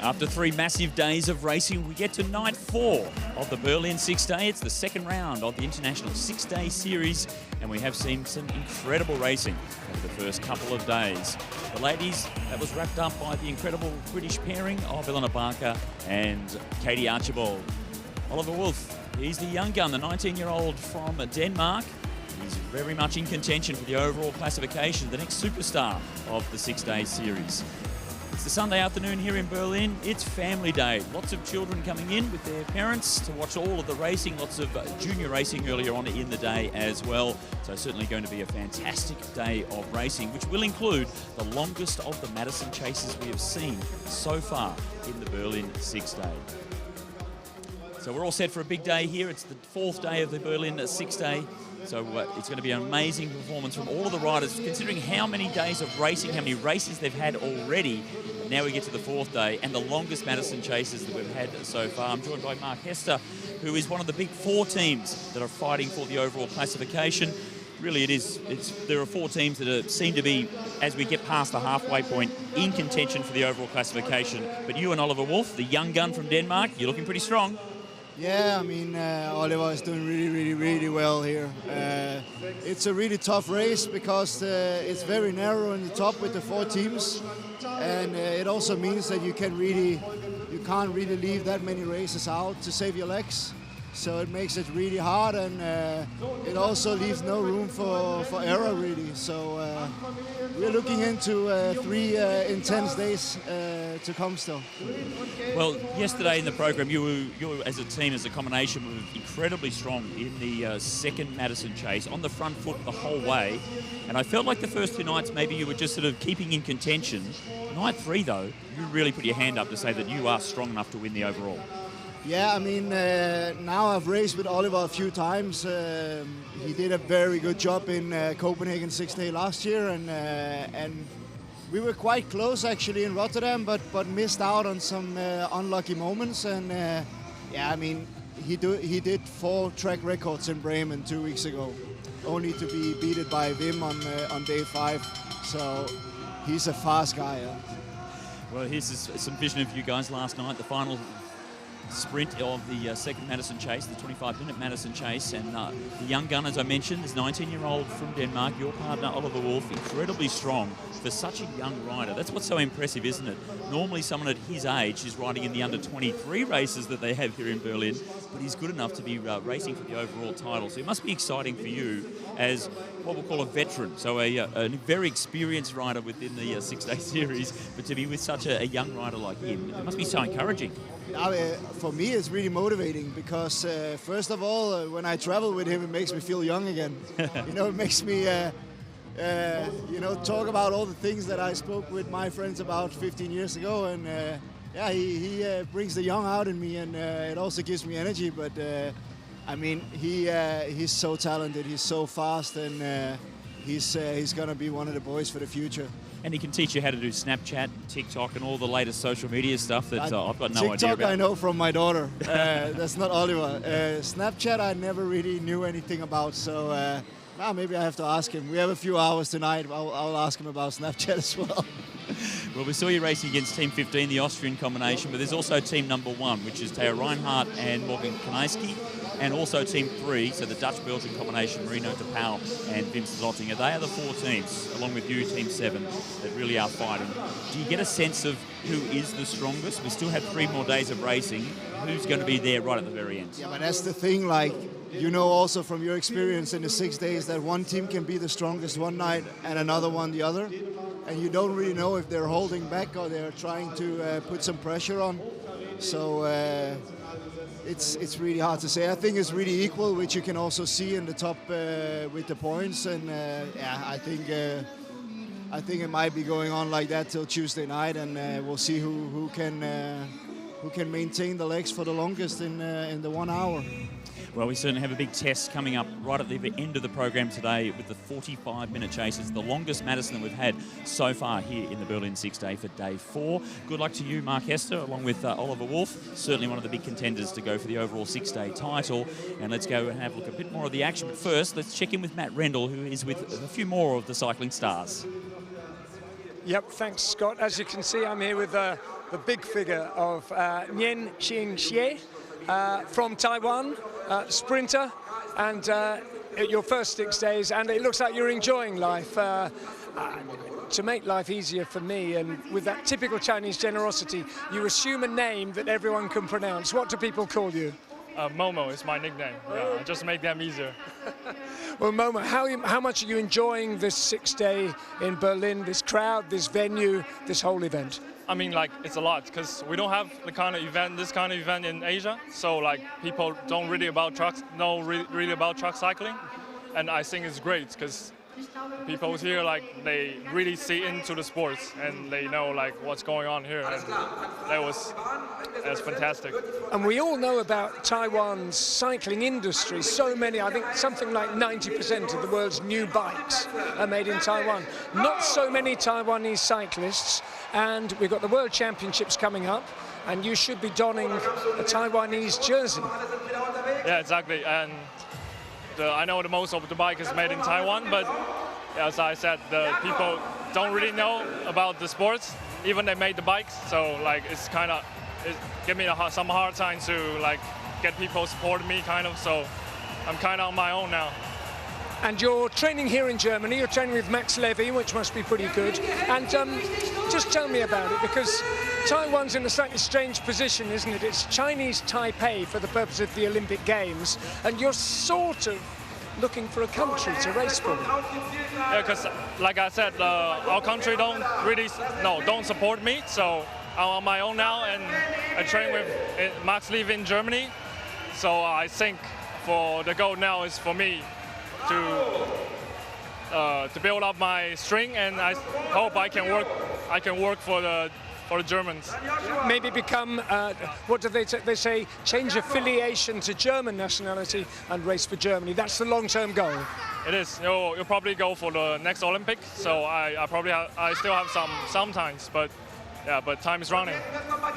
After 3 massive days of racing, we get to night 4 of the Berlin 6-Day. It's the second round of the International 6-Day Series, and we have seen some incredible racing over the first couple of days. The ladies, that was wrapped up by the incredible British pairing of Eleanor Barker and Katie Archibald. Oliver Wolf, he's the young gun, the 19-year-old from Denmark. He's very much in contention for the overall classification, the next superstar of the 6-Day Series. It's the Sunday afternoon here in Berlin. It's family day. Lots of children coming in with their parents to watch all of the racing. Lots of junior racing earlier on in the day as well. So certainly going to be a fantastic day of racing, which will include the longest of the Madison chases we have seen so far in the Berlin 6-Day. So we're all set for a big day here. It's the 4th day of the Berlin 6-Day. So it's going to be an amazing performance from all of the riders, considering how many days of racing, how many races they've had already. Now we get to the 4th day and the longest Madison chases that we've had so far. I'm joined by Mark Hester, who is one of the big 4 teams that are fighting for the overall classification. Really, there are 4 teams that seem to be, as we get past the halfway point, in contention for the overall classification. But you and Oliver Wolf, the young gun from Denmark, you're looking pretty strong. Yeah, I mean, Oliver is doing really well here. It's a really tough race because it's very narrow in the top with the 4 teams, and it also means that you can't really leave that many races out to save your legs. So it makes it really hard, and it also leaves no room for error really. So we're looking into 3 intense days to come still. Well, yesterday in the program, you as a team, as a combination, were incredibly strong in the second Madison chase, on the front foot the whole way. And I felt like the first 2 nights maybe you were just sort of keeping in contention. Night 3, though, you really put your hand up to say that you are strong enough to win the overall. Yeah, I mean, now I've raced with Oliver a few times. He did a very good job in Copenhagen 6-Day last year, and we were quite close actually in Rotterdam, but missed out on some unlucky moments. And yeah, I mean, he did 4 track records in Bremen 2 weeks ago, only to be beaten by Wim on day 5. So he's a fast guy. Yeah. Well, here's some vision of you guys last night, the final sprint of the second Madison chase, the 25-minute Madison chase, and the young gun, as I mentioned, is 19-year-old from Denmark, your partner Oliver Wolf, incredibly strong for such a young rider. That's what's so impressive, isn't it? Normally someone at his age is riding in the under-23 races that they have here in Berlin, but he's good enough to be racing for the overall title. So it must be exciting for you as what we'll call a veteran, so a very experienced rider within the 6-Day Series, but to be with such a young rider like him, it must be so encouraging. For me, it's really motivating because, first of all, when I travel with him, it makes me feel young again. You know, it makes me, talk about all the things that I spoke with my friends about 15 years ago. And yeah, he brings the young out in me, and it also gives me energy. But I mean, he's so talented, he's so fast, and he's going to be one of the boys for the future. And he can teach you how to do Snapchat, TikTok, and all the latest social media stuff that I've got no idea about. TikTok I know from my daughter. That's not Oliver. Snapchat I never really knew anything about, so now maybe I have to ask him. We have a few hours tonight. I'll ask him about Snapchat as well. Well, we saw you racing against Team 15, the Austrian combination, but there's also Team number 1, which is Theo Reinhardt and Morgan Kanaiski, and also Team 3, so the Dutch-Belgian combination, Marino de Pauw and Vince Zottinger. They are the 4 teams, along with you, Team 7, that really are fighting. Do you get a sense of who is the strongest? We still have 3 more days of racing. Who's going to be there right at the very end? Yeah, but that's the thing, like, you know also from your experience in the 6 days that one team can be the strongest one night and another one the other. And you don't really know if they're holding back or they're trying to put some pressure on. So it's really hard to say. I think it's really equal, which you can also see in the top with the points. And yeah, I think it might be going on like that till Tuesday night, and we'll see who can maintain the legs for the longest in the 1 hour. Well, we certainly have a big test coming up right at the end of the program today with the 45-minute chases, the longest Madison that we've had so far here in the Berlin 6-Day for day 4. Good luck to you, Mark Hester, along with Oliver Wolf, certainly one of the big contenders to go for the overall 6-Day title. And let's go and have a look at a bit more of the action. But first, let's check in with Matt Rendell, who is with a few more of the cycling stars. Yep, thanks, Scott. As you can see, I'm here with the big figure of Nguyen Xin Xie from Taiwan, sprinter, and at your first 6 days, and it looks like you're enjoying life. To make life easier for me, and with that typical Chinese generosity, you assume a name that everyone can pronounce. What do people call you? Momo is my nickname. Yeah, just make them easier. Well, Momo, how much are you enjoying this 6 day in Berlin, this crowd, this venue, this whole event? I mean, like, it's a lot because we don't have this kind of event in Asia. So, like, people don't really know really about truck cycling, and I think it's great because people here, like, they really see into the sports and they know, like, what's going on here, and that's fantastic. And we all know about Taiwan's cycling industry. So many, I think something like 90% of the world's new bikes are made in Taiwan. Not so many Taiwanese cyclists, and we've got the World Championships coming up, and you should be donning a Taiwanese jersey. Yeah, exactly. And I know the most of the bike is made in Taiwan, but as I said, the people don't really know about the sports, even they made the bikes. So, like, it give me some hard time to, like, get people supporting me, kind of. So I'm kind of on my own now. And you're training here in Germany. You're training with Max Levy, which must be pretty good. And just tell me about it, because Taiwan's in a slightly strange position, isn't it? It's Chinese Taipei for the purpose of the Olympic Games, and you're sort of looking for a country to race for. Yeah, because like I said, our country don't support me, so I'm on my own now, and I train with Max Levy in Germany. So I think for the goal now is for me to build up my string, and I hope I can work for the Germans. Maybe become, what do they say, change affiliation to German nationality and race for Germany. That's the long-term goal. It is. You'll probably go for the next Olympic, so I still have some times, but yeah, but time is running.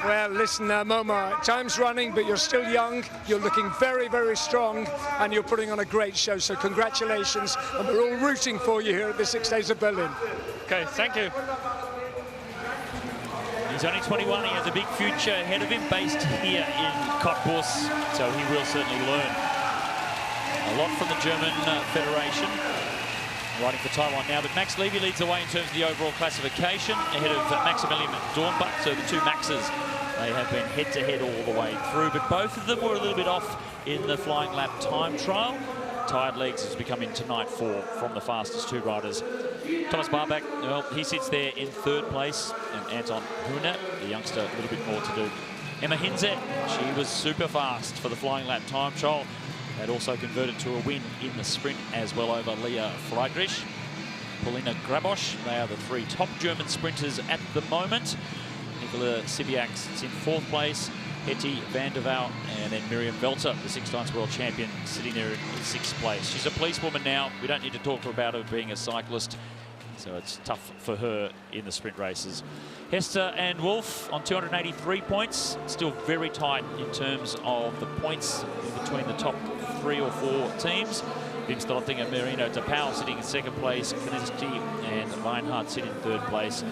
Well, listen, Momo, time's running, but you're still young. You're looking very, very strong, and you're putting on a great show. So congratulations, and we're all rooting for you here at the 6 Days of Berlin. Okay, thank you. He's only 21, he has a big future ahead of him, based here in Cottbus, so he will certainly learn a lot from the German Federation. Riding for Taiwan now, but Max Levy leads the way in terms of the overall classification, ahead of Maximilian Dornbach, so the two Maxes, they have been head-to-head all the way through, but both of them were a little bit off in the flying lap time trial. Tired legs has become into night 4 from the fastest two riders. Thomas Barbach, well, he sits there in 3rd place, and Anton Huner, the youngster, a little bit more to do. Emma Hinze, she was super fast for the flying lap time trial. That also converted to a win in the sprint as well over Leah Friedrich. Paulina Grabosch, they are the 3 top German sprinters at the moment. Nicola Sibiak sits in 4th place. Hetty van der Waal, and then Miriam Velter, the 6 times world champion, sitting there in 6th place. She's a policewoman now. We don't need to talk to her about her being a cyclist, so it's tough for her in the sprint races. Hester and Wolf on 283 points, still very tight in terms of the points in between the top 3 or 4 teams. Wim Stoltinger, Marino de Pauw sitting in 2nd place, Knisti and Reinhardt sitting in 3rd place.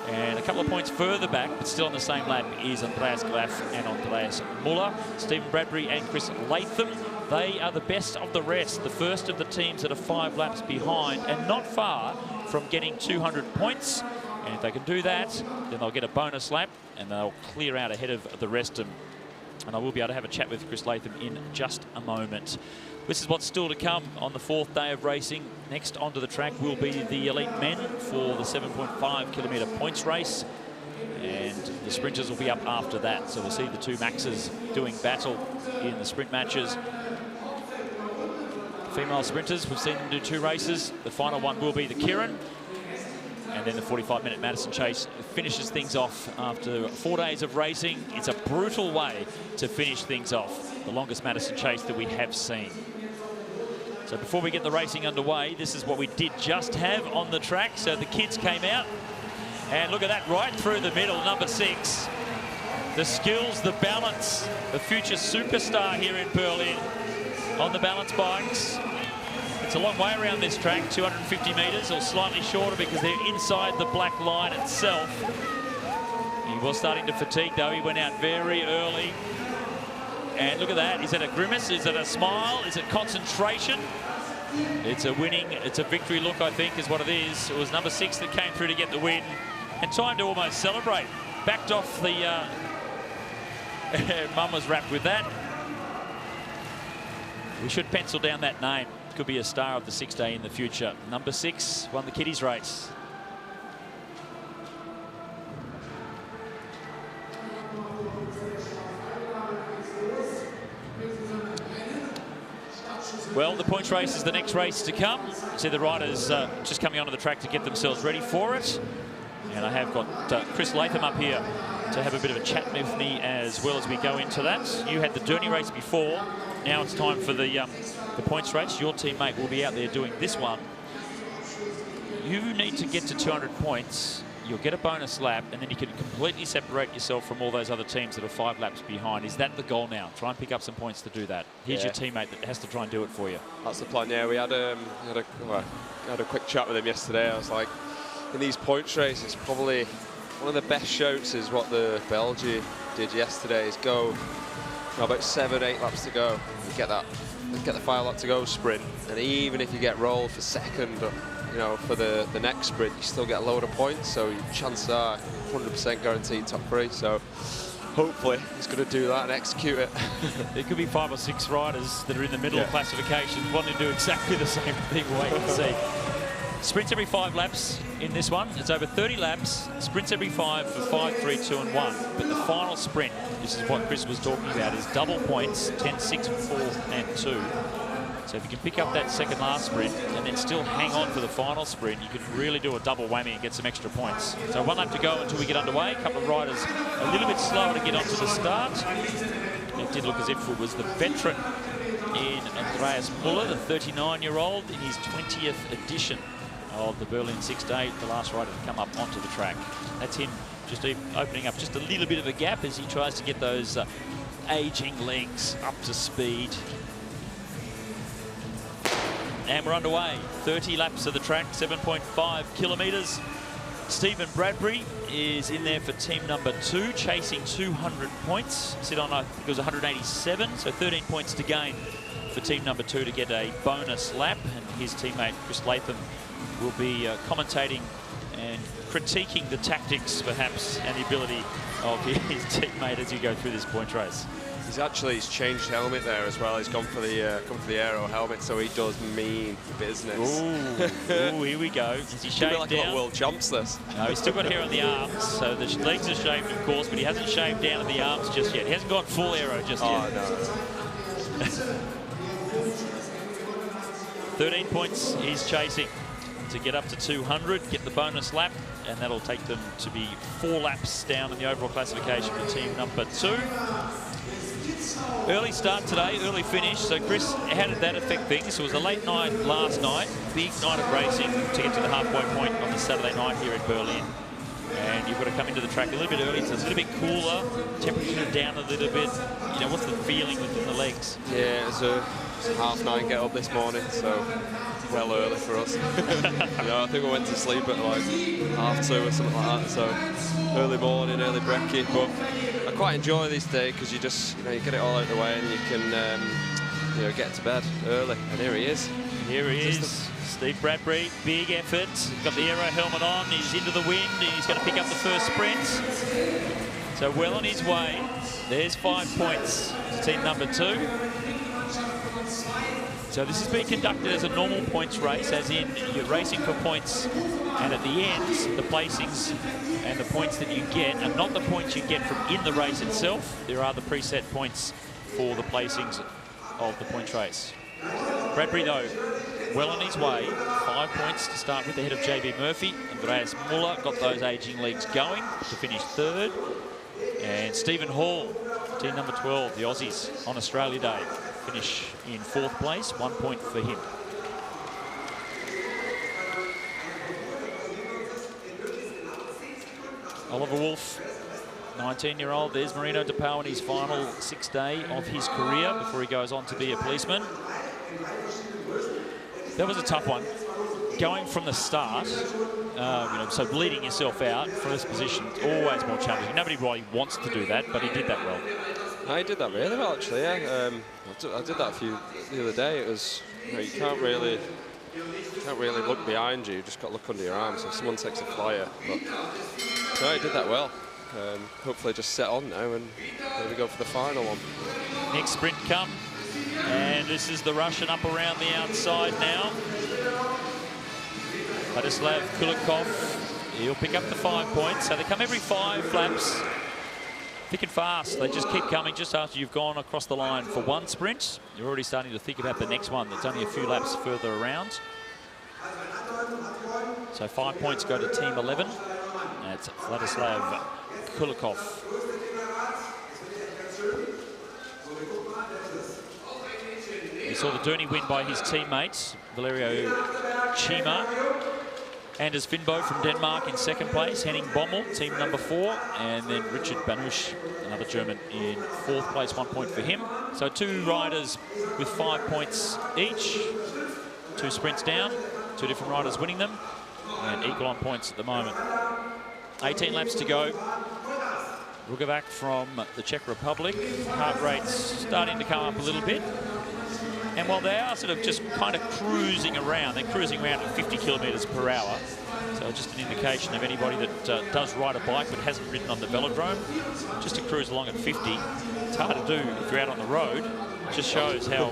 And a couple of points further back, but still on the same lap, is Andreas Graf and Andreas Muller. Stephen Bradbury and Chris Latham, they are the best of the rest, the first of the teams that are 5 laps behind and not far from getting 200 points. And if they can do that, then they'll get a bonus lap and they'll clear out ahead of the rest of them. And I will be able to have a chat with Chris Latham in just a moment. This is what's still to come on the 4th day of racing. Next onto the track will be the elite men for the 7.5 kilometre points race. And the sprinters will be up after that. So we'll see the 2 Maxes doing battle in the sprint matches. Female sprinters, we've seen them do 2 races. The final one will be the Kirin. And then the 45-minute Madison Chase finishes things off after 4 days of racing. It's a brutal way to finish things off. The longest Madison Chase that we have seen. So before we get the racing underway, this is what we did just have on the track. So the kids came out, and look at that, right through the middle, number 6. The skills, the balance, the future superstar here in Berlin on the balance bikes. It's a long way around this track, 250 metres or slightly shorter because they're inside the black line itself. He was starting to fatigue, though. He went out very early. And look at that. Is it a grimace? Is it a smile? Is it concentration? It's a victory look, I think, is what it is. It was number 6 that came through to get the win. And time to almost celebrate. Backed off the... Mum was wrapped with that. We should pencil down that name. Could be a star of the 6-day in the future. Number 6 won the kiddies race. Well, the points race is the next race to come. See the riders just coming onto the track to get themselves ready for it. And I have got Chris Latham up here to have a bit of a chat with me as well as we go into that. You had the Derny race before. Now it's time for the points race. Your teammate will be out there doing this one. You need to get to 200 points. You'll get a bonus lap, and then you can completely separate yourself from all those other teams that are 5 laps behind. Is that the goal now? Try and pick up some points to do that. Here's your teammate that has to try and do it for you. That's the plan, yeah. We had a quick chat with him yesterday. I was like, in these points races, probably one of the best shouts is what the Belgian did yesterday, is go about 7-8 laps to go. You get the 5 lap to go sprint, and even if you get rolled for second, you know, for the next sprint, you still get a load of points, so your chances are 100% guaranteed top 3. So hopefully he's going to do that and execute it. There could be 5 or 6 riders that are in the middle of classification wanting to do exactly the same thing. Wait and see. Sprints every 5 laps in this one. It's over 30 laps. Sprints every 5 for 5, 3, 2 and 1. But the final sprint, this is what Chris was talking about, is double points, 10, 6, 4 and 2. So if you can pick up that second last sprint and then still hang on for the final sprint, you can really do a double whammy and get some extra points. So 1 lap to go until we get underway. A couple of riders a little bit slower to get onto the start. It did look as if it was the veteran in Andreas Muller, the 39-year-old, in his 20th edition of the Berlin 6-day, the last rider to come up onto the track. That's him just opening up just a little bit of a gap as he tries to get those aging legs up to speed. And we're underway. 30 laps of the track, 7.5 kilometres. Stephen Bradbury is in there for team number 2, chasing 200 points. Sit on, I think it was 187, so 13 points to gain for team number 2 to get a bonus lap. And his teammate, Chris Latham, will be commentating and critiquing the tactics, perhaps, and the ability of his teammate as you go through this point race. He's changed helmet there as well. He's gone for the aero helmet, so he does mean business. Ooh, here we go. Is he shaved like down? World champs this. No, he's still got hair on the arms, so the legs are shaved, of course, but he hasn't shaved down at the arms just yet. He hasn't gone full aero just yet. No. 13 points he's chasing to get up to 200, get the bonus lap, and that'll take them to be 4 laps down in the overall classification for team number 2. Early start today, early finish. So, Chris, how did that affect things? It was a late night last night, big night of racing to get to the halfway point on the Saturday night here in Berlin. And you've got to come into the track a little bit early, so it's a little bit cooler, temperature down a little bit. You know, what's the feeling within the legs? Yeah, it's a 9:30 get up this morning, so well early for us. I think we went to sleep at like 2:30 or something like that, so early morning, early brekkie. But I quite enjoy this day because you just, you get it all out of the way and you can, get to bed early. And here he is. Here he is. Steve Bradbury, big effort. Got the aero helmet on. He's into the wind. He's going to pick up the first sprint. So well on his way. There's 5 points to team number 2. So this is being conducted as a normal points race, as in you're racing for points, and at the end, the placings and the points that you get are not the points you get from in the race itself. There are the preset points for the placings of the points race. Bradbury, though, well on his way. 5 points to start with ahead of JB Murphy. Andreas Muller got those aging legs going to finish 3rd. And Stephen Hall, team number 12, the Aussies on Australia Day, finish in 4th place, 1 point for him. Oliver Wolf, 19-year-old. There's Marino De Pauw in his final 6th day of his career before he goes on to be a policeman. That was a tough one. going from the start, so leading yourself out from this position, it's always more challenging. Nobody really wants to do that, but he did that well. No, he did that really well, actually, yeah. I did that the other day. It was, you can't really look behind you. You just got to look under your arm. So if someone takes a flyer, but no, he did that well. Hopefully just set on now, and there we go for the final one. Next sprint come, and this is the Russian up around the outside now. Vladislav Kulikov, he'll pick up the 5 points. So they come every 5 laps, thick and fast. They just keep coming just after you've gone across the line for one sprint. You're already starting to think about the next one that's only a few laps further around. So 5 points go to Team 11. That's Vladislav Kulikov. We saw the Derny win by his teammates, Valerio Chima. Anders Finbo from Denmark in second place, Henning Bommel, team number 4, and then Richard Banusch, another German, in 4th place, 1 point for him. So 2 riders with 5 points each, 2 sprints down, 2 different riders winning them, and equal on points at the moment. 18 laps to go. Rugovac from the Czech Republic, heart rate's starting to come up a little bit. And while they are sort of just kind of cruising around, they're cruising around at 50 kilometres per hour. So just an indication of anybody that does ride a bike but hasn't ridden on the velodrome, just to cruise along at 50. It's hard to do if you're out on the road. It just shows how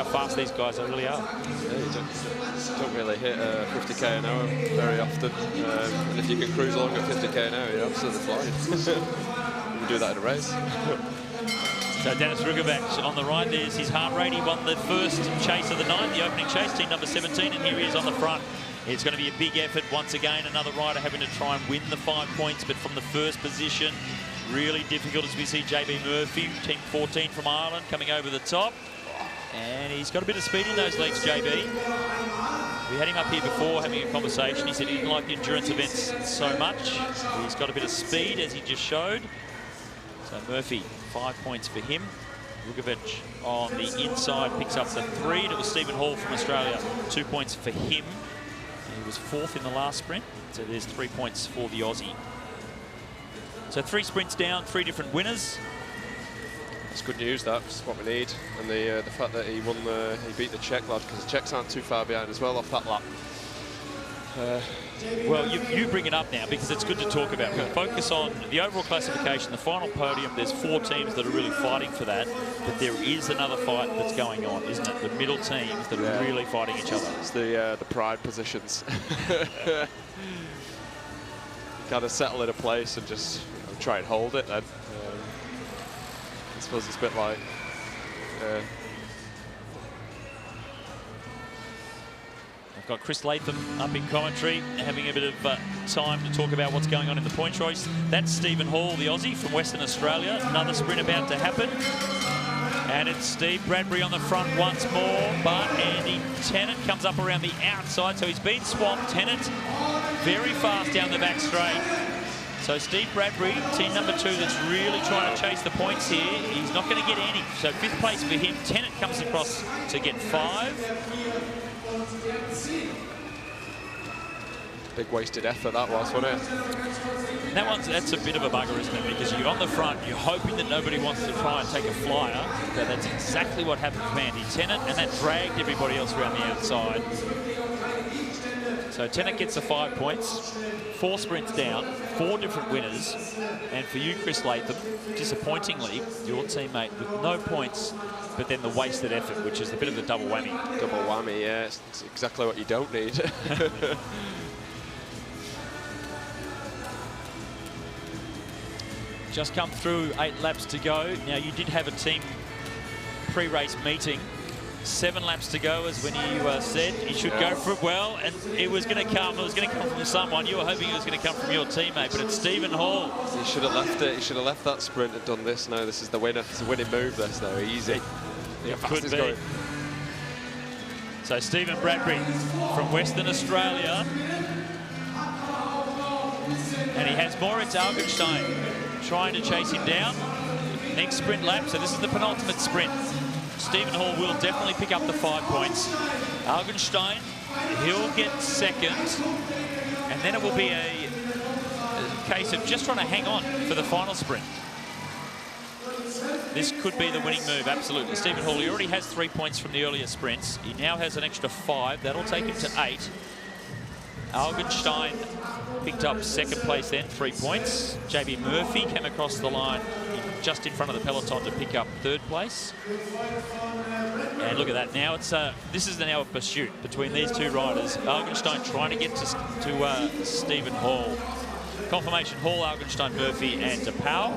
fast these guys really are. Yeah, you don't really hit 50k an hour very often. And if you can cruise along at 50k an hour, you're absolutely flying. You can do that in a race. So Dennis Rugovac on the right, there's his heart rate. He won the first chase of the night, the opening chase, team number 17, and here he is on the front. It's going to be a big effort once again. Another rider having to try and win the 5 points, but from the first position, really difficult as we see JB Murphy, team 14 from Ireland, coming over the top. And he's got a bit of speed in those legs, JB. We had him up here before having a conversation. He said he didn't like the endurance events so much. He's got a bit of speed, as he just showed. So Murphy, 5 points for him. Rugovac on the inside picks up the 3. And it was Stephen Hall from Australia, 2 points for him. He was 4th in the last sprint, so there's 3 points for the Aussie. So 3 sprints down, 3 different winners. That's good news. That's what we need, and the fact that he beat the Czech lad, because the Czechs aren't too far behind as well off that lap. Well, you bring it up now because it's good to talk about. We'll focus on the overall classification, the final podium. There's 4 teams that are really fighting for that, but there is another fight that's going on, isn't it? The middle teams that are really fighting each other. It's the pride positions. Got to settle in a place and just try and hold it then. I suppose it's a bit like I've got Chris Latham up in commentary, having a bit of time to talk about what's going on in the point choice. That's Stephen Hall, the Aussie from Western Australia. Another sprint about to happen. And it's Steve Bradbury on the front once more, but Andy Tennant comes up around the outside, so he's been swamped. Tennant very fast down the back straight. So Steve Bradbury, team number 2, that's really trying to chase the points here. He's not going to get any. So 5th place for him. Tennant comes across to get 5. big wasted effort that was, wasn't it? That's a bit of a bugger, isn't it? Because you're on the front, you're hoping that nobody wants to try and take a flyer. But that's exactly what happened to Andy Tennant, and that dragged everybody else around the outside. So Tennant gets the 5 points, 4 sprints down, 4 different winners. And for you, Chris Latham, disappointingly, your teammate with no points, but then the wasted effort, which is a bit of a double whammy. Double whammy, yeah. It's exactly what you don't need. Just come through, 8 laps to go. Now, you did have a team pre-race meeting. 7 laps to go is when you said you should go for it well, and it was going to come. It was going to come from someone. You were hoping it was going to come from your teammate, but it's Stephen Hall. He should have left it. He should have left that sprint and done this. No, this is the winner. It's a winning move, this, though. Easy. It could be. Going. So Stephen Bradbury from Western Australia. And he has Moritz Augenstein trying to chase him down. Next sprint lap, so this is the penultimate sprint. Stephen Hall will definitely pick up the 5 points. Augenstein He'll get second, and then it will be a case of just trying to hang on for the final sprint. This could be the winning move, absolutely. Stephen Hall, he already has 3 points from the earlier sprints. He now has an extra 5. That'll take him to 8. Augenstein picked up second place then, 3 points. JB Murphy came across the line just in front of the peloton to pick up third place. And look at that, now it's this is now a pursuit between these two riders. Augenstein trying to get to Stephen Hall. Confirmation: Hall, Augenstein, Murphy and DePauw.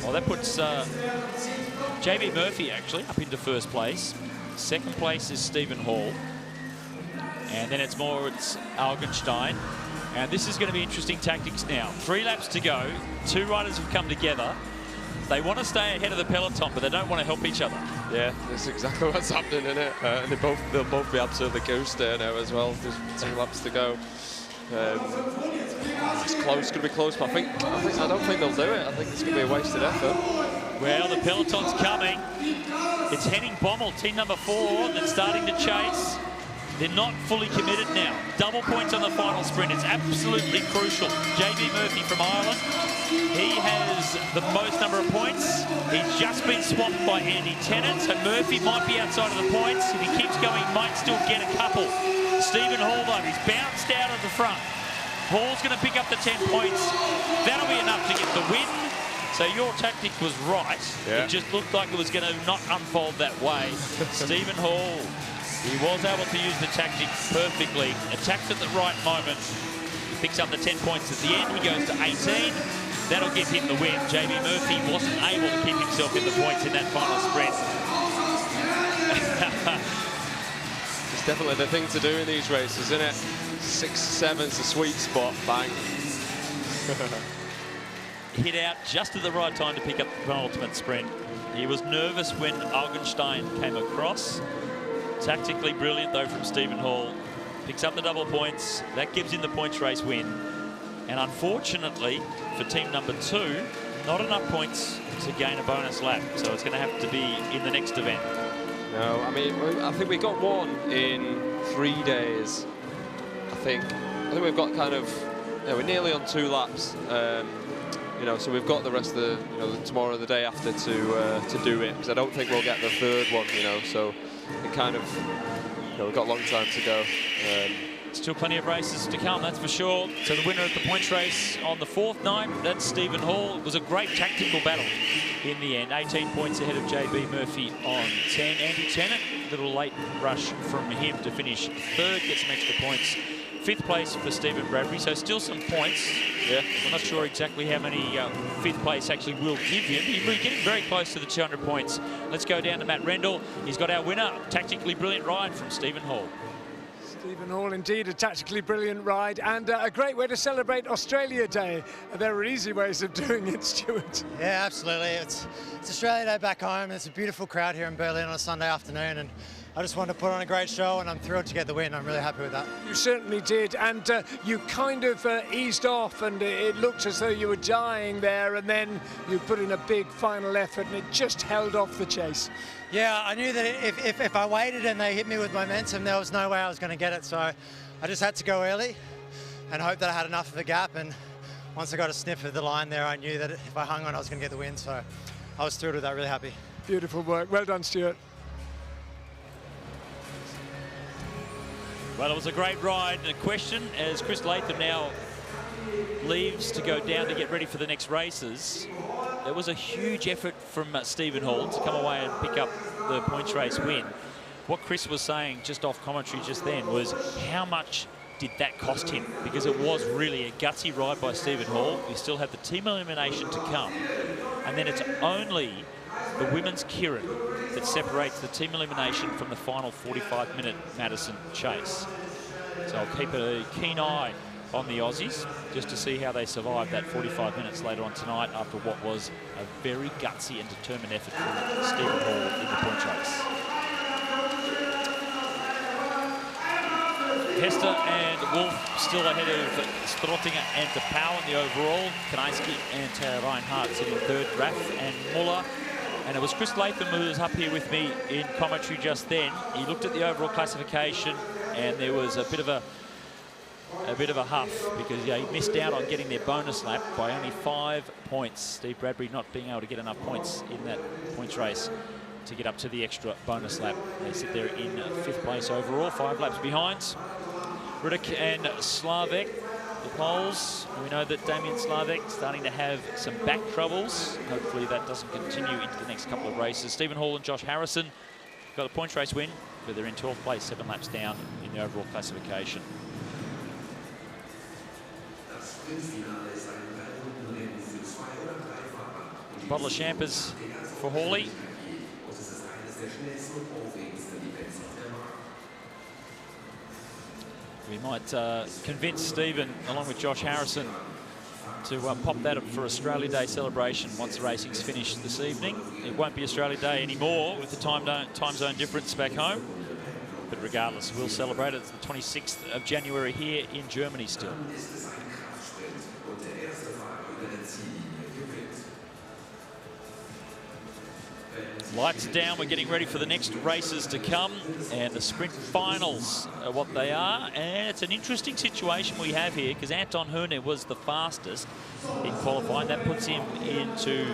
Well, that puts JB Murphy actually up into first place. Second place is Stephen Hall. And then it's Augenstein. And this is going to be interesting tactics now. 3 laps to go. 2 riders have come together. They want to stay ahead of the peloton, but they don't want to help each other. Yeah, that's exactly what's happening, isn't it? And they'll both be absolutely goosed there now as well. There's 2 laps to go. It's close, going to be close, but I don't think they'll do it. I think it's going to be a wasted effort. Well, the peloton's coming. It's Henning Bommel, team number 4, that's starting to chase. They're not fully committed now. Double points on the final sprint. It's absolutely crucial. JB Murphy from Ireland. He has the most number of points. He's just been swapped by Andy Tennant, so Murphy might be outside of the points. If he keeps going, he might still get a couple. Stephen Hall, though, he's bounced out of the front. Hall's going to pick up the 10 points. That'll be enough to get the win. So your tactic was right. Yeah. It just looked like it was going to not unfold that way. Stephen Hall, he was able to use the tactic perfectly. Attacks at the right moment. He picks up the 10 points at the end. He goes to 18. That'll give him the win. JB Murphy wasn't able to keep himself in the points in that final sprint. It's definitely the thing to do in these races, isn't it? 6, 7's the sweet spot. Bang. Hit out just at the right time to pick up the penultimate sprint. He was nervous when Augenstein came across. Tactically brilliant, though, from Stephen Hall. Picks up the double points. That gives him the points race win. And unfortunately, for team number 2, not enough points to gain a bonus lap. So it's going to have to be in the next event. No, I mean, I think we got one in 3 days. I think we've got kind of, we're nearly on 2 laps. You know, so we've got the rest of the, tomorrow and the day after to do it, because I don't think we'll get the 3rd one, so it kind of, we've got a long time to go. Still plenty of races to come, that's for sure. So the winner of the points race on the 4th night, that's Stephen Hall. It was a great tactical battle in the end. 18 points ahead of JB Murphy on 10. Andy Tennant, little late rush from him to finish 3rd, get some extra points. 5th place for Stephen Bradbury, so still some points. Yeah, I'm not sure exactly how many 5th place actually will give him. We're getting very close to the 200 points. Let's go down to Matt Rendell. He's got our winner. Tactically brilliant ride from Stephen Hall. Stephen Hall, indeed, a tactically brilliant ride and a great way to celebrate Australia Day. There are easy ways of doing it, Stuart. Yeah, absolutely. It's Australia Day back home. It's a beautiful crowd here in Berlin on a Sunday afternoon, and I just wanted to put on a great show, and I'm thrilled to get the win. I'm really happy with that. You certainly did, and you kind of eased off, and it looked as though you were dying there, and then you put in a big final effort, and it just held off the chase. Yeah, I knew that if I waited and they hit me with momentum, there was no way I was going to get it, so I just had to go early and hope that I had enough of a gap, and once I got a sniff of the line there, I knew that if I hung on, I was going to get the win, so I was thrilled with that, really happy. Beautiful work. Well done, Stuart. Well, it was a great ride. And a question, as Chris Latham now leaves to go down to get ready for the next races, there was a huge effort from Stephen Hall to come away and pick up the points race win. What Chris was saying just off commentary just then was how much did that cost him? Because it was really a gutsy ride by Stephen Hall. We still have the team elimination to come. And then it's only the women's Kieran that separates the team elimination from the final 45-minute Madison chase. So I'll keep a keen eye on the Aussies just to see how they survive that 45 minutes later on tonight after what was a very gutsy and determined effort from Stephen Hall in the point race. Hester and Wolf still ahead of Strottinger and DePauw in the overall. Kanaiski and Reinhardt sitting 3rd. Raff and Muller And it was Chris Latham who was up here with me in commentary just then. He looked at the overall classification, and there was a bit of a huff because he missed out on getting their bonus lap by only 5 points. Steve Bradbury not being able to get enough points in that points race to get up to the extra bonus lap. They sit there in 5th place overall, 5 laps behind. Rudik and Slavek, the Poles. We know that Damien Slavek starting to have some back troubles. Hopefully that doesn't continue into the next couple of races. Stephen Hall and Josh Harrison got a points race win, but they're in 12th place, 7 laps down in the overall classification. Bottle of champers for Hawley. We might convince Stephen, along with Josh Harrison, to pop that up for Australia Day celebration once the racing's finished this evening. It won't be Australia Day anymore with the time zone difference back home. But regardless, we'll celebrate it. It's the 26th of January here in Germany still. Lights down, we're getting ready for the next races to come, and the sprint finals are what they are. And it's an interesting situation we have here because Anton Hörner was the fastest in qualifying. That puts him into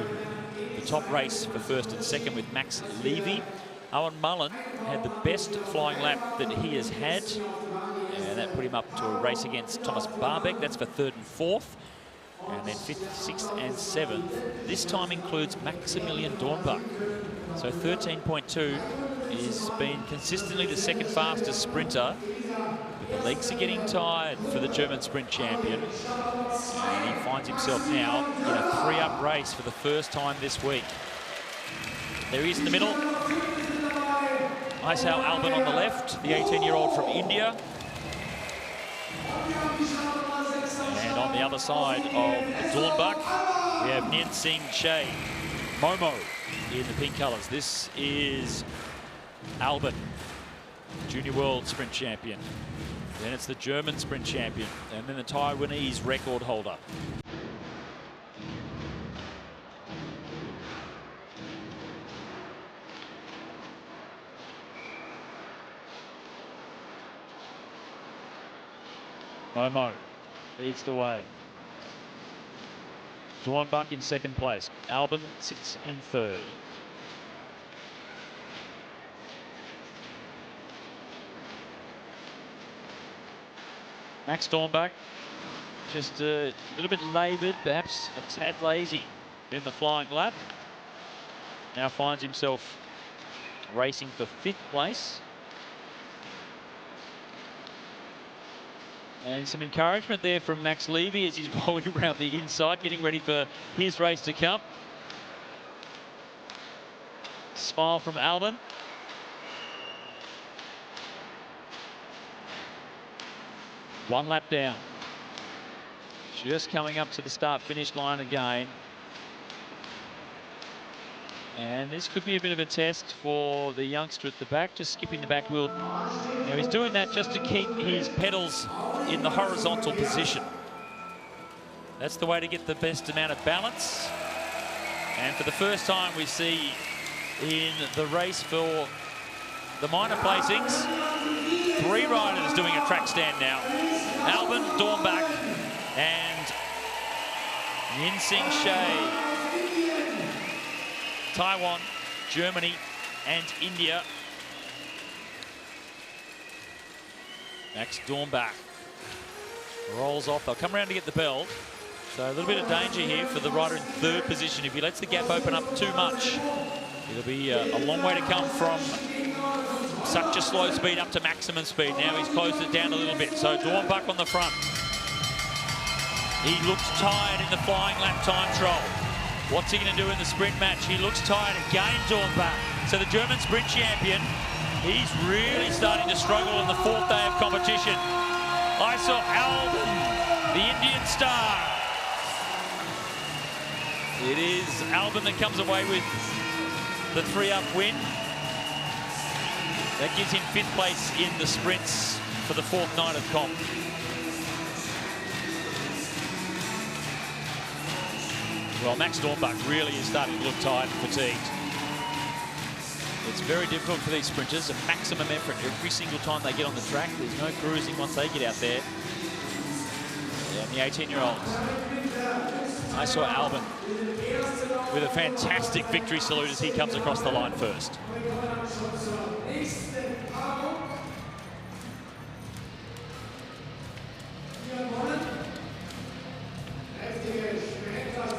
the top race for first and second with Max Levy. Owen Mullen had the best flying lap that he has had, and that put him up to a race against Thomas Barbeck. That's for third and fourth. And then 5th, 6th and 7th. This time includes Maximilian Dornbach. So 13.2 has been consistently the second fastest sprinter. But the legs are getting tired for the German sprint champion. And he finds himself now in a 3-up race for the first time this week. There he is in the middle. Aishau Albin on the left, the 18-year-old from India. And on the other side of Dornbach, we have Nien Sing Che, Momo in the pink colours. This is Albin, junior world sprint champion. Then it's the German sprint champion, and then the Taiwanese record holder. Momo leads the way. Dornbach in second place. Albin sits in third. Max Dornbach just a little bit laboured, perhaps a tad lazy in the flying lap. Now finds himself racing for 5th place. And some encouragement there from Max Levy as he's rolling around the inside, getting ready for his race to come. Smile from Albin. One lap down. Just coming up to the start-finish line again. And this could be a bit of a test for the youngster at the back, just skipping the back wheel. Now he's doing that just to keep his pedals in the horizontal position. That's the way to get the best amount of balance. And for the first time we see in the race for the minor placings, 3 riders doing a track stand now. Albin, Dornbach and Nien Sing Che. Taiwan, Germany and India. Max Dornbach rolls off. They'll come around to get the belt. So a little bit of danger here for the rider in third position. If he lets the gap open up too much, it'll be a long way to come from such a slow speed up to maximum speed. Now he's closed it down a little bit. So Dornbach on the front. He looks tired in the flying lap time trial. What's he going to do in the sprint match? He looks tired again, Dornbach. So the German sprint champion, he's really starting to struggle on the 4th day of competition. I saw Albin, the Indian star. It is Albin that comes away with the 3-up win. That gives him 5th place in the sprints for the 4th night of comp. Well, Max Dornbach really is starting to look tired and fatigued. It's very difficult for these sprinters. A maximum effort every single time they get on the track. There's no cruising once they get out there. And the 18-year-olds. I saw Albin with a fantastic victory salute as he comes across the line first.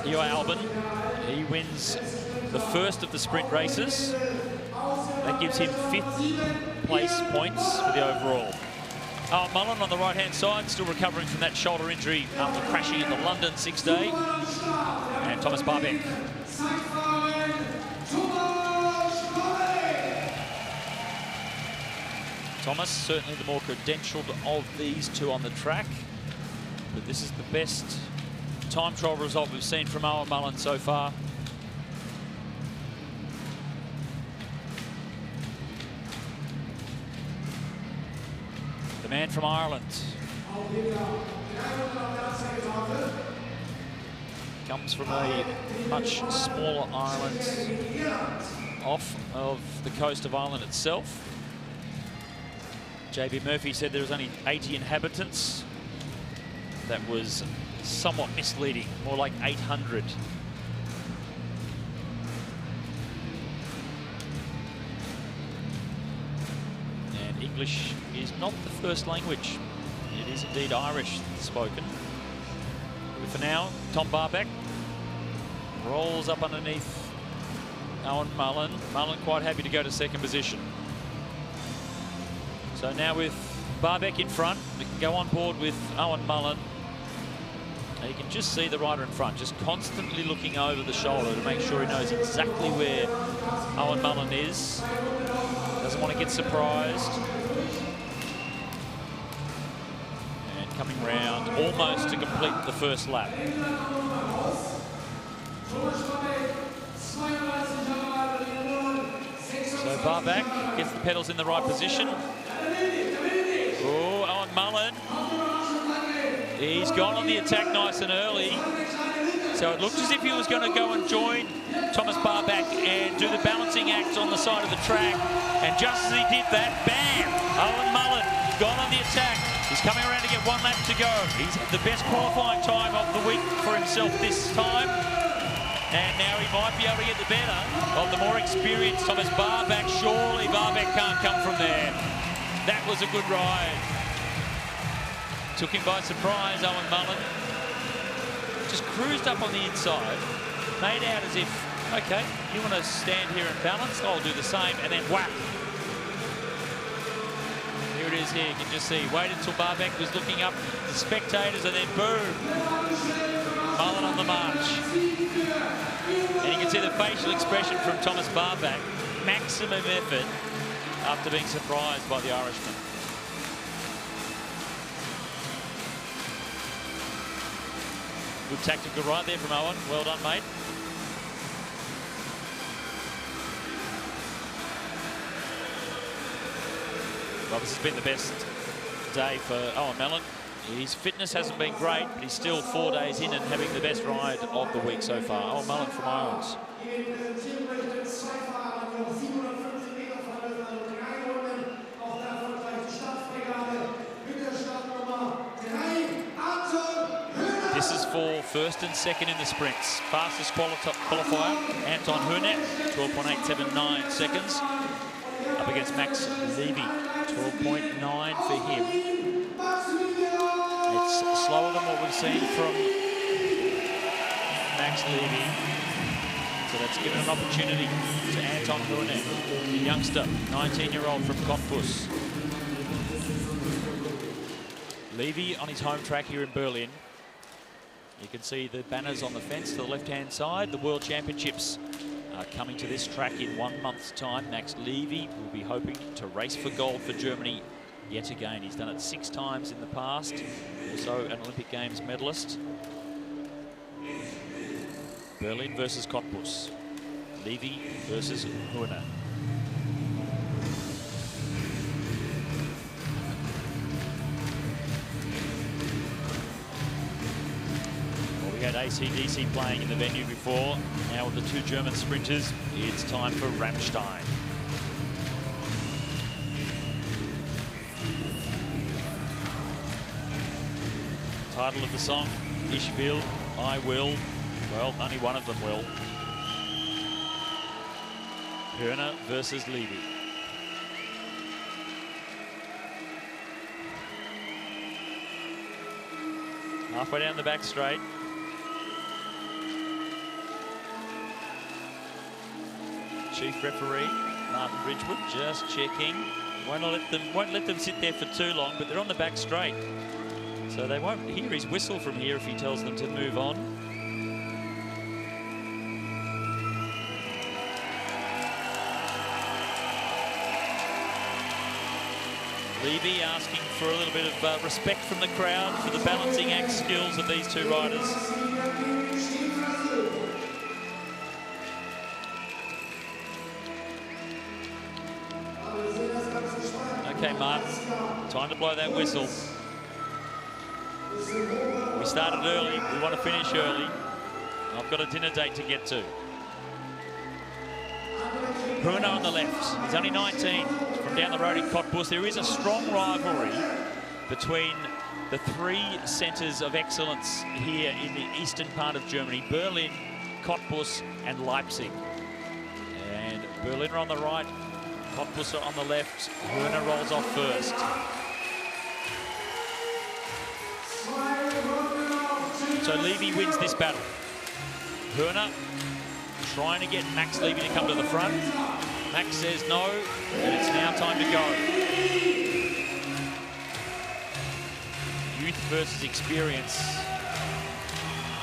Here Albin, he wins the first of the sprint races. That gives him 5th place points for the overall. Mullen on the right-hand side, still recovering from that shoulder injury after crashing in the London 6-day. And Thomas Barbeck. Thomas, certainly the more credentialed of these two on the track. But this is the best time trial result we've seen from Owen Mullen so far. The man from Ireland. Comes from a much smaller island off of the coast of Ireland itself. JB Murphy said there was only 80 inhabitants. That was somewhat misleading, more like 800. And English is not the first language. It is indeed Irish spoken. But for now, Tom Barbeck rolls up underneath Owen Mullen. Mullen quite happy to go to second position. So now with Barbeck in front, we can go on board with Owen Mullen. And you can just see the rider in front, just constantly looking over the shoulder to make sure he knows exactly where Owen Mullen is. Doesn't want to get surprised. And coming round almost to complete the first lap. So Barbeck gets the pedals in the right position. Oh, Owen Mullen. He's gone on the attack nice and early. So it looked as if he was going to go and join Thomas Barbeck and do the balancing act on the side of the track. And just as he did that, bam! Owen Mullen gone on the attack. He's coming around to get 1 lap to go. He's had the best qualifying time of the week for himself this time. And now he might be able to get the better of the more experienced Thomas Barbeck. Surely Barbeck can't come from there. That was a good ride. Took him by surprise, Owen Mullen. Just cruised up on the inside. Made out as if, okay, you want to stand here and balance? I'll do the same. And then whack. Here it is here. You can just see. Waited until Barbeck was looking up the spectators and then boom. Mullen on the march. And you can see the facial expression from Thomas Barbeck. Maximum effort after being surprised by the Irishman. Good tactical right there from Owen. Well done, mate. Well, this has been the best day for Owen Mullen. His fitness hasn't been great, but he's still 4 days in and having the best ride of the week so far. Owen Mullen from Ireland. This is for first and second in the sprints. Fastest qualifier, Anton Hurnet, 12.879 seconds. Up against Max Levy, 12.9 for him. It's slower than what we've seen from Max Levy. So that's given an opportunity to Anton Hurnet, the youngster, 19-year-old from Cottbus. Levy on his home track here in Berlin. You can see the banners on the fence to the left-hand side. The World Championships are coming to this track in 1 month's time. Max Levy will be hoping to race for gold for Germany yet again. He's done it 6 times in the past. Also an Olympic Games medalist. Berlin versus Cottbus. Levy versus Hurner. We had AC/DC playing in the venue before. Now with the 2 German sprinters, it's time for Rammstein. Title of the song, Ich will, I will. Well, only one of them will. Hörner versus Levy. Halfway down the back straight. Chief referee Martin Ridgewood just checking. Won't let them sit there for too long, but they're on the back straight, so they won't hear his whistle from here if he tells them to move on. Levy asking for a little bit of respect from the crowd for the balancing act skills of these two riders. Okay, Martin, time to blow that whistle. We started early, we want to finish early. I've got a dinner date to get to. Bruno on the left, he's only 19, from down the road in Cottbus. There is a strong rivalry between the three centres of excellence here in the eastern part of Germany: Berlin, Cottbus and Leipzig. And Berlin are on the right, Cottbus are on the left. Hörner rolls off first. So Levy wins this battle. Hörner trying to get Max Levy to come to the front. Max says no, and it's now time to go. Youth versus experience.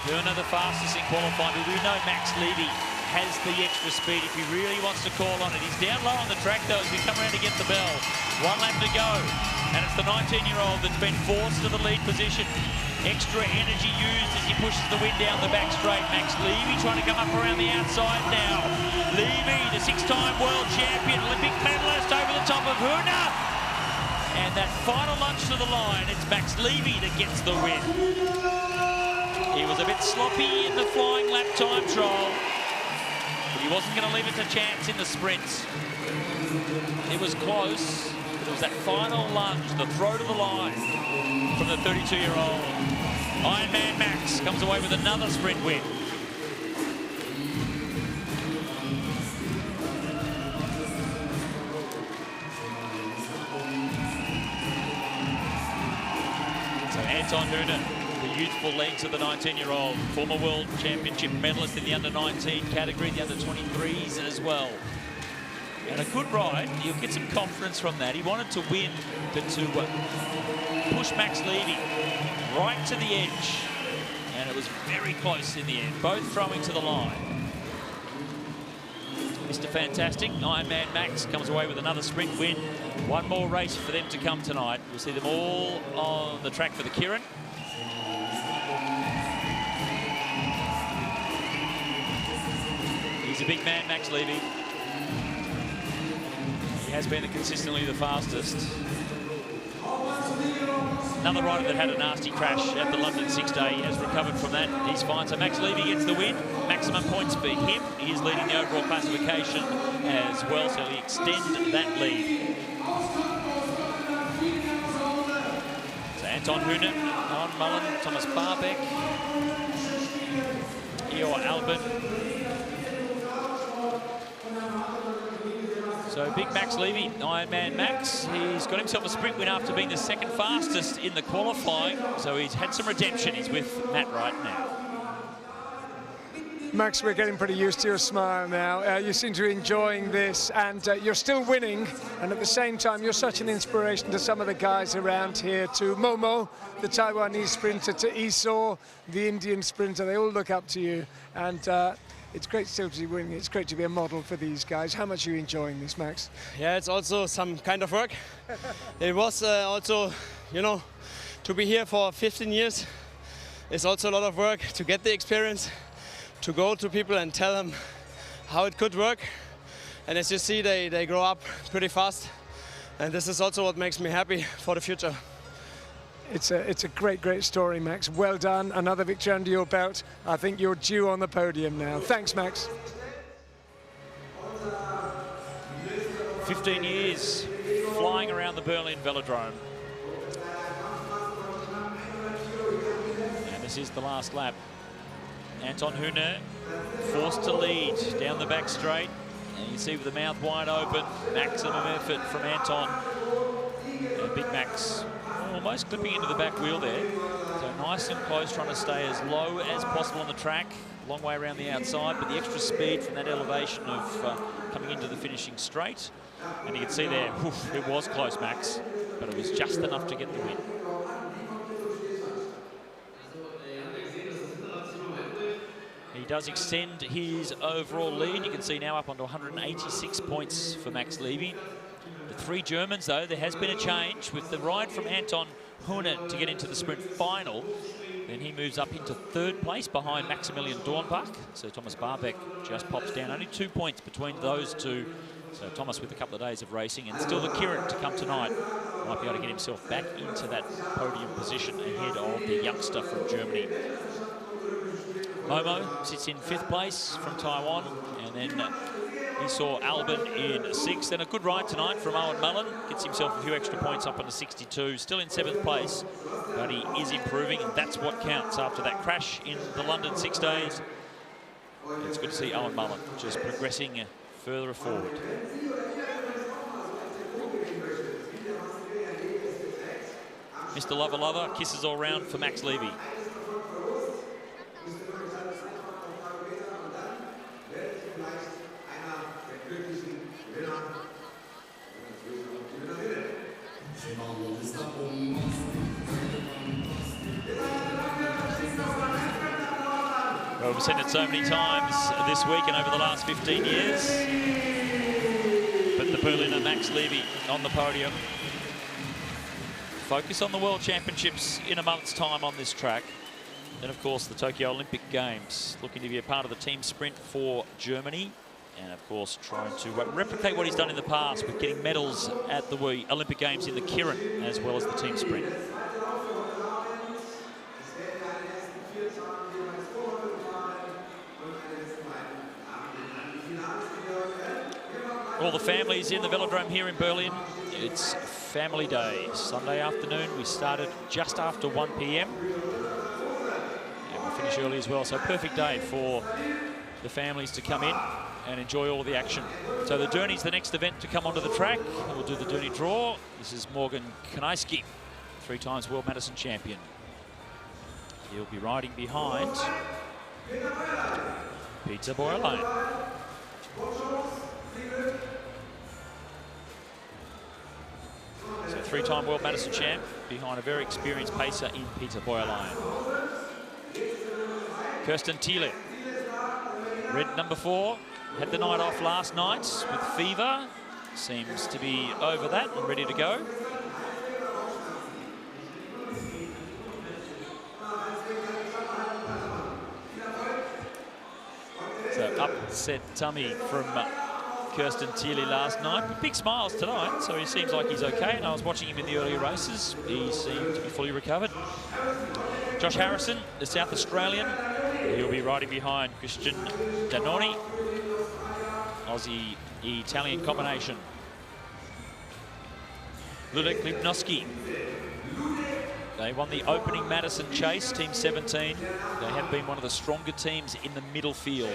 Hörner the fastest in qualifying, but we know Max Levy has the extra speed if he really wants to call on it. He's down low on the track though as we come around to get the bell. 1 lap to go, and it's the 19-year-old that's been forced to the lead position. Extra energy used as he pushes the wind down the back straight. Max Levy trying to come up around the outside now. Levy, the 6-time world champion, Olympic medalist, over the top of Hörner. And that final lunge to the line, it's Max Levy that gets the win. He was a bit sloppy in the flying lap time trial, but he wasn't going to leave it to chance in the sprints. It was close, but it was that final lunge, the throw to the line from the 32-year-old. Ironman Max comes away with another sprint win. So Anton Hörner, the youthful legs of the 19-year-old, former world championship medalist in the under-19 category, the under-23s as well. And a good ride, he'll get some confidence from that. He wanted to win, but to push Max Levy right to the edge. And it was very close in the end, both throwing to the line. Mr. Fantastic, Ironman Max, comes away with another sprint win. One more race for them to come tonight. We'll see them all on the track for the Kirin. He's a big man, Max Levy. He has been consistently the fastest. Another rider that had a nasty crash at the London 6-day has recovered from that. He's fine. So Max Levy gets the win. Maximum points for him. He is leading the overall classification as well, so he'll extend that lead. So Anton Hörner, Alan Mullen, Thomas Barbeck, Eor Albin. So big Max Levy, Ironman Max, he's got himself a sprint win after being the second fastest in the qualifying. So he's had some redemption. He's with Matt right now. Max, we're getting pretty used to your smile now. You seem to be enjoying this, and you're still winning. And at the same time, you're such an inspiration to some of the guys around here, to Momo, the Taiwanese sprinter, to Esau, the Indian sprinter. They all look up to you. And it's great still to be winning. It's great to be a model for these guys. How much are you enjoying this, Max? Yeah, it's also some kind of work. It was also, you know, to be here for 15 years. It's also a lot of work to get the experience, to go to people and tell them how it could work. And as you see, they grow up pretty fast. And this is also what makes me happy for the future. It's a great, great story, Max. Well done. Another victory under your belt. I think you're due on the podium now. Thanks, Max. 15 years flying around the Berlin Velodrome. This is the last lap. Anton Hühne forced to lead down the back straight. And you can see with the mouth wide open, maximum effort from Anton. And Big Max almost clipping into the back wheel there. So nice and close, trying to stay as low as possible on the track. Long way around the outside, but the extra speed from that elevation of coming into the finishing straight. And you can see there, it was close, Max, but it was just enough to get the win. He does extend his overall lead. You can see now up onto 186 points for Max Levy. The three Germans, though, there has been a change with the ride from Anton Hühne to get into the sprint final. Then he moves up into third place behind Maximilian Dornbach. So Thomas Barbeck just pops down. Only 2 points between those two. So Thomas with a couple of days of racing, and still the Kirin to come tonight. Might be able to get himself back into that podium position ahead of the youngster from Germany. Momo sits in 5th place from Taiwan, and then he saw Albin in 6th. And a good ride tonight from Owen Mullen. Gets himself a few extra points up into 62. Still in 7th place, but he is improving, and that's what counts after that crash in the London 6 days. It's good to see Owen Mullen just progressing further forward. Mr. Lover Lover, kisses all round for Max Levy. Well, we've seen it so many times this week and over the last 15 years. But the Berliner Max Levy on the podium. Focus on the World Championships in a month's time on this track. Then, of course, the Tokyo Olympic Games. Looking to be a part of the team sprint for Germany. And, of course, trying to replicate what he's done in the past with getting medals at the Olympic Games in the Kirin as well as the team sprint. All the families in the velodrome here in Berlin. It's family day. Sunday afternoon, we started just after 1 p.m. and we'll finish early as well. So perfect day for the families to come in and enjoy all the action. So the Derny's the next event to come onto the track. We'll do the Derny draw. This is Morgan Kaniewski, 3 times World Madison champion. He'll be riding behind Peter Boyerlein. So 3-time World Madison champ behind a very experienced pacer in Peter Boyerlein. Kirsten Thiele, red number 4, had the night off last night with fever. Seems to be over that and ready to go. So upset tummy from Kirsten Thiele last night, but big smiles tonight, so he seems like he's okay. And I was watching him in the earlier races. He seemed to be fully recovered. Josh Harrison, the South Australian, he'll be riding behind Christian Danoni, Aussie-Italian combination. Ludek Lipnowski. They won the opening Madison Chase, Team 17. They have been one of the stronger teams in the middle field.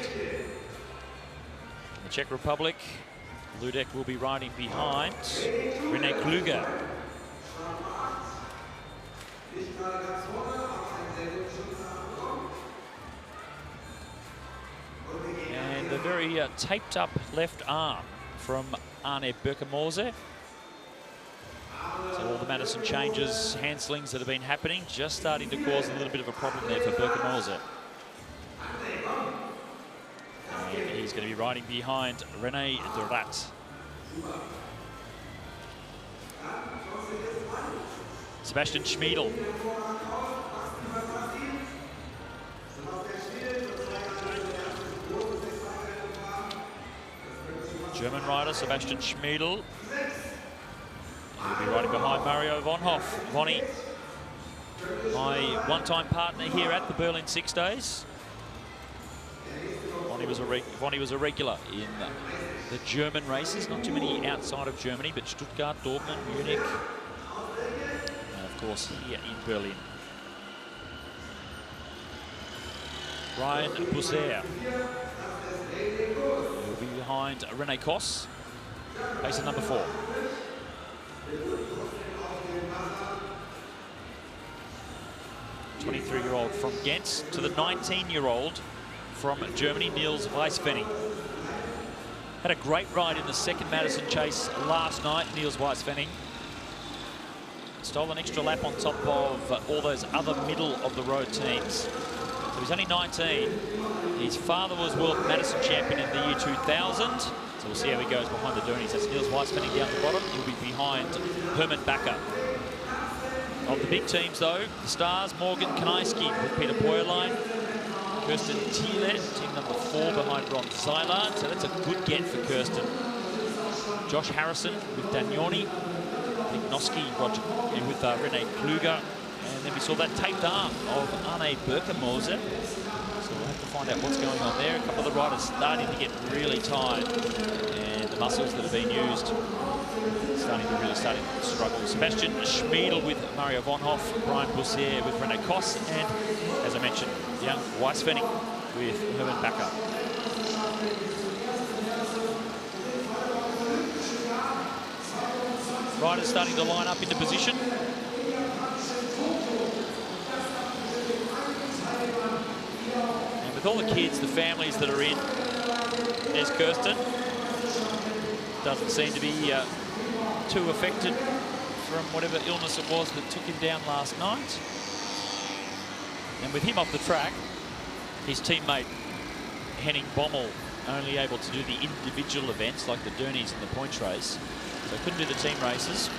In the Czech Republic, Ludek will be riding behind René Kluger. And the very taped up left arm from Arne Bökemose. So all the Madison changes, handslings that have been happening, just starting to cause a little bit of a problem there for Bökemose. And he's going to be riding behind René Durat. Sebastian Schmiedl. German rider Sebastian Schmiedl. He'll be riding behind Mario von Hoff. Vonnie, my one-time partner here at the Berlin 6 days. Vonnie was a regular in the German races. Not too many outside of Germany, but Stuttgart, Dortmund, Munich, and of course here in Berlin. Brian Bousser. He'll be behind René Kos, pacer number 4. The 23-year-old from Ghent to the 19-year-old from Germany, Niels Weisfenning. Had a great ride in the second Madison Chase last night, Niels Weisfenning. Stole an extra lap on top of all those other middle-of-the-road teams. So he's only 19. His father was World Madison Champion in the year 2000. So we'll see how he goes behind the Dernies. That's Niels Weisfenning down the bottom. He'll be behind Herman Bakker. Of the big teams, though, the stars, Morgan Kanaiski with Peter Poerlein. Kirsten Thiele, team number 4 behind Ron Zeilard. So that's a good get for Kirsten. Josh Harrison with Dagnoni. Noski with René Kluger, and then we saw that taped arm of Arne Birkenmoser. So we'll have to find out what's going on there. A couple of the riders starting to get really tired, and the muscles that have been used starting to struggle. Sebastian Schmiedel with Mario Vonhoff, Brian Bousser with René Kos, and as I mentioned, young Weisfenning with Herman Bakker. Riders starting to line up into position. And with all the kids, the families that are in, there's Kirsten. Doesn't seem to be too affected from whatever illness it was that took him down last night. And with him off the track, his teammate Henning Bommel only able to do the individual events like the Dernies and the points race. So couldn't do the team races.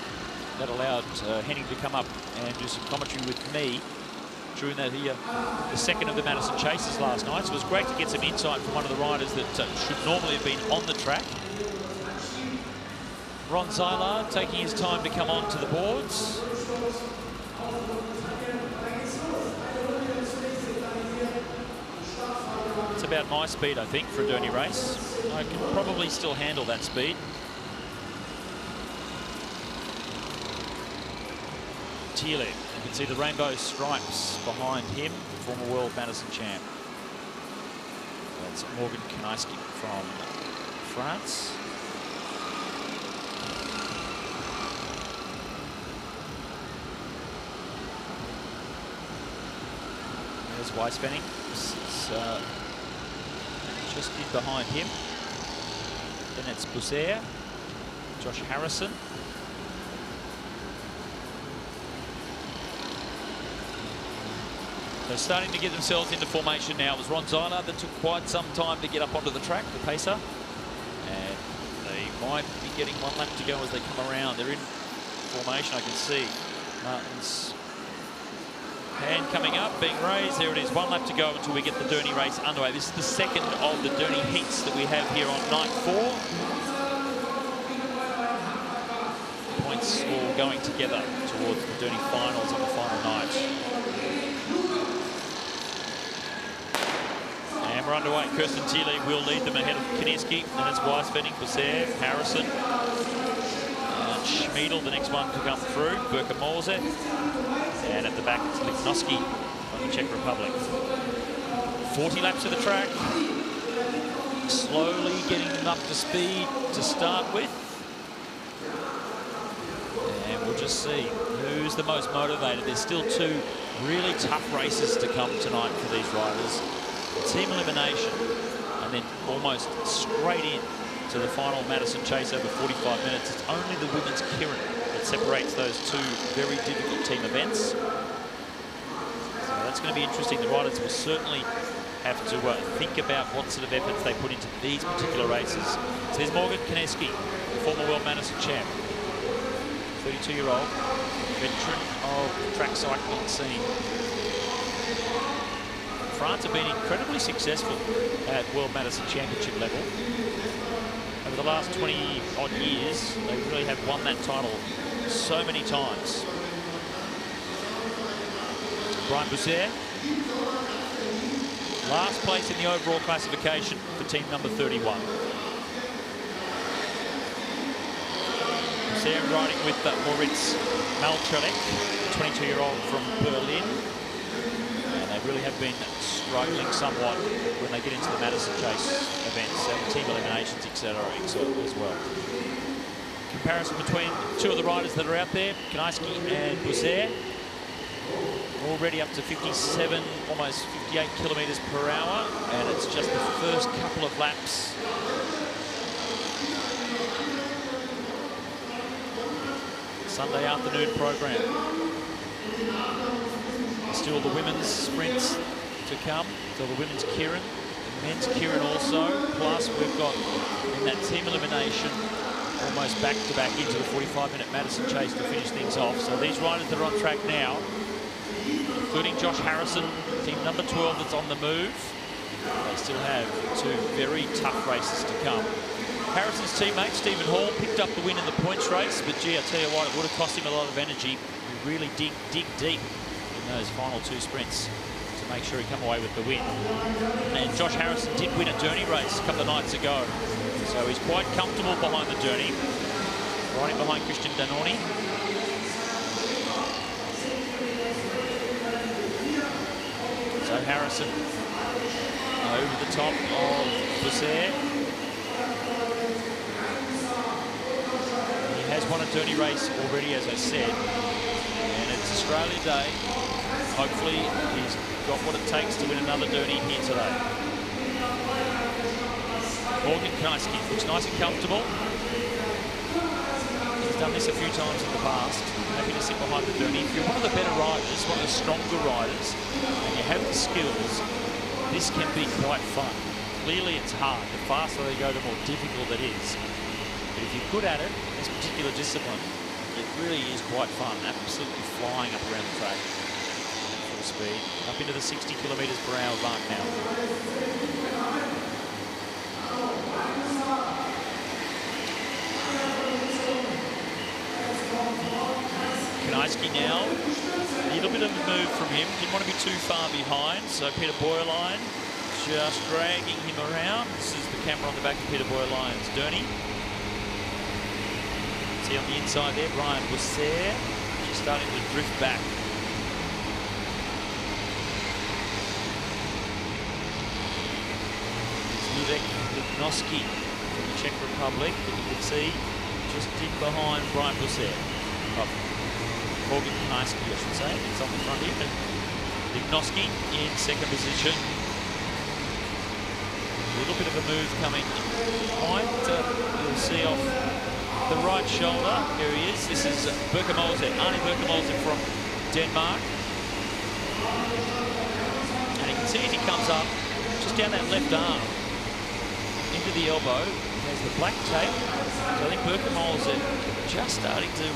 That allowed Henning to come up and do some commentary with me during that the second of the Madison Chases last night. So it was great to get some insight from one of the riders that should normally have been on the track. Ron Zeilard taking his time to come onto the boards. It's about my speed, I think, for a Dernies race. I can probably still handle that speed. Thiele, you can see the rainbow stripes behind him, former World Madison champ. That's Morgan Kanaiski from France. There's Weisfenning. Just in behind him. Then it's Bousser, Josh Harrison. They're starting to get themselves into formation now. It was Ron Zeilard that took quite some time to get up onto the track, the pacer. And they might be getting one lap to go as they come around. They're in formation, I can see. Martin's hand coming up, being raised. There it is, 1 lap to go until we get the Dernies race underway. This is the second of the Dernies heats that we have here on night 4. Points all going together towards the Dernies finals on the final night. And we're underway. Kirsten Thiele will lead them ahead of Kanaiski. Then it's Weisfenning, Bousser, Harrison, Schmiedel, the next one to come through, Birkenmoser. And at the back, it's Lichnowsky from the Czech Republic. 40 laps of the track. Slowly getting them up to speed to start with. And we'll just see who's the most motivated. There's still 2 really tough races to come tonight for these riders. Team elimination, and then almost straight in to the final Madison Chase over 45 minutes. It's only the women's Kirin that separates those 2 very difficult team events. So that's going to be interesting. The riders will certainly have to think about what sort of efforts they put into these particular races. So there's Morgan Kanaiski, the former World Madison champ, 32-year-old veteran of the track cycling scene. France have been incredibly successful at World Madison Championship level. Over the last 20-odd years, they really have won that title so many times. Brian Bousser, last place in the overall classification for team number 31. Bousser riding with Moritz Malczalek, 22-year-old from Berlin. And they really have been struggling somewhat when they get into the Madison Chase events and team eliminations, etc. as well. Comparison between two of the riders that are out there, Kanaiski and Boussaert, already up to 57, almost 58 kilometres per hour, and it's just the first couple of laps. Sunday afternoon program. Still the women's sprints to come, still the women's Keirin, the men's Keirin also, plus we've got in that team elimination almost back-to-back into the 45-minute Madison Chase to finish things off. So these riders that are on track now, including Josh Harrison, team number 12 that's on the move, they still have two very tough races to come. Harrison's teammate, Stephen Hall, picked up the win in the points race, but gee, I tell you what, it would have cost him a lot of energy. He really dig deep in those final two sprints to make sure he come away with the win. And Josh Harrison did win a Journey race a couple of nights ago, so he's quite comfortable behind the Journey, riding behind Christian Danoni. So Harrison over the top of Boussaert. He has won a Journey race already, as I said, and it's Australia Day. Hopefully he's got what it takes to win another Journey here today. Morgan Kanaiski looks nice and comfortable. He's done this a few times in the past. Happy to sit behind the Journey. If you're one of the better riders, one of the stronger riders, and you have the skills, this can be quite fun. Clearly it's hard. The faster they go, the more difficult it is. But if you're good at it, this particular discipline, it really is quite fun. Absolutely flying up around the track at full speed. Up into the 60 kilometres per hour mark now. Kanaiski now, a little bit of a move from him. Didn't want to be too far behind, so Peter Boyerline just dragging him around. This is the camera on the back of Peter Boyerline's Journey. See on the inside there, Brian Boussaert, just starting to drift back. It's Ludek Lipnowski from the Czech Republic that you can see just in behind Brian Boussaert. Oh, Morgan Kanaiski, I should say. It's on the front here. But Lipnowski in second position. A little bit of a move coming behind. You'll see off the right shoulder. Here he is. This is Birkemose, Arne Birkemose from Denmark. And you can see as he comes up, just down that left arm, into the elbow, there's the black tape. So I think Birkemose just starting to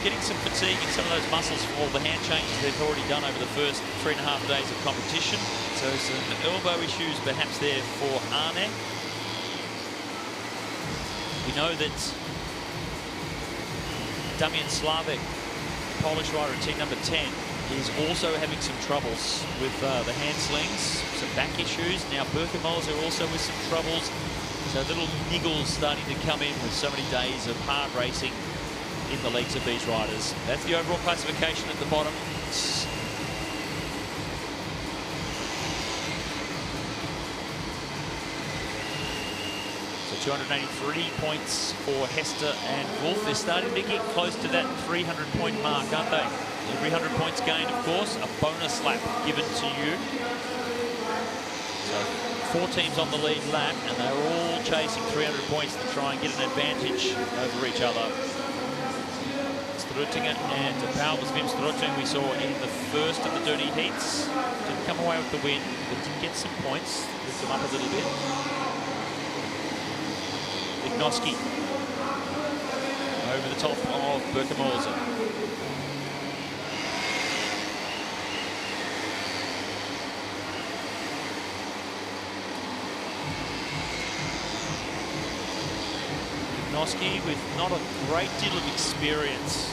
getting some fatigue in some of those muscles from all the hand changes they've already done over the first 3.5 days of competition. So some elbow issues perhaps there for Arne. We know that Damian Slavek, Polish rider at team number 10, is also having some troubles with the hand slings, some back issues. Now Birkemose also with some troubles. So little niggles starting to come in with so many days of hard racing in the legs of these riders. That's the overall classification at the bottom. So 283 points for Hester and Wolf. They're starting to get close to that 300-point mark, aren't they? Every 100 points gained, of course, a bonus lap given to you. So 4 teams on the lead lap, and they're all chasing 300 points to try and get an advantage over each other. Struttinger and Paulus Wim Struttinger we saw in the first of the dirty heats. Didn't come away with the win, but did get some points. Lift them up a little bit. Lipnowski over the top of Birkemose. Lipnowski with not a great deal of experience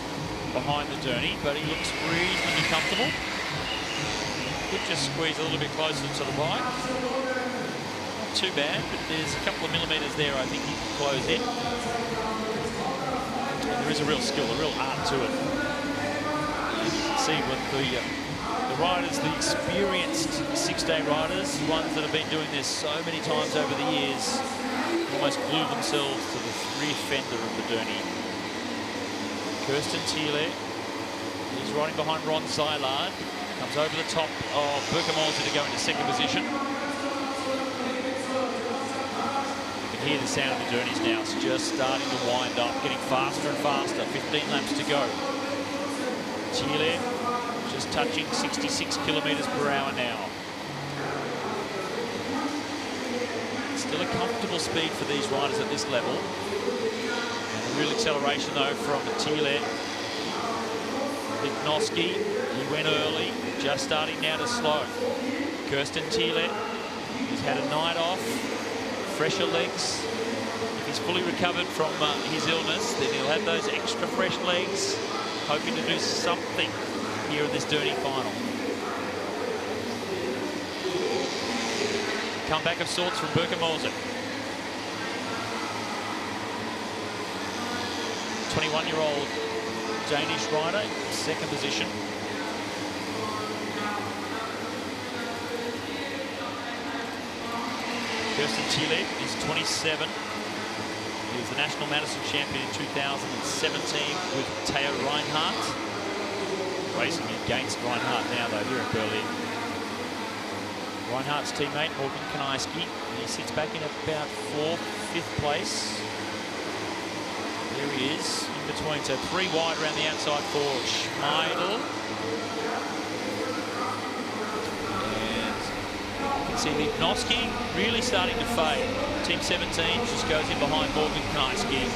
behind the Journey, but he looks reasonably comfortable. Could just squeeze a little bit closer to the bike. Not too bad, but there's a couple of millimetres there I think he can close in. And there is a real skill, a real art to it. And you can see with the riders, the experienced six-day riders, ones that have been doing this so many times over the years, almost glue themselves to the rear fender of the Derny. Kirsten Thiele, he's riding behind Ron Zylard, comes over the top of Berkemolzer to go into second position. You can hear the sound of the Dernies now. It's just starting to wind up, getting faster and faster. 15 laps to go. Thiele just touching 66 kilometres per hour now. Still a comfortable speed for these riders at this level. And a real acceleration though from Thiele. Lignoski, he went early, just starting now to slow. Kirsten Thiele, he's had a night off, fresher legs. If he's fully recovered from his illness, then he'll have those extra fresh legs, hoping to do something here in this Derny final. Comeback of sorts from Berkemolzer. 21-year-old Danish rider, second position. Kirsten Thiele is 27. He was the National Madison champion in 2017 with Theo Reinhardt. Racing against Reinhardt now though here in Berlin. Reinhardt's teammate Morgan Kanajski. He sits back in about 4th, 5th place. There he is, in between, so 3 wide around the outside for Schmeidl. And you can see Lignoski really starting to fade. Team 17 just goes in behind Morgan Kanajski.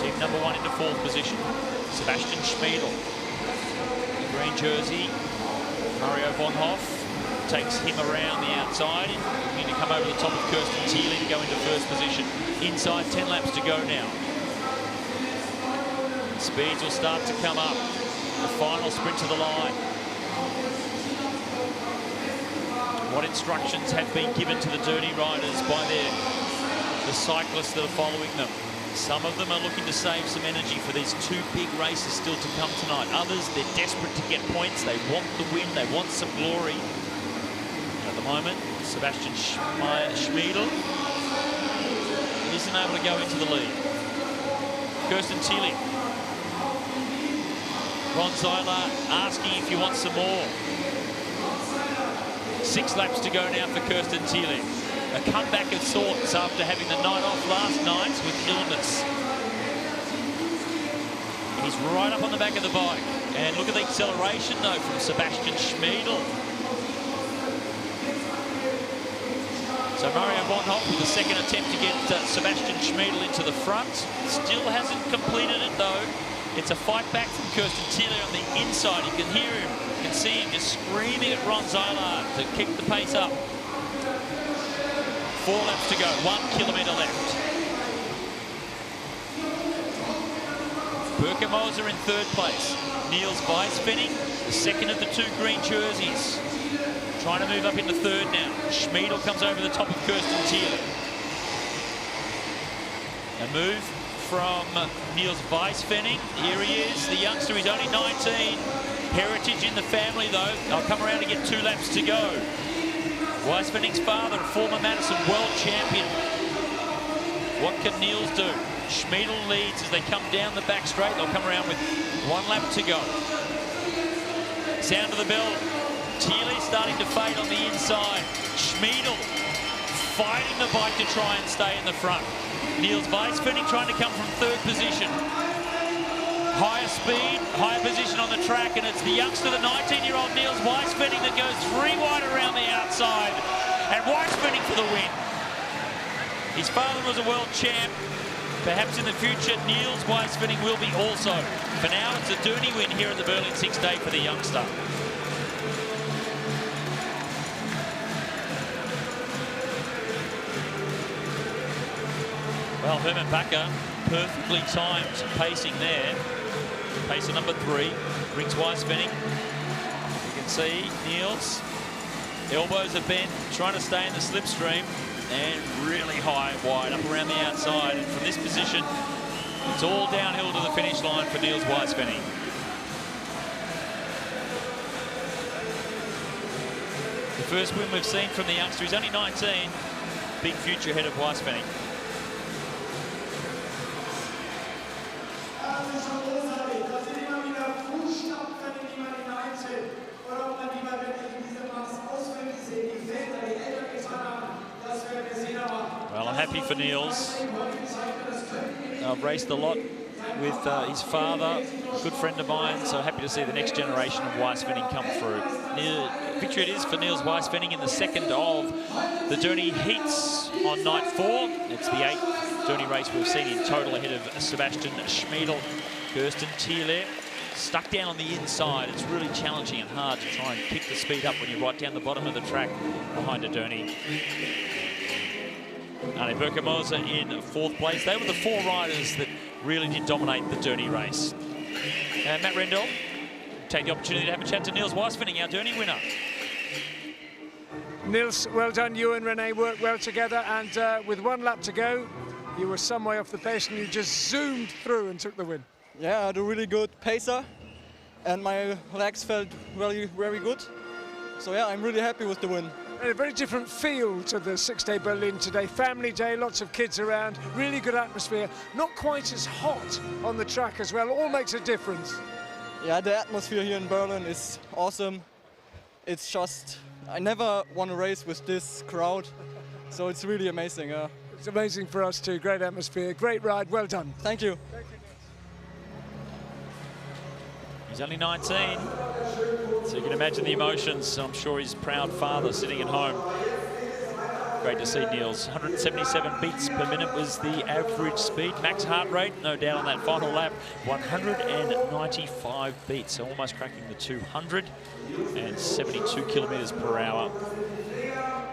Team number 1 into 4th position, Sebastian Schmeidl. The green jersey, Mario von Hoff takes him around the outside. Looking to come over the top of Kirsten Thiele to go into 1st position. Inside 10 laps to go now. Speeds will start to come up. The final sprint to the line. What instructions have been given to the Derny riders by the cyclists that are following them? Some of them are looking to save some energy for these 2 big races still to come tonight. Others, they're desperate to get points. They want the win. They want some glory. At the moment, Sebastian Schmeidl isn't able to go into the lead. Kirsten Thiele. Ron Zylard asking if you want some more. 6 laps to go now for Kirsten Thiele. A comeback of sorts after having the night off last night with illness. He's right up on the back of the bike. And look at the acceleration though from Sebastian Schmeidl. So Mario von Hoff with the second attempt to get Sebastian Schmeidl into the front. Still hasn't completed it though. It's a fight back from Kirsten Thiele on the inside. You can hear him, you can see him just screaming at Ron Zylard to kick the pace up. 4 laps to go, 1 kilometre left. Berkemolzer in 3rd place. Niels Weisfenning, the second of the 2 green jerseys. Trying to move up into 3rd now. Schmeidl comes over the top of Kirsten Thiele. A move from Niels Weisfenning. Here he is, the youngster. He's only 19. Heritage in the family, though. They'll come around to get 2 laps to go. Weisfenning's father, a former Madison world champion. What can Niels do? Schmeidl leads as they come down the back straight. They'll come around with 1 lap to go. Sound of the bell. Thiele starting to fade on the inside. Schmeidl fighting the bike to try and stay in the front. Niels Weisfenning trying to come from 3rd position. Higher speed, higher position on the track, and it's the youngster, the 19-year-old Niels Weisfenning that goes 3 wide around the outside. And Weisfenning for the win. His father was a world champ. Perhaps in the future, Niels Weisfenning will be also. For now, it's a Derny win here at the Berlin 6-Day for the youngster. Well, Herman Bakker, perfectly timed pacing there. Pacer number 3, brings Weisfenning. You can see Niels, elbows are bent, trying to stay in the slipstream, and really high, wide, up around the outside. And from this position, it's all downhill to the finish line for Niels Weisfenning. first win we've seen from the youngster. He's only 19. Big future ahead of Weissfenning. Well, I'm happy for Niels. I've raced a lot with his father, a good friend of mine, so happy to see the next generation of Weissfenning come through. Victory it is for Niels Weissfenning in the second of the Derny heats on night 4. It's the 8th Derny race we've seen in total ahead of Sebastian Schmiedel. Kirsten Thiele stuck down on the inside. It's really challenging and hard to try and pick the speed up when you're right down the bottom of the track behind a Derny. Anne Berkemoser in 4th place. They were the 4 riders that really did dominate the Derny race. And Matt Rendell, take the opportunity to have a chat to Niels Weissfenning, our Derny winner. Niels, well done. You and Renee worked well together, and with 1 lap to go, you were some way off the pace and you just zoomed through and took the win. Yeah, I had a really good pacer and my legs felt very, very good. So yeah, I'm really happy with the win. And a very different feel to the Sixdays Berlin today. Family day, lots of kids around, really good atmosphere. Not quite as hot on the track as well. All makes a difference. Yeah, the atmosphere here in Berlin is awesome. It's just, I never want to race with this crowd. So it's really amazing. It's amazing for us too. Great atmosphere, great ride. Well done. Thank you. He's only 19, so you can imagine the emotions. I'm sure his proud father sitting at home. Great to see Niels. 177 beats per minute was the average speed. Max heart rate, no doubt on that final lap, 195 beats, so almost cracking the 200 and 72 kilometres per hour.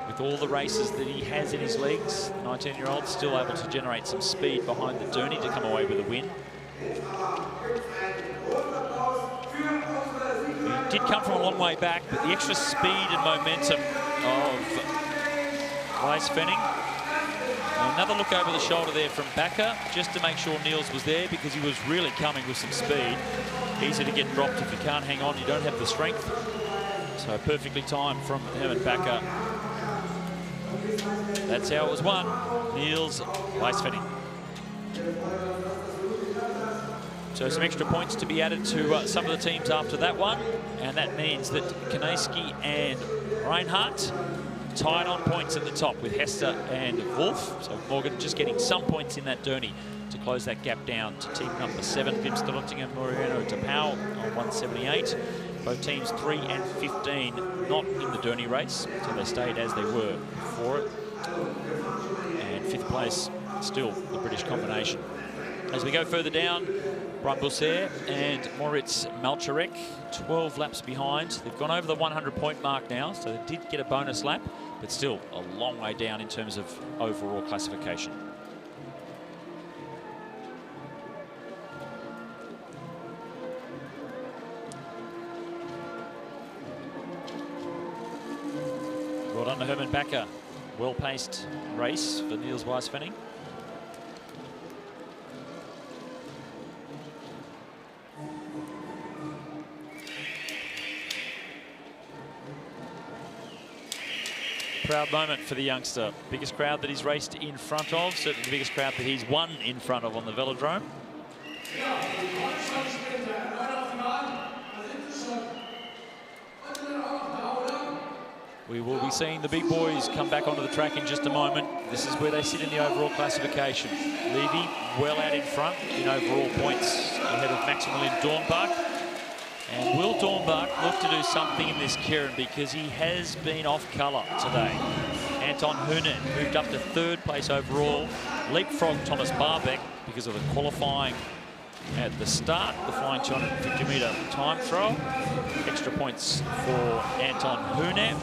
With all the races that he has in his legs, the 19-year-old still able to generate some speed behind the Derny to come away with a win. He did come from a long way back, but the extra speed and momentum of Weissfenning. Another look over the shoulder there from Bakker, just to make sure Niels was there, because he was really coming with some speed. Easy to get dropped if you can't hang on, you don't have the strength. So perfectly timed from Herman Bakker. That's how it was won. Niels Weissfenning. So some extra points to be added to some of the teams after that one. And that means that Kanayski and Reinhardt tied on points at the top with Hester and Wolf. So Morgan just getting some points in that Derny to close that gap down to team number 7, Vimsterlotting and Moriano Tapau on 178. Both teams 3 and 15 not in the Derny race, so they stayed as they were before it. And 5th place, still the British combination. As we go further down, Brian Busser and Moritz Malcharek, 12 laps behind. They've gone over the 100-point mark now, so they did get a bonus lap, but still a long way down in terms of overall classification. Well done to Herman Bakker. Well-paced race for Niels Weissfenning. Proud moment for the youngster. Biggest crowd that he's raced in front of, certainly the biggest crowd that he's won in front of on the velodrome. We will be seeing the big boys come back onto the track in just a moment. This is where they sit in the overall classification. Levy well out in front in overall points ahead of Maximilian Dornbach. And will Dornbach look to do something in this Kieran, because he has been off colour today. Anton Hunen moved up to 3rd place overall. Leapfrog Thomas Barbeck because of the qualifying at the start, the flying 250-metre time throw. Extra points for Anton Hunen.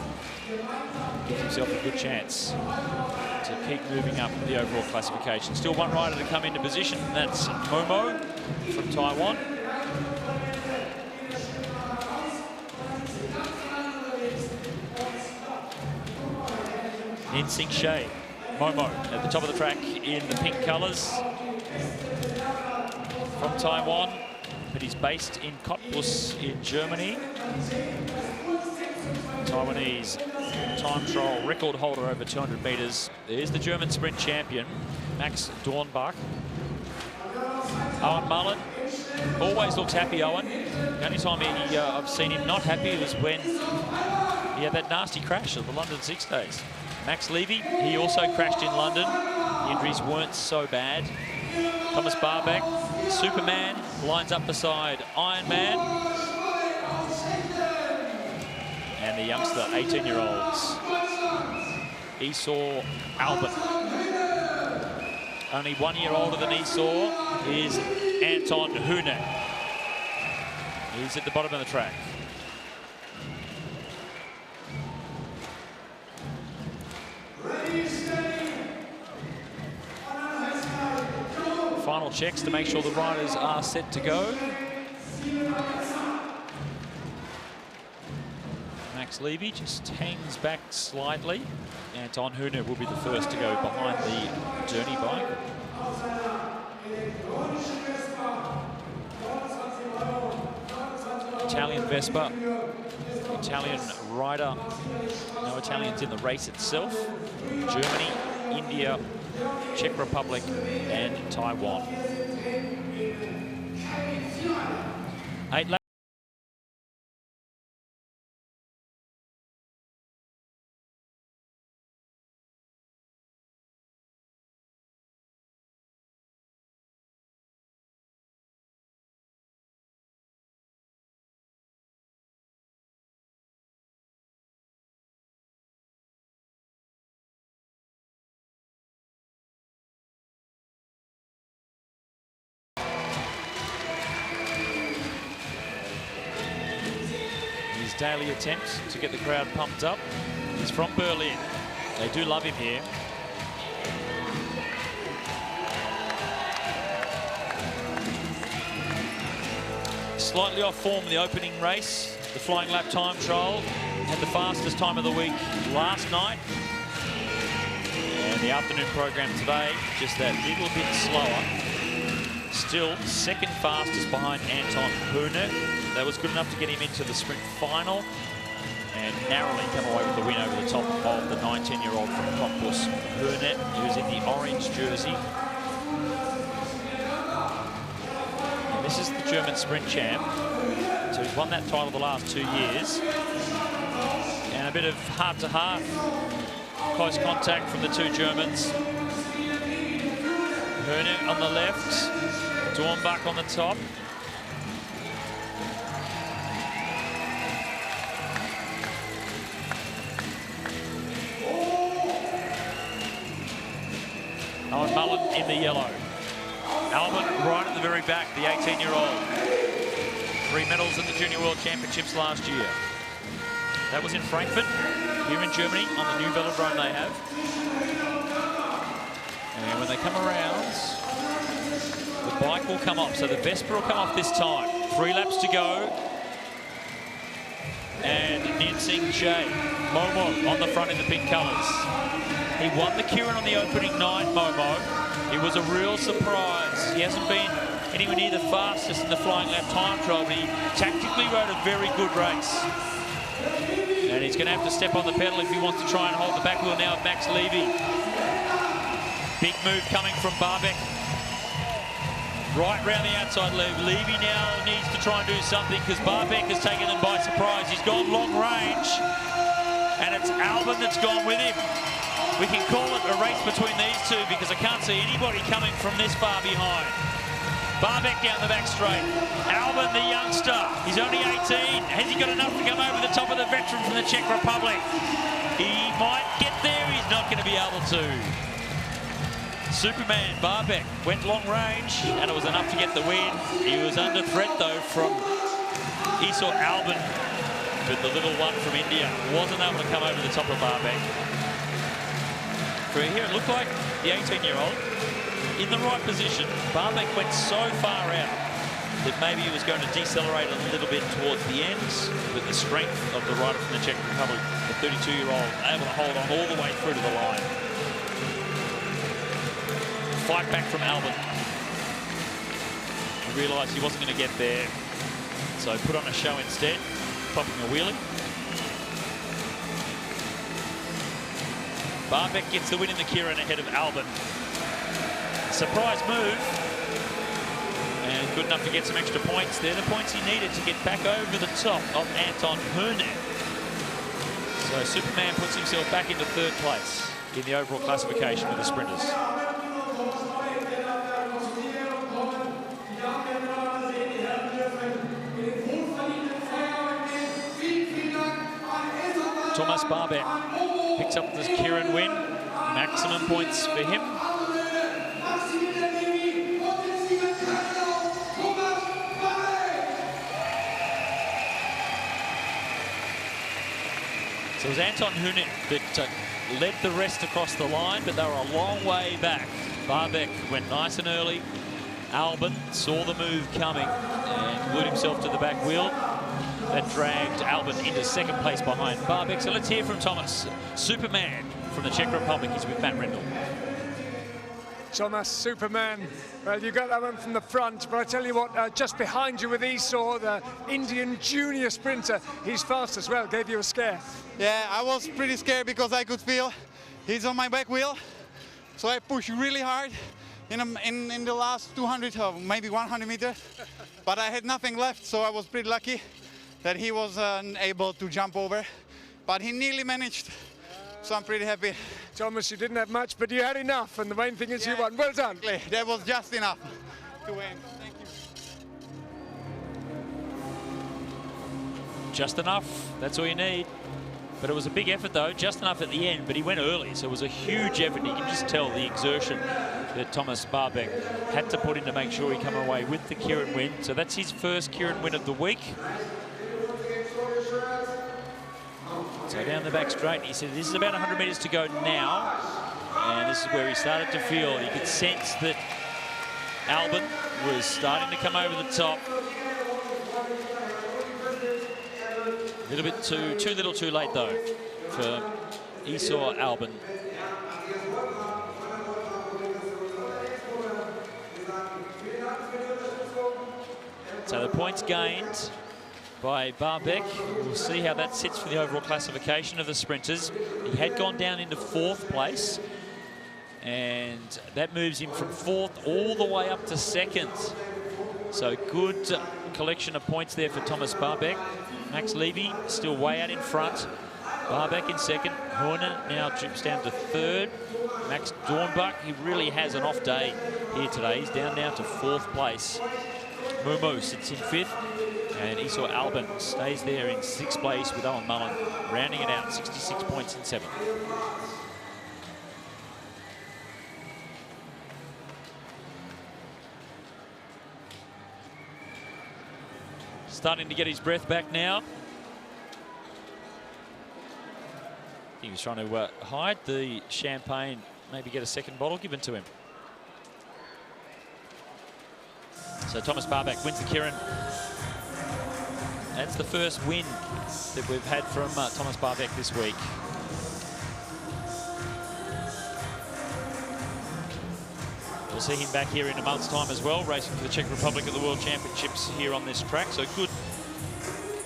Gives himself a good chance to keep moving up the overall classification. Still one rider to come into position, and that's Momo from Taiwan. Ninsing Shea, Momo at the top of the track in the pink colours from Taiwan. but he's based in Cottbus in Germany. Taiwanese time trial record holder over 200 metres. There's the German sprint champion, Max Dornbach. Owen Mullen always looks happy, Owen. The only time I've seen him not happy was when he had that nasty crash at the London 6 Days. Max Levy, he also crashed in London. The injuries weren't so bad. Thomas Barbeck, Superman, lines up beside Iron Man. And the youngster, 18-year-olds, Esau Albert. Only 1 year older than Esau is Anton Hühne. He's at the bottom of the track. Final checks to make sure the riders are set to go. Max Levy just hangs back slightly. Anton Hühne will be the first to go behind the journey bike. Italian Vespa, Italian rider, no Italians in the race itself. Germany, India, Czech Republic and Taiwan. 8 laps. Daily attempts to get the crowd pumped up. He's from Berlin. They do love him here. Slightly off form in the opening race. The flying lap time trial had the fastest time of the week last night. And the afternoon program today, just that little bit slower. Still second fastest behind Anton Hühne. That was good enough to get him into the sprint final and narrowly come away with the win over the top of the 19-year-old from Cottbus, Hühne, who's in the orange jersey. And this is the German sprint champ. So he's won that title the last 2 years. And a bit of heart-to-heart, close contact from the two Germans. Hühne on the left, Dornbach on the top. Owen Mullen in the yellow. Albert right at the very back, the 18-year-old. 3 medals at the Junior World Championships last year. That was in Frankfurt, here in Germany, on the new velodrome they have. And when they come around, the bike will come off. So the Vespa will come off this time. 3 laps to go. And Ninsing Jay, Momo on the front in the pink colours. He won the Kieran on the opening night, Momo. It was a real surprise. He hasn't been anywhere near the fastest in the flying lap time trial, but he tactically rode a very good race. And he's going to have to step on the pedal if he wants to try and hold the back wheel now of Max Levy. Big move coming from Barbeck. Right round the outside, Levy now needs to try and do something because Barbeck has taken him by surprise. He's gone long range, and it's Albin that's gone with him. We can call it a race between these two because I can't see anybody coming from this far behind. Barbeck down the back straight. Albin, the youngster, he's only 18. Has he got enough to come over the top of the veteran from the Czech Republic? He might get there, he's not going to be able to. Superman, Barbeck, went long range, and it was enough to get the win. He was under threat, though, from Esau Albin, but the little one from India wasn't able to come over the top of Barbeck. Here, it looked like the 18-year-old in the right position. Barbeck went so far out that maybe he was going to decelerate a little bit towards the end, but the strength of the rider from the Czech Republic, the 32-year-old, able to hold on all the way through to the line. Fight back from Albin. realised he wasn't going to get there, so put on a show instead, popping a wheelie. Barbeck gets the win in the Kieran ahead of Albin. Surprise move. And good enough to get some extra points. They're the points he needed to get back over the top of Anton Hurnet. So Superman puts himself back into third place in the overall classification of the sprinters. Thomas Barbeck picks up the Kieran win. Maximum points for him. So it was Anton Hurnet that led the rest across the line, but they were a long way back. Barbeck went nice and early. Albin saw the move coming and glued himself to the back wheel. That dragged Albin into second place behind Barbeck. So let's hear from Thomas. Superman from the Czech Republic. He's with Matt Rendell. Thomas Superman, well, you got that one from the front, but I tell you what, just behind you with Esau, the Indian junior sprinter, he's fast as well, gave you a scare. Yeah, I was pretty scared because I could feel he's on my back wheel, so I pushed really hard in the last 200 or maybe 100 meters, but I had nothing left, so I was pretty lucky that he was able to jump over, but he nearly managed. So I'm pretty happy. Thomas, you didn't have much, but you had enough, and the main thing is you won. Well done. Exactly. That was just enough to win. Thank you. Just enough, that's all you need. But it was a big effort though, just enough at the end, but he went early, so it was a huge effort. You can just tell the exertion that Thomas Barbeck had to put in to make sure he come away with the Kieran win. So that's his first Kieran win of the week. So down the back straight, he said this is about 100 metres to go now. And this is where he started to feel, you could sense that Albin was starting to come over the top. A little bit too little too late though for Esau Albin. So the points gained by Barbeck. We'll see how that sits for the overall classification of the sprinters. He had gone down into fourth place, and that moves him from fourth all the way up to second. So good collection of points there for Thomas Barbeck. Max Levy still way out in front. Barbeck in second. Horner now trips down to third. Max Dornbach, he really has an off day here today. He's down now to fourth place. Mumu sits in fifth. And Esau Albin stays there in sixth place with Owen Mullen, rounding it out, 66 points in seventh. Starting to get his breath back now. He was trying to hide the champagne, maybe get a second bottle given to him. So Thomas Barbeck wins the Kieran. That's the first win that we've had from Thomas Barbeck this week. We'll see him back here in a month's time as well, racing for the Czech Republic at the World Championships here on this track. So good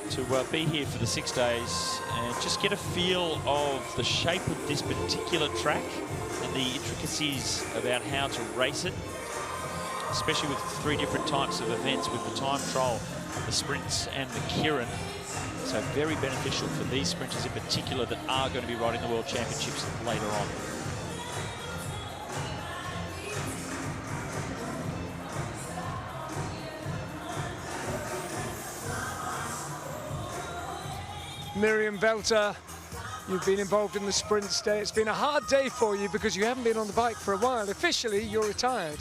to be here for the 6 days and just get a feel of the shape of this particular track and the intricacies about how to race it, especially with 3 different types of events with the time trial, the sprints and the Kieran. So very beneficial for these sprinters in particular that are going to be riding the World Championships later on. Miriam Velter, you've been involved in the sprints day. It's been a hard day for you because you haven't been on the bike for a while. Officially, you're retired.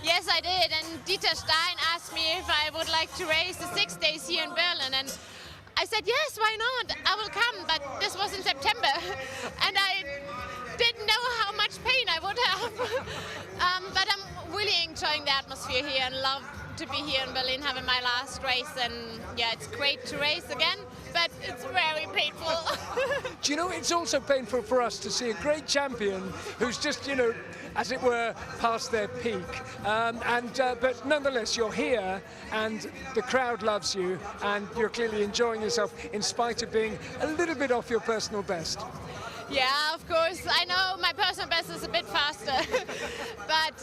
Yes, I did, and Dieter Stein asked me if I would like to race the 6 days here in Berlin, and I said, yes, why not? I will come, but this was in September, and I didn't know how much pain I would have. But I'm really enjoying the atmosphere here and love to be here in Berlin, having my last race, and yeah, it's great to race again, but it's very painful. Do you know, it's also painful for us to see a great champion who's just, you know, as it were, past their peak. But nonetheless, you're here, and the crowd loves you, and you're clearly enjoying yourself in spite of being a little bit off your personal best. Yeah, of course. I know my personal best is a bit faster, but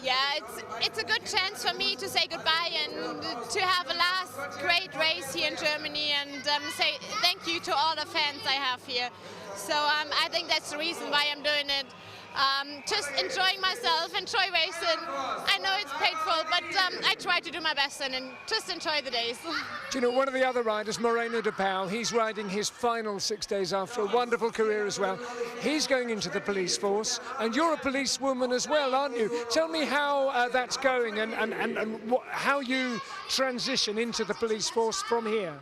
yeah, it's a good chance for me to say goodbye and to have a last great race here in Germany, and say thank you to all the fans I have here. So I think that's the reason why I'm doing it. Just enjoying myself, enjoy racing. I know it's painful, but I try to do my best and just enjoy the days. Do you know, one of the other riders, Moreno de Pau, he's riding his final 6 days after a wonderful career as well. He's going into the police force, and you're a policewoman as well, aren't you? Tell me how that's going and how you transition into the police force from here.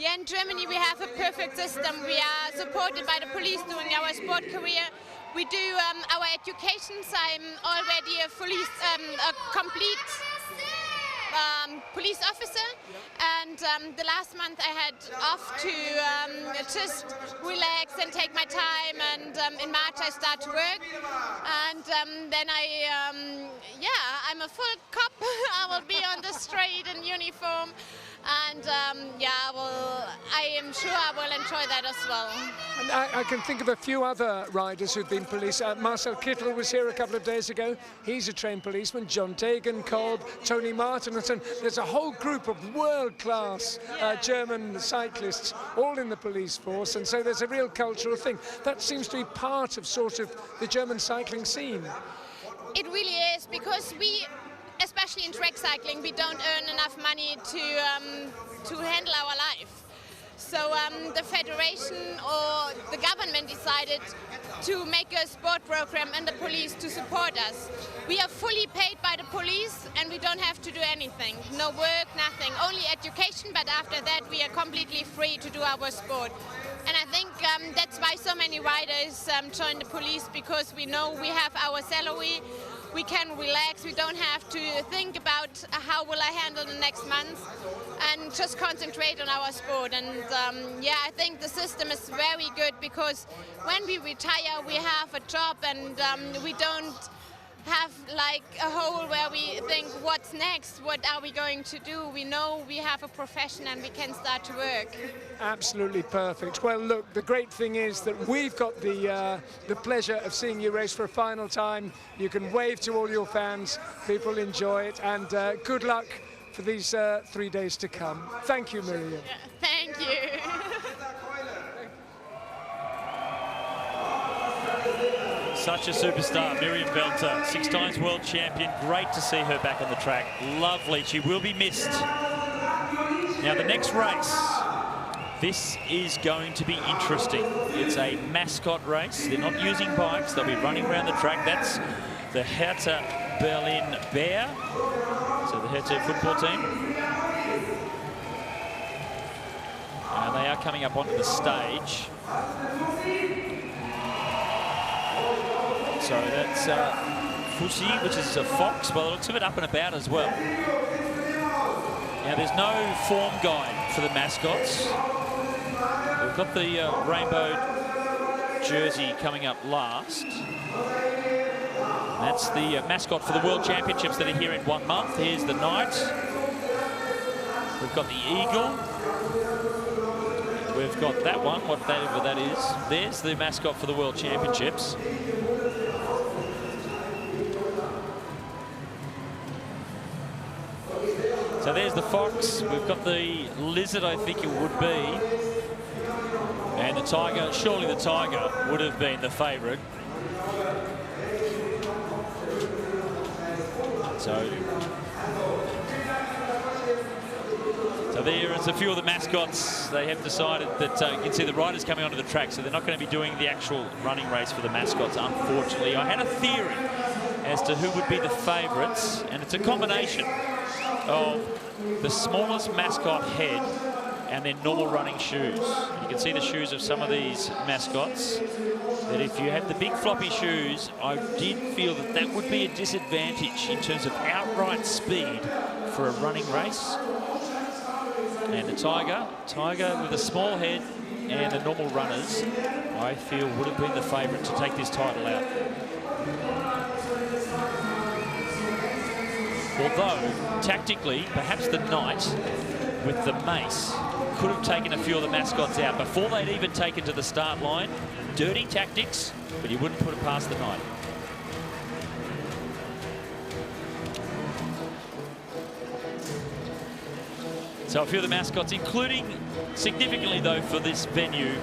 Yeah, in Germany we have a perfect system. We are supported by the police doing our sport career. We do our educations. I'm already a complete police officer, and the last month I had off to just relax and take my time, and in March I start to work, and then I'm a full cop. I will be on the street in uniform, and I am sure I will enjoy that as well. And I can think of a few other riders who've been police. Marcel Kittel was here a couple of days ago. He's a trained policeman. John Tegan, Kolb, Tony Martin. There's a whole group of world-class German cyclists all in the police force, and so there's a real cultural thing. That seems to be part of sort of the German cycling scene. It really is, because we, especially in track cycling, we don't earn enough money to handle our life. So the federation or the government decided to make a sport program and the police to support us. We are fully paid by the police, and we don't have to do anything. No work, nothing, only education, but after that we are completely free to do our sport. And I think that's why so many riders join the police, because we know we have our salary, we can relax, we don't have to think about how will I handle the next month, and just concentrate on our sport. And I think the system is very good, because when we retire we have a job, and we don't have like a hole where we think what's next, what are we going to do. We know we have a profession and we can start to work. Absolutely perfect. Well, look, the great thing is that we've got the pleasure of seeing you race for a final time. You can wave to all your fans, people enjoy it, and good luck for these 3 days to come. Thank you, Miriam. Yeah, thank you. Such a superstar, Miriam Velter, 6 times world champion. Great to see her back on the track. Lovely. She will be missed. Now, the next race, this is going to be interesting. It's a mascot race. They're not using bikes. They'll be running around the track. That's the Hertha Berlin Bear. So the Hertha football team. And they are coming up onto the stage. So that's Fussi, which is a fox, by the looks of it, up and about as well. Now, there's no form guide for the mascots. We've got the rainbow jersey coming up last. That's the mascot for the World Championships that are here in 1 month. Here's the knight. We've got the eagle. We've got that one, whatever that is. There's the mascot for the World Championships. So there's the fox. We've got the lizard, I think it would be. And the tiger. Surely the tiger would have been the favourite. So there is a few of the mascots. They have decided that you can see the riders coming onto the track, so they're not going to be doing the actual running race for the mascots, unfortunately. I had a theory as to who would be the favourites, and it's a combination of the smallest mascot head and their normal running shoes. You can see the shoes of some of these mascots, that if you had the big floppy shoes, I did feel that that would be a disadvantage in terms of outright speed for a running race. And the tiger with a small head and the normal runners, I feel would have been the favourite to take this title out. Although, tactically, perhaps the Knight with the mace could have taken a few of the mascots out before they'd even taken to the start line. Dirty tactics, but you wouldn't put it past the Knight. So a few of the mascots, including, significantly though, for this venue,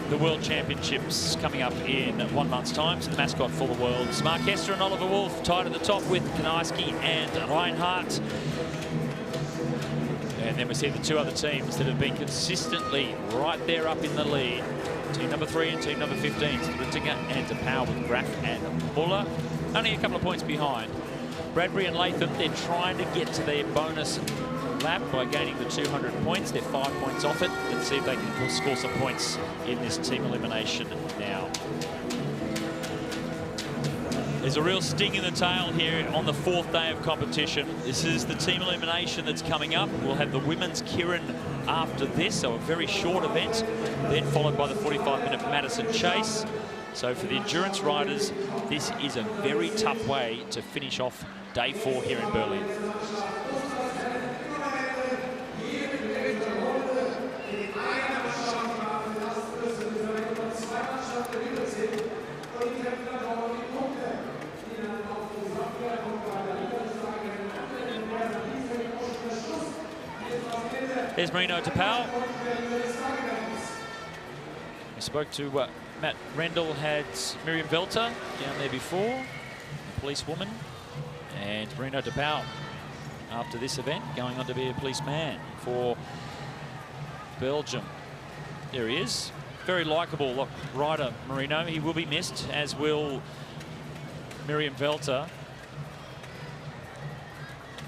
the World Championships coming up in 1 month's time. So the mascot for the Worlds, Mark Hester and Oliver Wolf tied at the top with Kanarski and Reinhardt. And then we see the two other teams that have been consistently right there up in the lead. Team number 3 and team number 15, Rittinger and DePauw with Graf and Muller. Only a couple of points behind. Bradbury and Latham, they're trying to get to their bonus lap by gaining the 200 points. They're 5 points off it. Let's see if they can score some points in this team elimination now. There's a real sting in the tail here on the 4th day of competition. This is the team elimination that's coming up. We'll have the women's Kirin after this, so a very short event, then followed by the 45-minute Madison Chase. So for the endurance riders, this is a very tough way to finish off day 4 here in Berlin. There's Marino DePauw. We spoke to Matt Rendell, had Miriam Velter down there before, a policewoman, and Marino DePauw after this event going on to be a policeman for Belgium. There he is. Very likeable rider, Marino. He will be missed, as will Miriam Velter.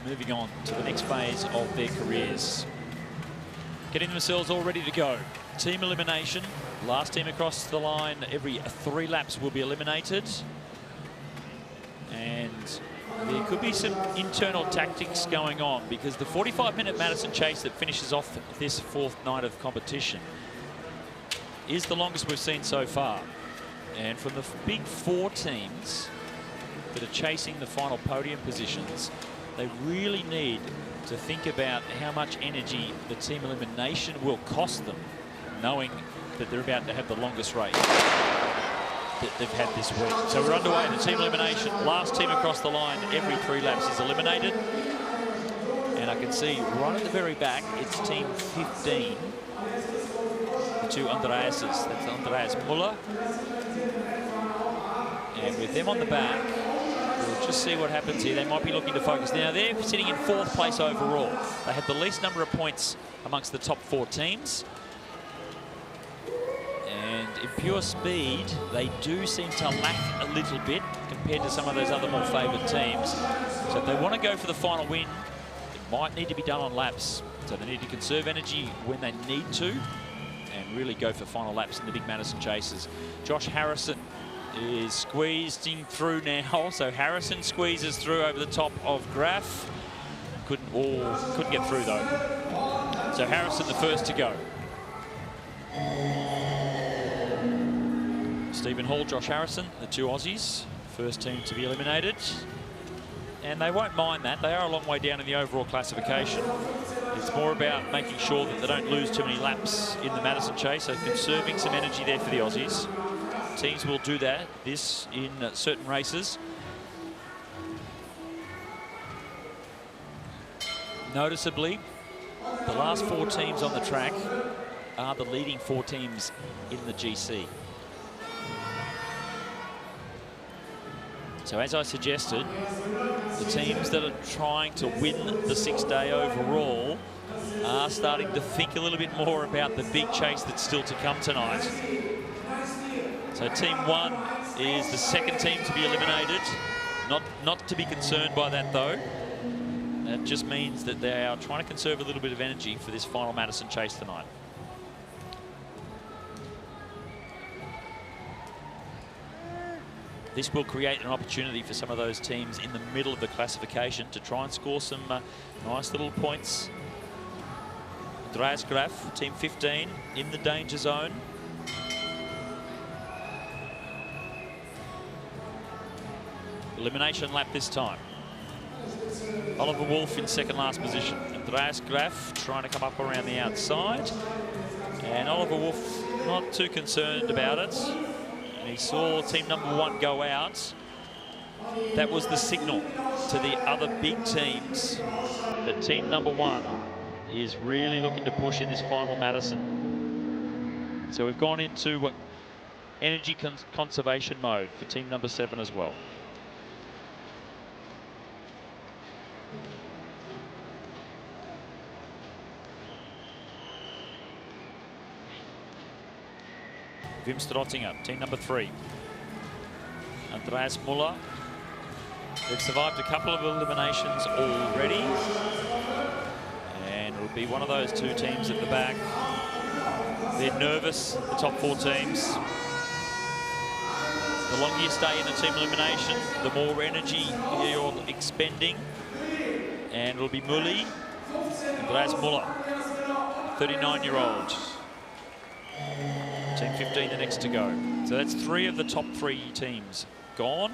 Moving on to the next phase of their careers. Getting themselves all ready to go. Team elimination. Last team across the line every 3 laps will be eliminated. And there could be some internal tactics going on, because the 45-minute Madison Chase that finishes off this 4th night of competition is the longest we've seen so far. And from the big 4 teams that are chasing the final podium positions, they really need to think about how much energy the team elimination will cost them, knowing that they're about to have the longest race that they've had this week. So we're underway, the team elimination. Last team across the line every 3 laps is eliminated. And I can see right at the very back, it's team 15. The 2 Andreases, that's Andreas Muller. And with them on the back, we'll just see what happens here. They might be looking to focus. Now, they're sitting in 4th place overall. They have the least number of points amongst the top 4 teams. And in pure speed, they do seem to lack a little bit compared to some of those other more favoured teams. So if they want to go for the final win, it might need to be done on laps. So they need to conserve energy when they need to and really go for final laps in the big Madison Chases. Josh Harrison is squeezing through now. So Harrison squeezes through over the top of Graf. Couldn't get through though. So Harrison the first to go. Stephen Hall, Josh Harrison, the 2 Aussies, first team to be eliminated. And they won't mind that. They are a long way down in the overall classification. It's more about making sure that they don't lose too many laps in the Madison Chase, so conserving some energy there for the Aussies. Teams will do that, this in certain races. Noticeably, the last 4 teams on the track are the leading 4 teams in the GC. So as I suggested, the teams that are trying to win the 6-day overall are starting to think a little bit more about the big chase that's still to come tonight. So team 1 is the 2nd team to be eliminated. Not to be concerned by that though. That just means that they are trying to conserve a little bit of energy for this final Madison Chase tonight. This will create an opportunity for some of those teams in the middle of the classification to try and score some nice little points. Andreas Graf, team 15, in the danger zone. Elimination lap this time. Oliver Wolf in second last position. Andreas Graf trying to come up around the outside. And Oliver Wolf not too concerned about it. And he saw team number 1 go out. That was the signal to the other big teams that team number 1 is really looking to push in this final Madison. So we've gone into energy conservation mode for team number 7 as well. Wim Strottinger, team number 3. Andreas Muller. They've survived a couple of eliminations already. And it'll be one of those 2 teams at the back. They're nervous, the top 4 teams. The longer you stay in a team elimination, the more energy you're expending. And it'll be Mully, Andreas Muller, 39-year-old. Team 15 the next to go. So that's 3 of the top 3 teams gone.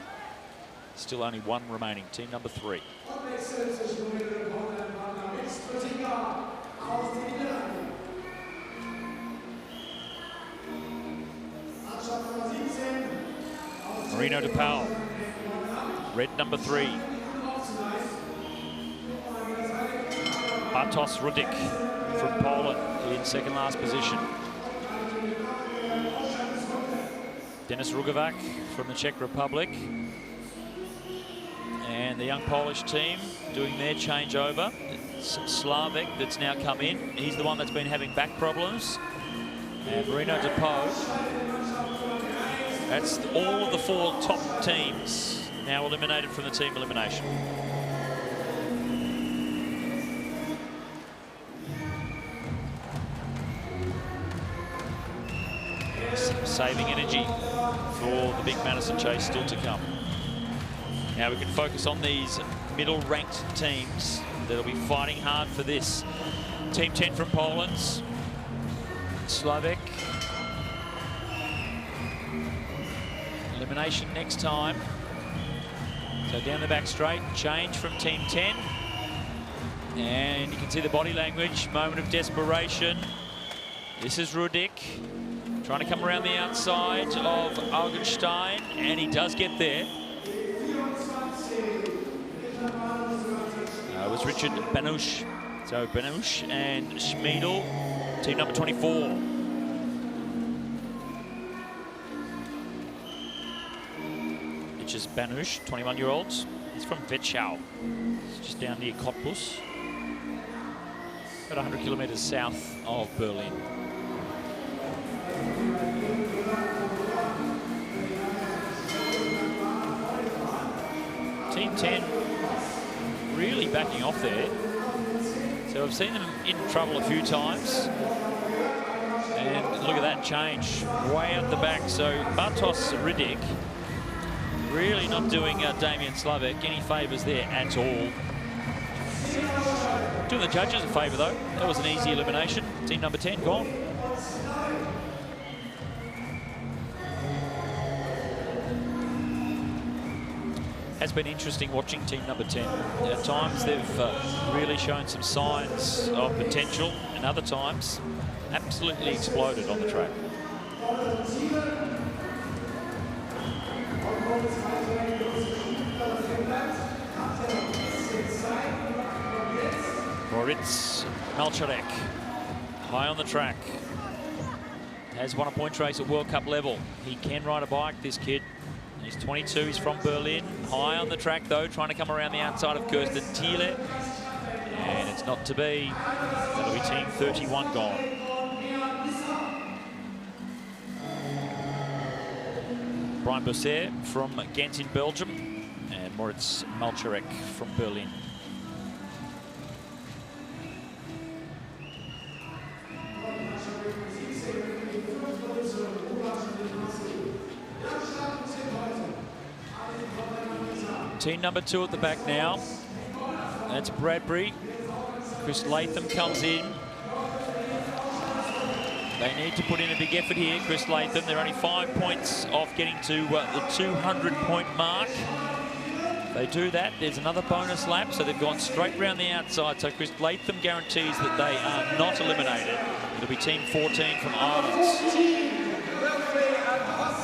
Still only 1 remaining, team number 3. Marino de Paul, red number 3. Bartosz Rudik from Poland in second last position. Denis Rugovac from the Czech Republic. And the young Polish team doing their changeover. It's Slavek that's now come in. He's the one that's been having back problems. And Marino de Paul. That's all of the 4 top teams now eliminated from the team elimination. Saving energy for the big Madison chase still to come. Now we can focus on these middle-ranked teams that'll be fighting hard for this. Team 10 from Poland, Slavek. Elimination next time. So down the back straight, change from Team 10. And you can see the body language, moment of desperation. This is Rudik. Trying to come around the outside of Augenstein, and he does get there. It was Richard Banush. So Banush and Schmiedel, team number 24. Which is Banush, 21-year-old. He's from Vetschau. It's just down near Cottbus. About 100 kilometers south of Berlin. Team 10 really backing off there. So I've seen them in trouble a few times. And look at that change way out the back. So Bartosz Rudik really not doing Damien Slavek any favours there at all. Doing the judges a favour though. That was an easy elimination. Team number 10 gone. Has been interesting watching team number 10. At times they've really shown some signs of potential, and other times absolutely exploded on the track. Moritz Malcharek, high on the track. Has won a points race at World Cup level. He can ride a bike, this kid. He's 22, he's from Berlin. High on the track though, trying to come around the outside of Kirsten Thiele. And it's not to be. That'll be team 31 gone. Brian Bosser from Ghent in Belgium. And Moritz Malcharek from Berlin. Team number 2 at the back now. That's Bradbury. Chris Latham comes in. They need to put in a big effort here, Chris Latham. They're only 5 points off getting to the 200-point mark. they do that, there's another bonus lap, so they've gone straight round the outside. So Chris Latham guarantees that they are not eliminated. It'll be Team 14 from Ireland.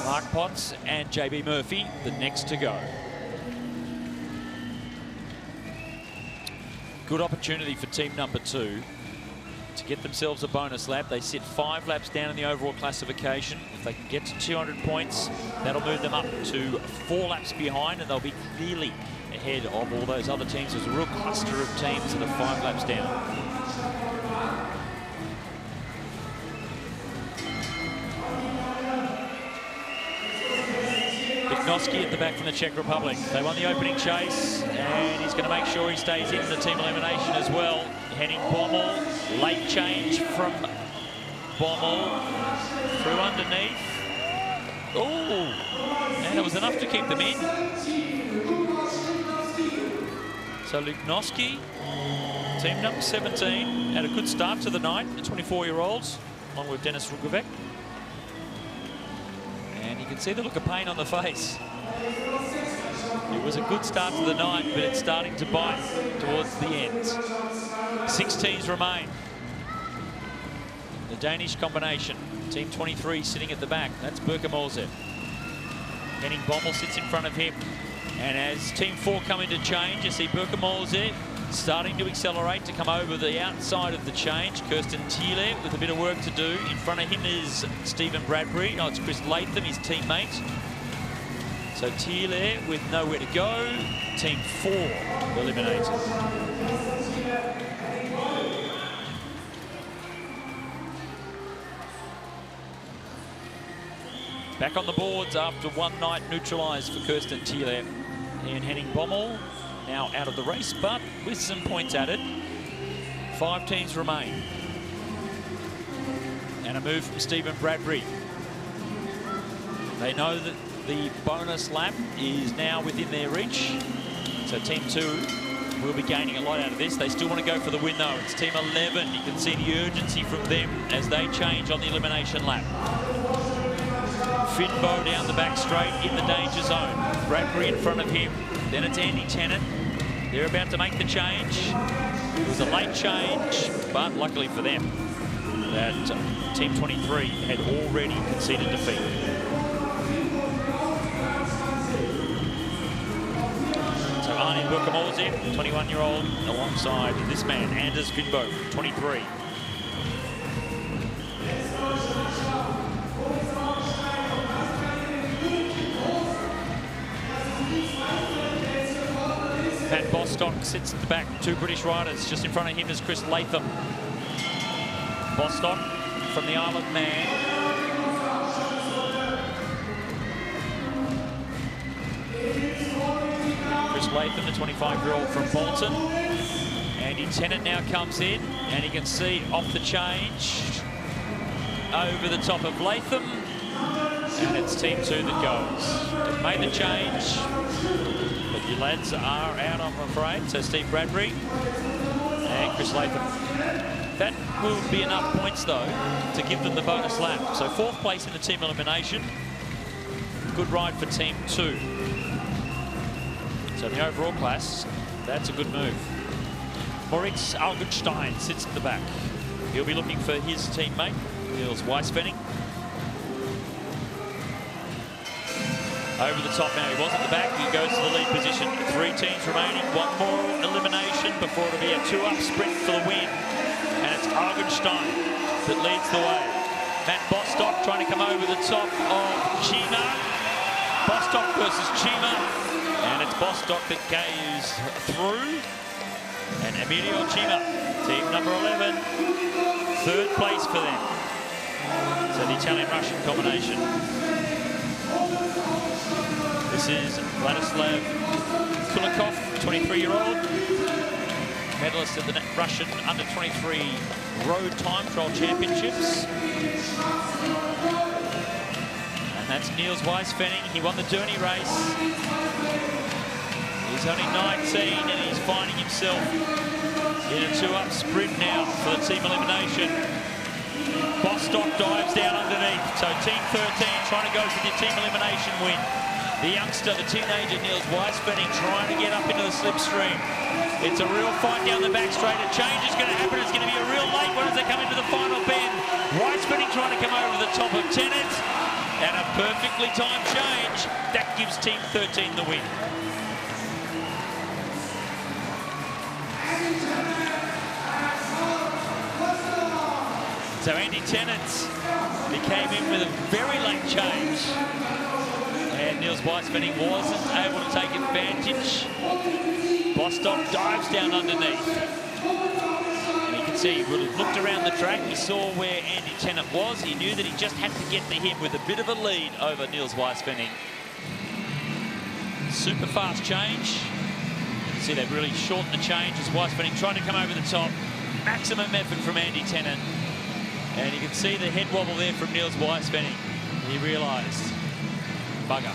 Mark Potts and JB Murphy, the next to go. Good opportunity for team number 2 to get themselves a bonus lap. They sit 5 laps down in the overall classification. If they can get to 200 points, that'll move them up to 4 laps behind, and they'll be clearly ahead of all those other teams. There's a real cluster of teams that are 5 laps down. Noski at the back from the Czech Republic. They won the opening chase, and he's going to make sure he stays in the team elimination as well. Henning Bommel, late change from Bommel, through underneath. Oh, and it was enough to keep them in. So Luke Noski, team number 17, had a good start to the night, the 24-year-olds, along with Dennis Rugovic. And you can see the look of pain on the face. It was a good start to the night, but it's starting to bite towards the end. 6 teams remain. The Danish combination. Team 23 sitting at the back. That's Børke Morsed. Henning Bommel sits in front of him. And as Team 4 come into change, you see Børke Morsed starting to accelerate to come over the outside of the change. Kirsten Thiele with a bit of work to do. In front of him is Stephen Bradbury. Oh, it's Chris Latham, his teammate. So Thiele with nowhere to go. Team 4 eliminated. Back on the boards after one night neutralised for Kirsten Thiele. And Henning Bommel now out of the race, but with some points added. 5 teams remain. And a move from Stephen Bradbury. They know that the bonus lap is now within their reach. So Team 2 will be gaining a lot out of this. They still want to go for the win though. It's Team 11. You can see the urgency from them as they change on the elimination lap. Finbow down the back straight in the danger zone. Bradbury in front of him. Then it's Andy Tennant. They're about to make the change. It was a late change, but luckily for them, that Team 23 had already conceded defeat. So Arne Børke Morsed, 21-year-old, alongside this man, Anders Finbow, 23. Matt Bostock sits at the back, 2 British riders. Just in front of him is Chris Latham. Bostock from the Isle of Man. Chris Latham, the 25-year-old from Bolton. Andy Tennant now comes in, and you can see off the change, over the top of Latham. And it's Team 2 that goes. They've made the change. But your lads are out, I'm afraid. So Steve Bradbury and Chris Latham. That will be enough points, though, to give them the bonus lap. So 4th place in the team elimination. Good ride for Team 2. So in the overall class, that's a good move. Moritz Augenstein sits at the back. He'll be looking for his teammate, Niels Weisvenning. Over the top now, he was at the back, he goes to the lead position. 3 teams remaining, 1 more elimination before it'll be a 2-up sprint for the win. And it's Augenstein that leads the way. Matt Bostock trying to come over the top of Chima. Bostock versus Chima. And it's Bostock that goes through. And Emilio Chima, team number 11, 3rd place for them. So the Italian-Russian combination. This is Vladislav Kulikov, 23-year-old, medalist at the Russian under-23 Road Time Trial Championships. And that's Niels Weisvenning. He won the Derny race. He's only 19 and he's finding himself in a 2-up sprint now for the team elimination. Bostock dives down underneath. So Team 13 trying to go for the team elimination win. The youngster, the teenager, Niels Weispenning, trying to get up into the slipstream. It's a real fight down the back straight. A change is going to happen. It's going to be a real late one as they come into the final bend. Weispenning trying to come over the top of Tennant. And a perfectly timed change. That gives Team 13 the win. So Andy Tennant, he came in with a very late change. And Niels Weispenning wasn't able to take advantage. Bostock dives down underneath. And you can see he would have looked around the track. He saw where Andy Tennant was. He knew that he just had to get to him with a bit of a lead over Niels Weispenning. Super fast change. You can see they've really shortened the change as Weispenning trying to come over the top. Maximum effort from Andy Tennant. And you can see the head wobble there from Niels Weispenning. He realised, bugger.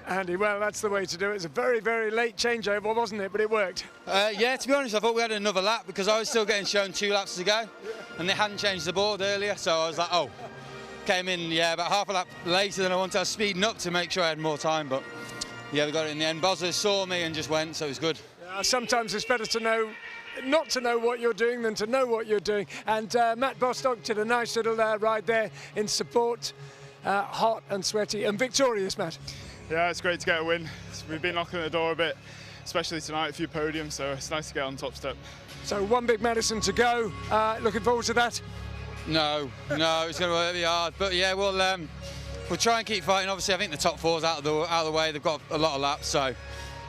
Andy, well, that's the way to do it. It's a very, very late changeover, wasn't it? But it worked. Yeah, to be honest, I thought we had another lap because I was still getting shown 2 laps to go, and they hadn't changed the board earlier, so I was like, oh. Came in, yeah, about half a lap later than I wanted. I was speeding up to make sure I had more time, but yeah, we got it in the end. Bosler saw me and just went, so it was good. Sometimes it's better to know, not to know what you're doing than to know what you're doing. And Matt Bostock did a nice little ride there in support. Hot and sweaty and victorious, Matt. Yeah, it's great to get a win. We've been knocking on the door a bit, especially tonight, a few podiums, so it's nice to get on top step. So one big Madison to go. Looking forward to that? No, it's going to be hard. But yeah, we'll try and keep fighting. Obviously, I think the top 4's out of the way. They've got a lot of laps, so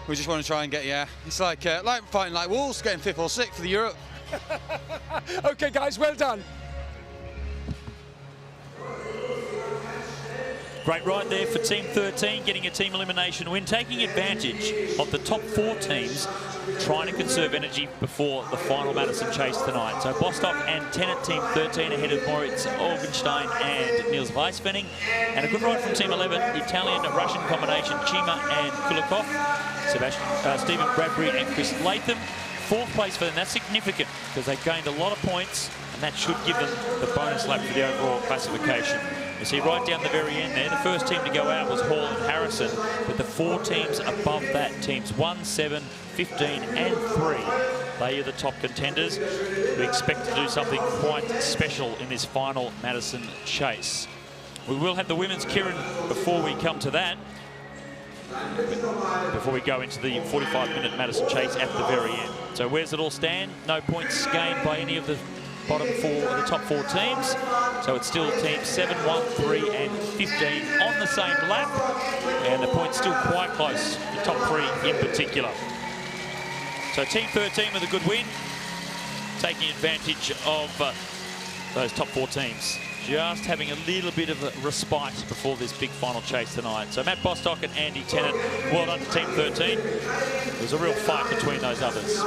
we just want to try and get, yeah. It's like fighting like wolves, getting 5th or 6th for the Europe. OK, guys, well done. Great ride there for Team 13, getting a team elimination win, taking advantage of the top 4 teams trying to conserve energy before the final Madison chase tonight. So Bostock and Tennant, Team 13, ahead of Moritz Augenstein and Niels Weispenning. And a good ride from Team 11, the Italian-Russian combination Chima and Kulikov, Stephen Bradbury and Chris Latham. 4th place for them. That's significant because they gained a lot of points, and that should give them the bonus lap for the overall classification. You see right down the very end there, the first team to go out was Hall and Harrison, but the 4 teams above that, teams 1, 7, 15 and 3, they are the top contenders. We expect to do something quite special in this final Madison chase. We will have the women's Kieran before we come to that, before we go into the 45-minute Madison chase at the very end. So where's it all stand? No points gained by any of the the top 4 teams. So it's still teams 7, 1, 3 and 15 on the same lap. And the points still quite close, the top 3 in particular. So Team 13 with a good win, taking advantage of those top 4 teams. Just having a little bit of a respite before this big final chase tonight. So Matt Bostock and Andy Tennant, well done to Team 13. It was a real fight between those others.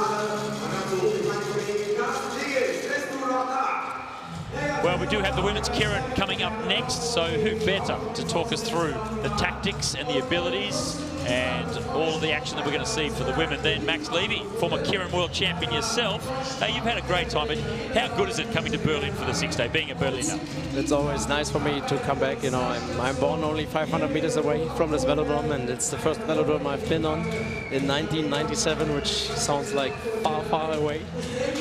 Well, we do have the women's Kieran coming up next, so who better to talk us through the tactics and the abilities and all of the action that we're going to see for the women than Max Levy, former Kieran World Champion yourself. You've had a great time, but how good is it coming to Berlin for the 6 day, being a Berliner? It's always nice for me to come back. You know, I'm born only 500 meters away from this velodrome, and it's the first velodrome I've been on in 1997, which sounds like far, far away.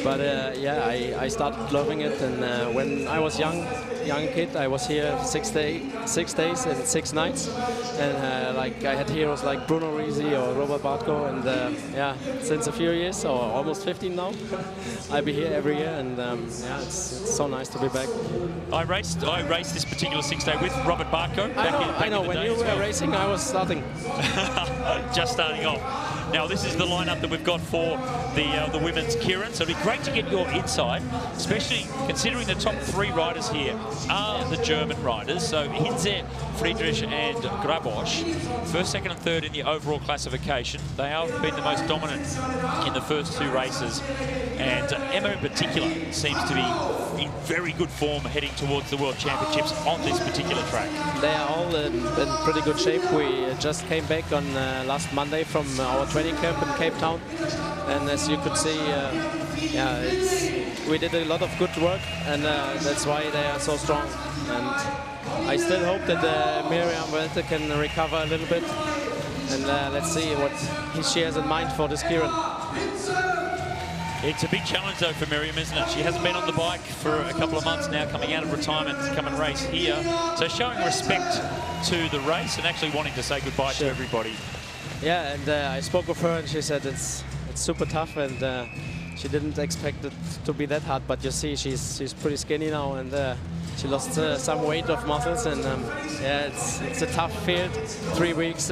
But yeah, I started loving it, and when I was young kid, I was here 6 days and 6 nights, and like I had heroes like Bruno Risi or Robert Bartko, and yeah, since a few years, or almost 15 now, I'll be here every year, and yeah, it's so nice to be back. I raced this particular 6 day with Robert Bartko. I know. When you were racing, I was starting. Just starting off. Now this is the lineup that we've got for the women's Kieran, so it'd be great to get your insight, especially considering the top 3 riders here are the German riders. So Hinze, Friedrich and Grabosch, first, second and third in the overall classification. They have been the most dominant in the first two races. And Emma in particular seems to be in very good form heading towards the World Championships on this particular track. They are all in pretty good shape. We just came back on last Monday from our training camp in Cape Town. And as you could see, we did a lot of good work, and that's why they are so strong. And I still hope that Miriam Welte can recover a little bit. And let's see what she has in mind for this Kieran. It's a big challenge, though, for Miriam, isn't it? She hasn't been on the bike for a couple of months now, coming out of retirement to come and race here. So showing respect to the race and actually wanting to say goodbye to everybody. Yeah, and I spoke with her, and she said it's super tough, and she didn't expect it to be that hard. But you see, she's pretty skinny now, and she lost some weight of muscles, and yeah, it's a tough field. 3 weeks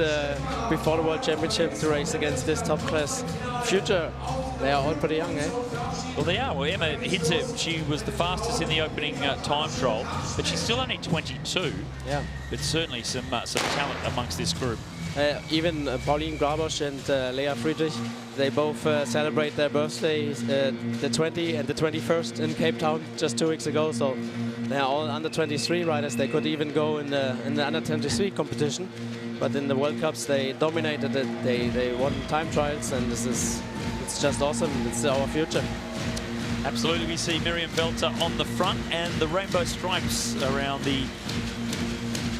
before the World Championship to race against this top class future. They are all pretty young, eh? Well, they are. Well, Emma Hinze, she was the fastest in the opening time trial, but she's still only 22. Yeah. But certainly some talent amongst this group. Even Pauline Grabosch and Lea Friedrich, they both celebrate their birthdays, the 20th and the 21st in Cape Town just 2 weeks ago. So they are all under 23 riders. They could even go in the under 23 competition, but in the World Cups they dominated it. They won time trials, and it's just awesome. It's our future. Absolutely, we see Miriam Welte on the front and the rainbow stripes around the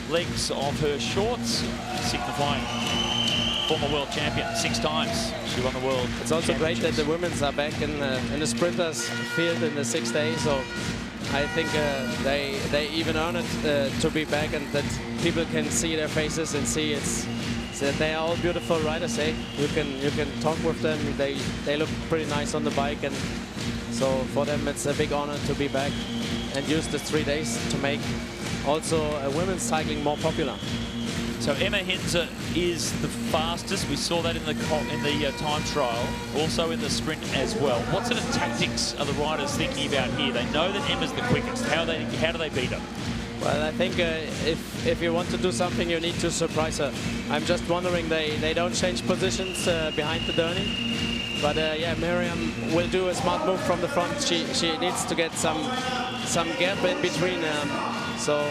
legs of her shorts, signifying former world champion 6 times. She won the world. It's also great that the women's are back in the sprinters field in the 6 days. So I think they even earn it to be back, and that people can see their faces and see that they are all beautiful riders. Eh? You can talk with them. They look pretty nice on the bike, and so for them it's a big honor to be back and use the 3 days to make also women's cycling more popular. So Emma Hinze is the fastest. We saw that in the time trial, also in the sprint as well. What sort of tactics are the riders thinking about here? They know that Emma's the quickest. How do they beat her? Well, I think if you want to do something, you need to surprise her. I'm just wondering they don't change positions behind the Derny. But yeah, Miriam will do a smart move from the front. She needs to get some gap in between. So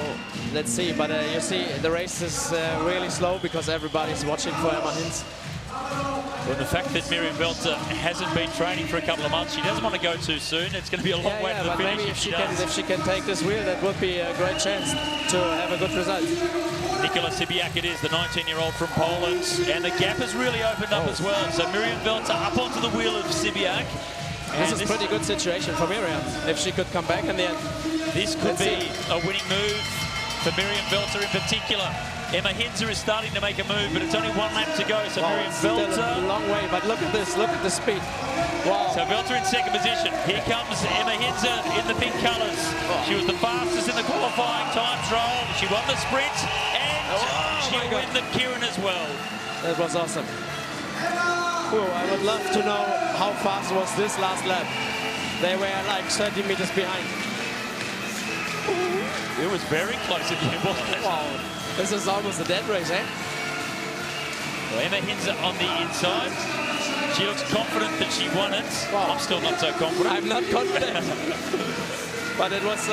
let's see. But you see, the race is really slow because everybody's watching for Emma Hinze. Well, the fact that Miriam Welte hasn't been training for a couple of months, she doesn't want to go too soon. It's going to be a long way to the finish. Maybe if she can take this wheel, that would be a great chance to have a good result. Nicola Sibiak it is, the 19-year-old from Poland, and the gap has really opened up as well. So Miriam Welte up onto the wheel of Sibiak. This is a pretty good situation for Miriam, if she could come back in the end. This could be a winning move for Miriam Welte in particular. Emma Hinze is starting to make a move, but it's only 1 lap to go. So Miriam Welte, a long way, but look at this, look at the speed. Wow. So Welte in second position. Here comes Emma Hinze in the pink colours. She was the fastest in the qualifying time trial. She won the sprint, and she'll win the Kieran as well. That was awesome. Oh, I would love to know how fast was this last lap. They were like 30 meters behind. It was very close at the end, wasn't it? Wow. This is almost a dead race, eh? Well, Emma Hinze on the inside. She looks confident that she won it. Wow. I'm still not so confident. I'm not confident. But it was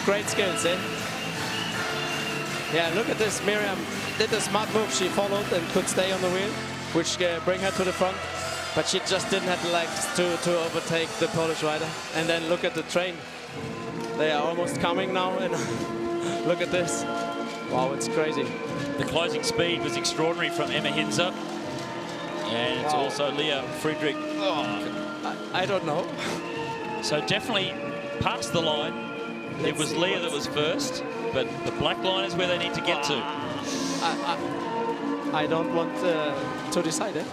great skills, eh? Yeah, look at this. Miriam did a smart move. She followed and could stay on the wheel, which bring her to the front. But she just didn't have the legs to overtake the Polish rider. And then look at the train. They are almost coming now, and look at this. Wow, it's crazy. The closing speed was extraordinary from Emma Hinze. And it's also Lea Friedrich. I don't know. So definitely past the line. It was Lea that was first, but the black line is where they need to get to. I don't want to decide it.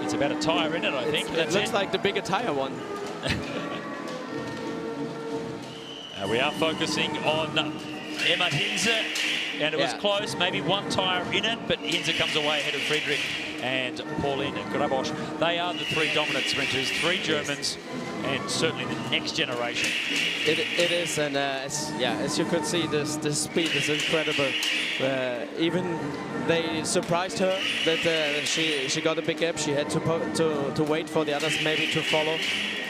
It's about a tyre, isn't it, I think? It looks like the bigger tyre one. We are focusing on Emma Hinze, and it was close, maybe one tyre in it, but Hinze comes away ahead of Friedrich and Pauline Grabosch. They are the three dominant sprinters, three Germans, and certainly the next generation. It is, and as you could see, this speed is incredible. Even they surprised her that she got a big gap. She had to wait for the others maybe to follow,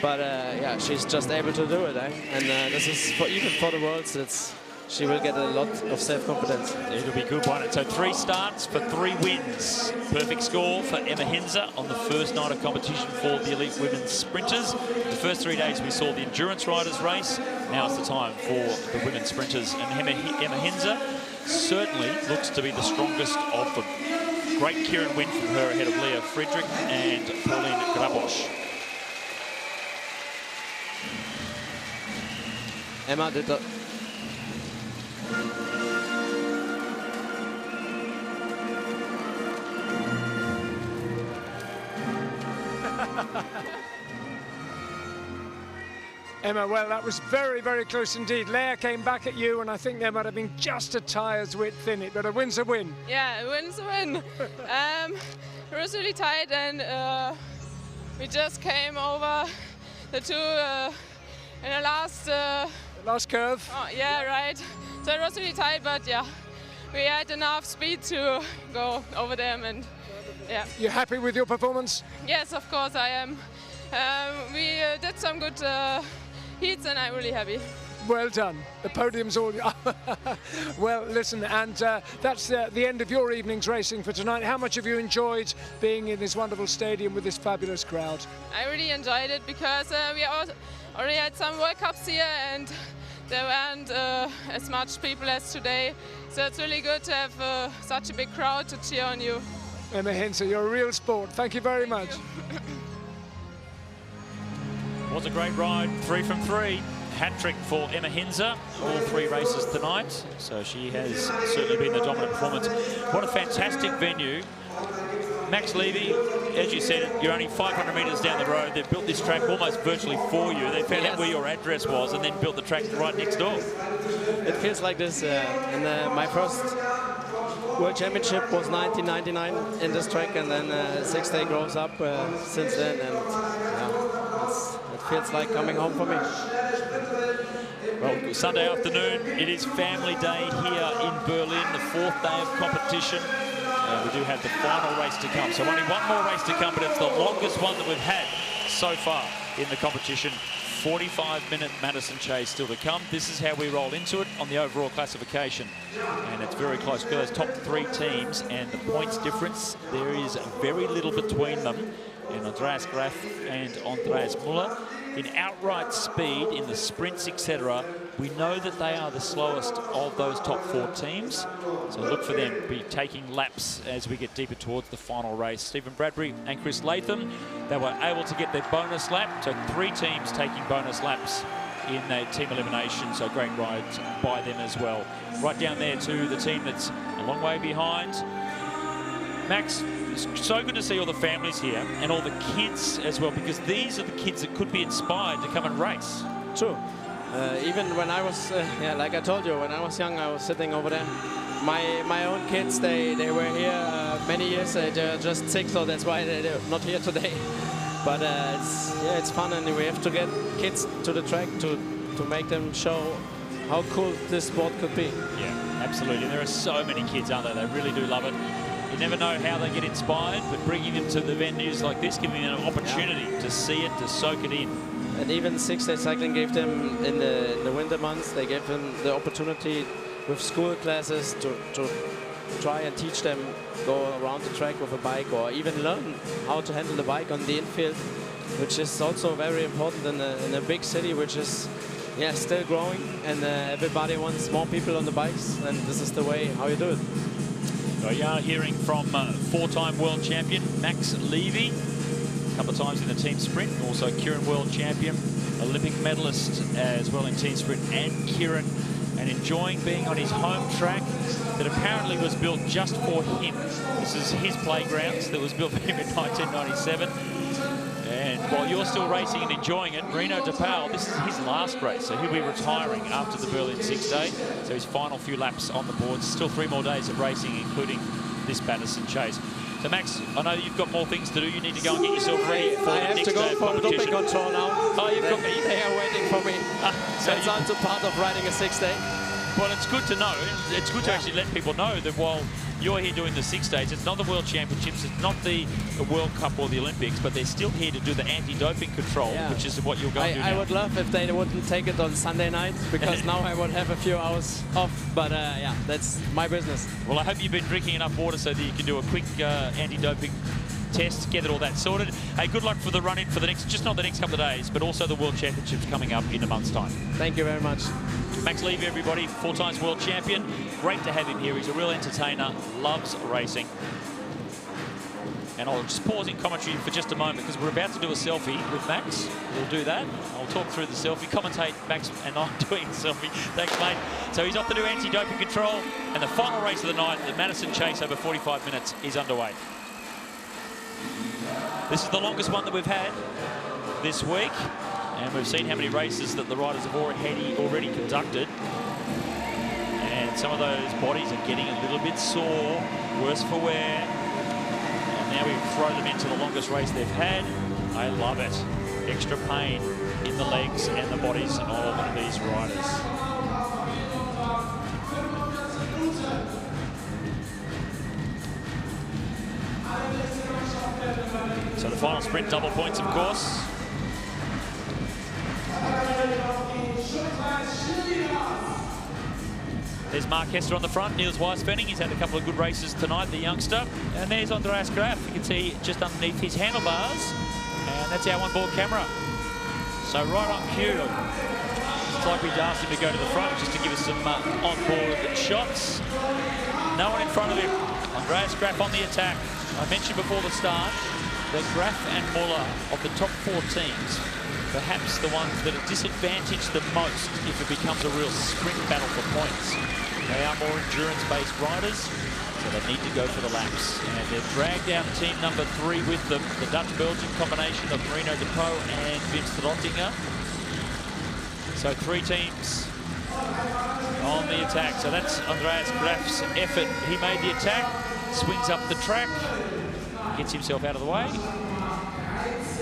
but yeah, she's just able to do it. And this is even for the Worlds. She will get a lot of self-confidence. It'll be a good one. So 3 starts for 3 wins. Perfect score for Emma Hinze on the first night of competition for the elite women's sprinters. The first 3 days we saw the endurance riders race. Now it's the time for the women's sprinters. And Emma Hinze certainly looks to be the strongest of them. Great Kieran win from her ahead of Leah Friedrich and Pauline Grabosch. Emma did the... Emma, well, that was very, very close indeed. Leah came back at you, and I think there might have been just a tyre's width in it, but a win's a win. Yeah, a win's a win. It was really tight, and we just came over the two in the last curve. Oh, yeah, right. So it was really tight, but yeah, we had enough speed to go over them, and yeah. You're happy with your performance? Yes, of course I am. We did some good heats, and I'm really happy. Well done. The podium's all... Well, listen, and that's the end of your evening's racing for tonight. How much have you enjoyed being in this wonderful stadium with this fabulous crowd? I really enjoyed it because we already had some World Cups here, and there weren't as much people as today. So it's really good to have such a big crowd to cheer on you. Emma Hinze, you're a real sport. Thank you very much. Was a great ride, 3 from 3. Hat-trick for Emma Hinze, all 3 races tonight. So she has certainly been the dominant performance. What a fantastic venue. Max Levy, as you said, you're only 500 metres down the road. They've built this track almost virtually for you. They found out where your address was and then built the track right next door. It feels like this. And my first World Championship was 1999 in this track, and then Sixday grows up since then, and it feels like coming home for me. Well, Sunday afternoon, it is family day here in Berlin, the 4th day of competition. We do have the final race to come, so only one more race to come, but it's the longest one that we've had so far in the competition. 45-minute Madison Chase still to come. This is how we roll into it on the overall classification. And it's very close. For those top 3 teams and the points difference, there is very little between them. And Andreas Graf and Andreas Müller. In outright speed, in the sprints, etc., we know that they are the slowest of those top 4 teams. So look for them to be taking laps as we get deeper towards the final race. Stephen Bradbury and Chris Latham, they were able to get their bonus lap. So 3 teams taking bonus laps in their team elimination. So great rides by them as well. Right down there to the team that's a long way behind. Max, it's so good to see all the families here and all the kids as well, because these are the kids that could be inspired to come and race. True. Even when I was, like I told you, when I was young, I was sitting over there. My own kids, they were here many years. They're just 6, so that's why they're not here today. But it's fun, and we have to get kids to the track to make them show how cool this sport could be. Yeah, absolutely. There are so many kids out there. They really do love it. You never know how they get inspired, but bringing them to the venues like this, giving them an opportunity to see it, to soak it in. And even Six-Day Cycling gave them, in the winter months, they gave them the opportunity with school classes to try and teach them, go around the track with a bike, or even learn how to handle the bike on the infield, which is also very important in a big city, which is still growing, and everybody wants more people on the bikes, and this is the way how you do it. We are hearing from 4-time world champion Max Levy, a couple of times in the team sprint, also Kieran world champion, Olympic medalist as well in team sprint, and Kieran, and enjoying being on his home track that apparently was built just for him. This is his playgrounds that was built for him in 1997. And And while you're still racing and enjoying it, Marino De Paul, this is his last race, so he'll be retiring after the Berlin 6 day. So his final few laps on the boards. Still 3 more days of racing, including this Madison Chase. So Max, I know you've got more things to do. You need to go and get yourself ready for the next day of competition. I have to go for the doping control now. Oh, you've got me. They are waiting for me. So it's also part of riding a 6 day. Well, it's good to know. It's good to actually let people know that while you're here doing the 6 days, it's not the World Championships, it's not the World Cup or the Olympics, but they're still here to do the anti-doping control, which is what you're going to do now. I would love if they wouldn't take it on Sunday night, because now I would have a few hours off, but yeah, that's my business. Well, I hope you've been drinking enough water so that you can do a quick anti-doping test, get all that sorted. Hey, good luck for the run-in for the next, just not the next couple of days, but also the World Championships coming up in a month's time. Thank you very much. Max Levy, everybody, 4 times world champion. Great to have him here. He's a real entertainer, loves racing. And I'll just pause in commentary for just a moment because we're about to do a selfie with Max. We'll do that. I'll talk through the selfie, commentate Max and I doing a selfie. Thanks, mate. So he's off to do anti-doping control. And the final race of the night, the Madison Chase over 45 minutes, is underway. This is the longest one that we've had this week. And we've seen how many races that the riders have already conducted. And some of those bodies are getting a little bit sore, worse for wear. And now we throw them into the longest race they've had. I love it. Extra pain in the legs and the bodies of these riders. So the final sprint, double points, of course. There's Mark Hester on the front, Niels Weisfenning. He's had a couple of good races tonight, the youngster. And there's Andreas Graf. You can see just underneath his handlebars. And that's our onboard camera. So right on cue. It's like we'd asked him to go to the front just to give us some onboard shots. No one in front of him. Andreas Graf on the attack. I mentioned before the start that Graf and Muller of the top 4 teams, perhaps the ones that are disadvantaged the most if it becomes a real sprint battle for points. They are more endurance-based riders, so they need to go for the laps. And they've dragged out team number 3 with them, the Dutch-Belgian combination of Marino De Paul and Vince Rottinger. So 3 teams on the attack. So that's Andreas Graf's effort. He made the attack, swings up the track, gets himself out of the way.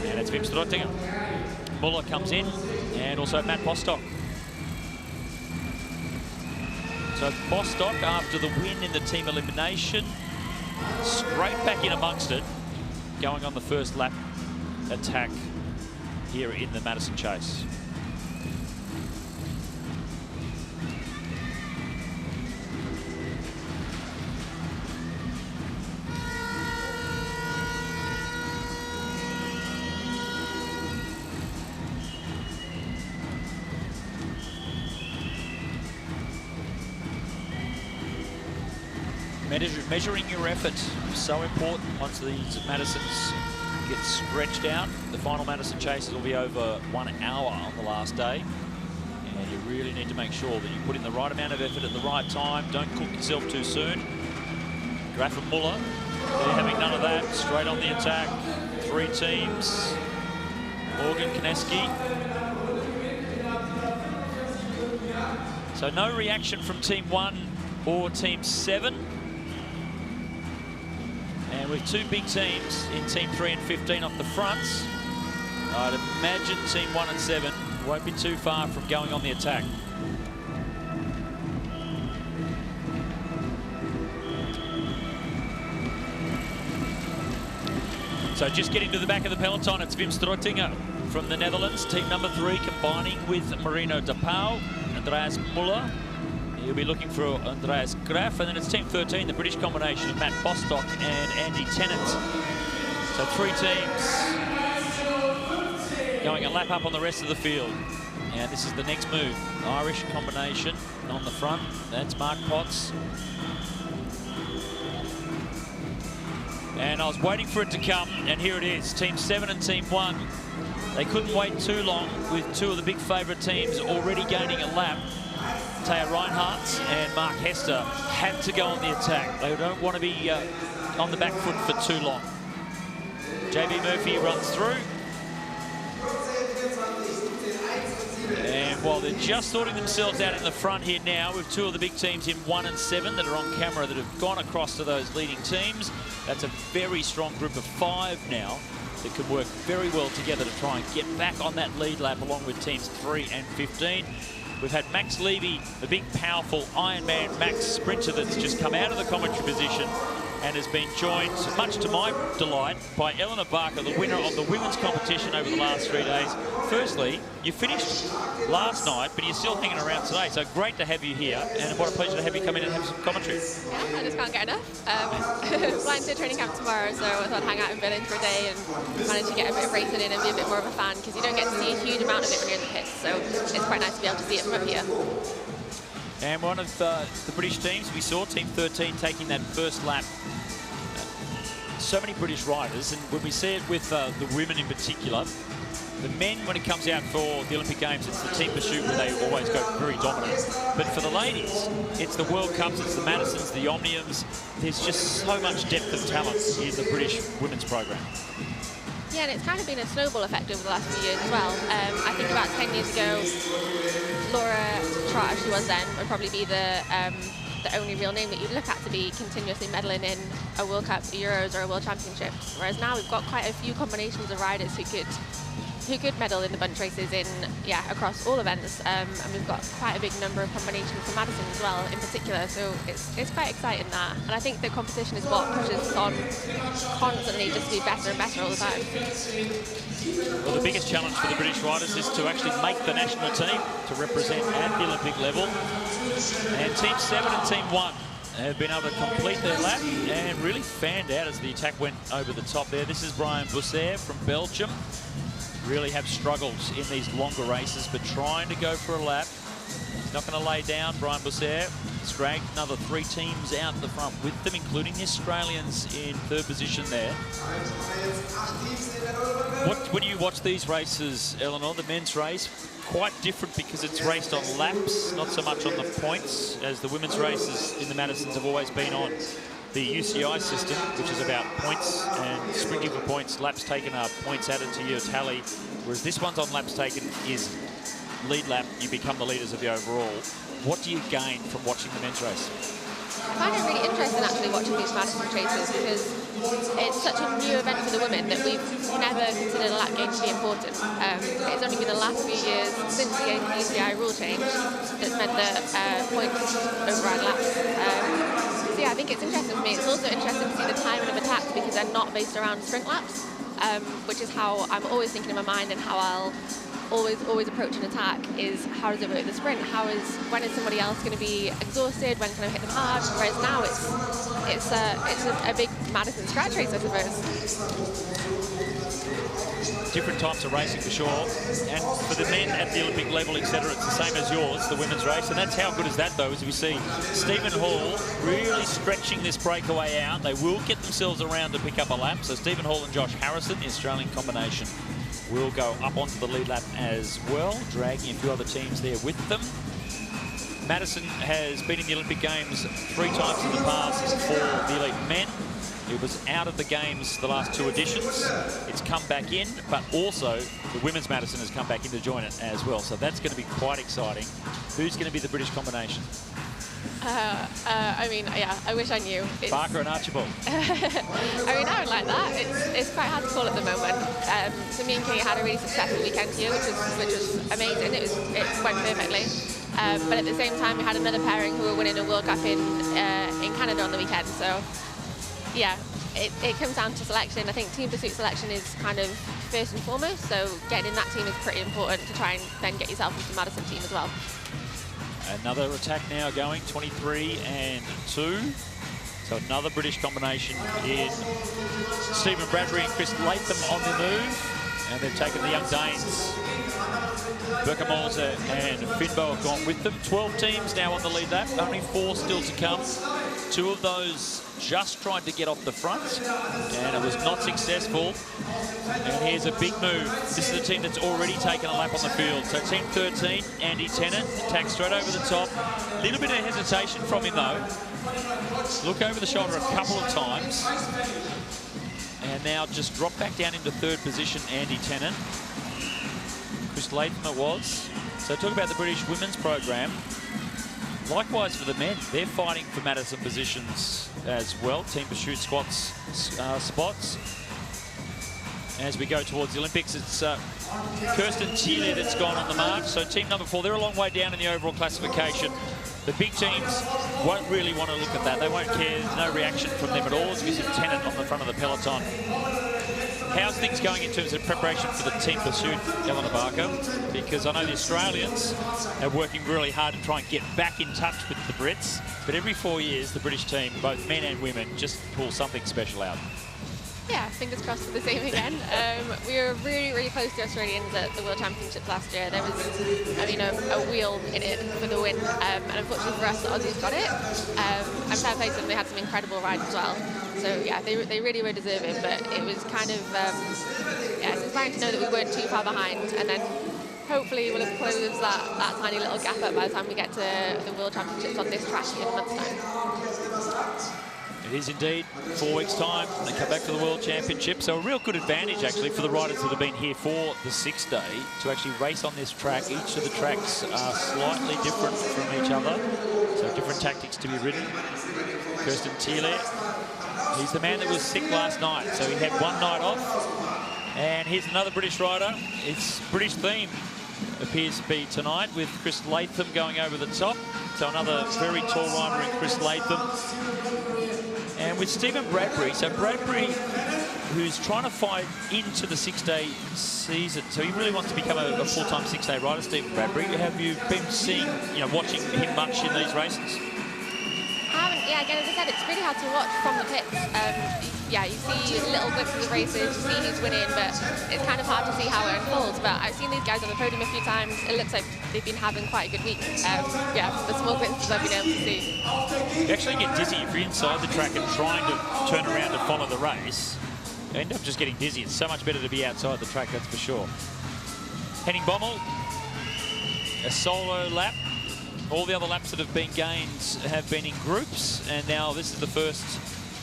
And it's Vince Rottinger. Muller comes in, and also Matt Bostock. So Bostock, after the win in the team elimination, straight back in amongst it, going on the first lap attack here in the Madison Chase. Measuring your effort, so important once these Madisons get stretched out. The final Madison Chases will be over 1 hour on the last day. And you really need to make sure that you put in the right amount of effort at the right time. Don't cook yourself too soon. Graf and Muller, they're having none of that. Straight on the attack. 3 teams. Morgan Kineski. So no reaction from Team 1 or Team 7. And with 2 big teams in Team 3 and 15 off the fronts, I'd imagine Team 1 and 7 won't be too far from going on the attack. So just getting to the back of the peloton, it's Wim Strottinger from the Netherlands, team number 3, combining with Marino De Paul, Andreas Muller. He'll be looking for Andreas Graf, and then it's team 13, the British combination of Matt Bostock and Andy Tennant. So 3 teams going a lap up on the rest of the field. And this is the next move. Irish combination on the front. That's Mark Potts. And I was waiting for it to come, and here it is. Team 7 and Team 1. They couldn't wait too long with 2 of the big favourite teams already gaining a lap. Taya Reinhardt and Mark Hester had to go on the attack. They don't want to be on the back foot for too long. JB Murphy runs through. Well, they're just sorting themselves out in the front here now with two of the big teams in 1 and 7 that are on camera that have gone across to those leading teams. That's a very strong group of 5 now that can work very well together to try and get back on that lead lap along with teams 3 and 15. We've had Max Levy, the big, powerful Ironman Max sprinter that's just come out of the commentary position and has been joined, much to my delight, by Eleanor Barker, the winner of the women's competition over the last 3 days. Firstly, you finished last night, but you're still hanging around today, so great to have you here, and what a pleasure to have you come in and have some commentary. Yeah, I just can't get enough. Flying to training camp tomorrow, so I thought I'd hang out in Berlin for a day and manage to get a bit of racing in and be a bit more of a fan, because you don't get to see a huge amount of it when you're in the pits, so it's quite nice to be able to see it from up here. And one of the British teams, we saw Team 13 taking that first lap. So many British riders, and when we see it with the women in particular, the men, when it comes out for the Olympic Games, it's the team pursuit where they always go very dominant. But for the ladies, it's the World Cups, it's the Madisons, the Omniums. There's just so much depth of talent in the British women's program. Yeah, and it's kind of been a snowball effect over the last few years as well. I think about 10 years ago, Laura Trott, as she was then, would probably be the only real name that you'd look at to be continuously medaling in a World Cup, a Euros, or a World Championship. Whereas now we've got quite a few combinations of riders who could medal in the bunch races across all events, and we've got quite a big number of combinations for Madison as well in particular, so it's quite exciting that, and I think the competition is what pushes us on constantly just to be better and better all the time. Well, the biggest challenge for the British riders is to actually make the national team to represent at the Olympic level, and Team 7 and Team 1 have been able to complete their lap and really fanned out as the attack went over the top there. This is Brian Boussaert from Belgium. Really have struggled in these longer races, but trying to go for a lap. He's not going to lay down, Brian Boussaert. He's dragged another 3 teams out the front with them, including the Australians in 3rd position there. When you watch these races, Eleanor, the men's race, quite different because it's raced on laps, not so much on the points, as the women's races in the Madisons have always been on the UCI system, which is about points and sprinting for points. Laps taken are points added to your tally, whereas this one's on laps taken is lead lap. You become the leaders of the overall. What do you gain from watching the men's race? I find it really interesting actually watching these Madison races because it's such a new event for the women that we've never considered a lap game to be important. It's only been the last few years since the UCI rule change that's meant that points override laps. So yeah, I think it's interesting for me. It's also interesting to see the timing of attacks because they're not based around sprint laps, which is how I'm always thinking in my mind and how I'll always approach an attack is how does it work with the sprint? When is somebody else going to be exhausted? When can I hit them hard? Whereas now it's a big Madison scratch race, I suppose. Different types of racing for sure, and for the men at the Olympic level, etc., it's the same as yours, the women's race, and that's how good is that though, as we see Stephen Hall really stretching this breakaway out. They will get themselves around to pick up a lap, so Stephen Hall and Josh Harrison, the Australian combination, will go up onto the lead lap as well, dragging a few other teams there with them. Madison has been in the Olympic Games 3 times in the past for the elite men. It was out of the Games the last 2 editions. It's come back in, but also the women's Madison has come back in to join it as well. So that's going to be quite exciting. Who's going to be the British combination? I mean, yeah, I wish I knew. Barker and Archibald. I mean, I would like that. It's quite hard to call at the moment. So me and Kate had a really successful weekend here, which was amazing. It went perfectly. But at the same time, we had another pairing who were winning a World Cup in Canada on the weekend. So yeah, it comes down to selection. I think team pursuit selection is kind of first and foremost. So getting in that team is pretty important to try and then get yourself into the Madison team as well. Another attack now going, 23 and 2. So another British combination in Stephen Bradbury and Chris Latham on the move. And they've taken the young Danes. Berka Molzer and Finbo have gone with them. 12 teams now on the lead lap, only 4 still to come. 2 of those just tried to get off the front, and it was not successful. And here's a big move. This is a team that's already taken a lap on the field. So Team 13, Andy Tennant, attacks straight over the top. A little bit of hesitation from him though. Look over the shoulder a couple of times. And now just drop back down into 3rd position, Andy Tennant. Chris Latham it was. So talk about the British women's program. Likewise for the men, they're fighting for Madison positions as well. Team pursuit squats spots. As we go towards the Olympics, it's Kirsten Thiele that's gone on the march. So team number 4, they're a long way down in the overall classification. The big teams won't really want to look at that. They won't care. There's no reaction from them at all. It's Missy Tennant on the front of the peloton. How's things going in terms of preparation for the team pursuit, Eleanor Barker? Because I know the Australians are working really hard to try and get back in touch with the Brits. But every 4 years, the British team, both men and women, just pull something special out. Yeah, fingers crossed for the same again. We were really, really close to the Australians at the World Championships last year. There was, I mean, a wheel in it for the win. And unfortunately for us, the Aussies got it. And fair play to them, they had some incredible rides as well. So yeah, they really were deserving, but it was kind of, yeah, it's inspiring to know that we weren't too far behind. And then hopefully we'll have closed that tiny little gap up by the time we get to the World Championships on this track in a month's time. It is indeed 4 weeks' time. They come back to the World Championship. So a real good advantage, actually, for the riders that have been here for the 6 day to actually race on this track. Each of the tracks are slightly different from each other. So different tactics to be ridden. Kirsten Thiele, he's the man that was sick last night. So he had one night off. And here's another British rider. It's British theme appears to be tonight with Chris Latham going over the top. So another very tall rider in Chris Latham. And with Stephen Bradbury, so Bradbury, who's trying to fight into the 6 day season, so he really wants to become a full-time 6 day rider, Stephen Bradbury. Have you been seeing, watching him much in these races? Yeah, again, as I said, it's really hard to watch from the pits. Yeah, you see little glimpses of races, you see who's winning, but it's kind of hard to see how it unfolds. But I've seen these guys on the podium a few times. It looks like they've been having quite a good week. Yeah, the small glimpses I've been able to see. You actually get dizzy if you're inside the track and trying to turn around and follow the race. You end up just getting dizzy. It's so much better to be outside the track, that's for sure. Henning Bommel, a solo lap. All the other laps that have been gained have been in groups, and now this is the first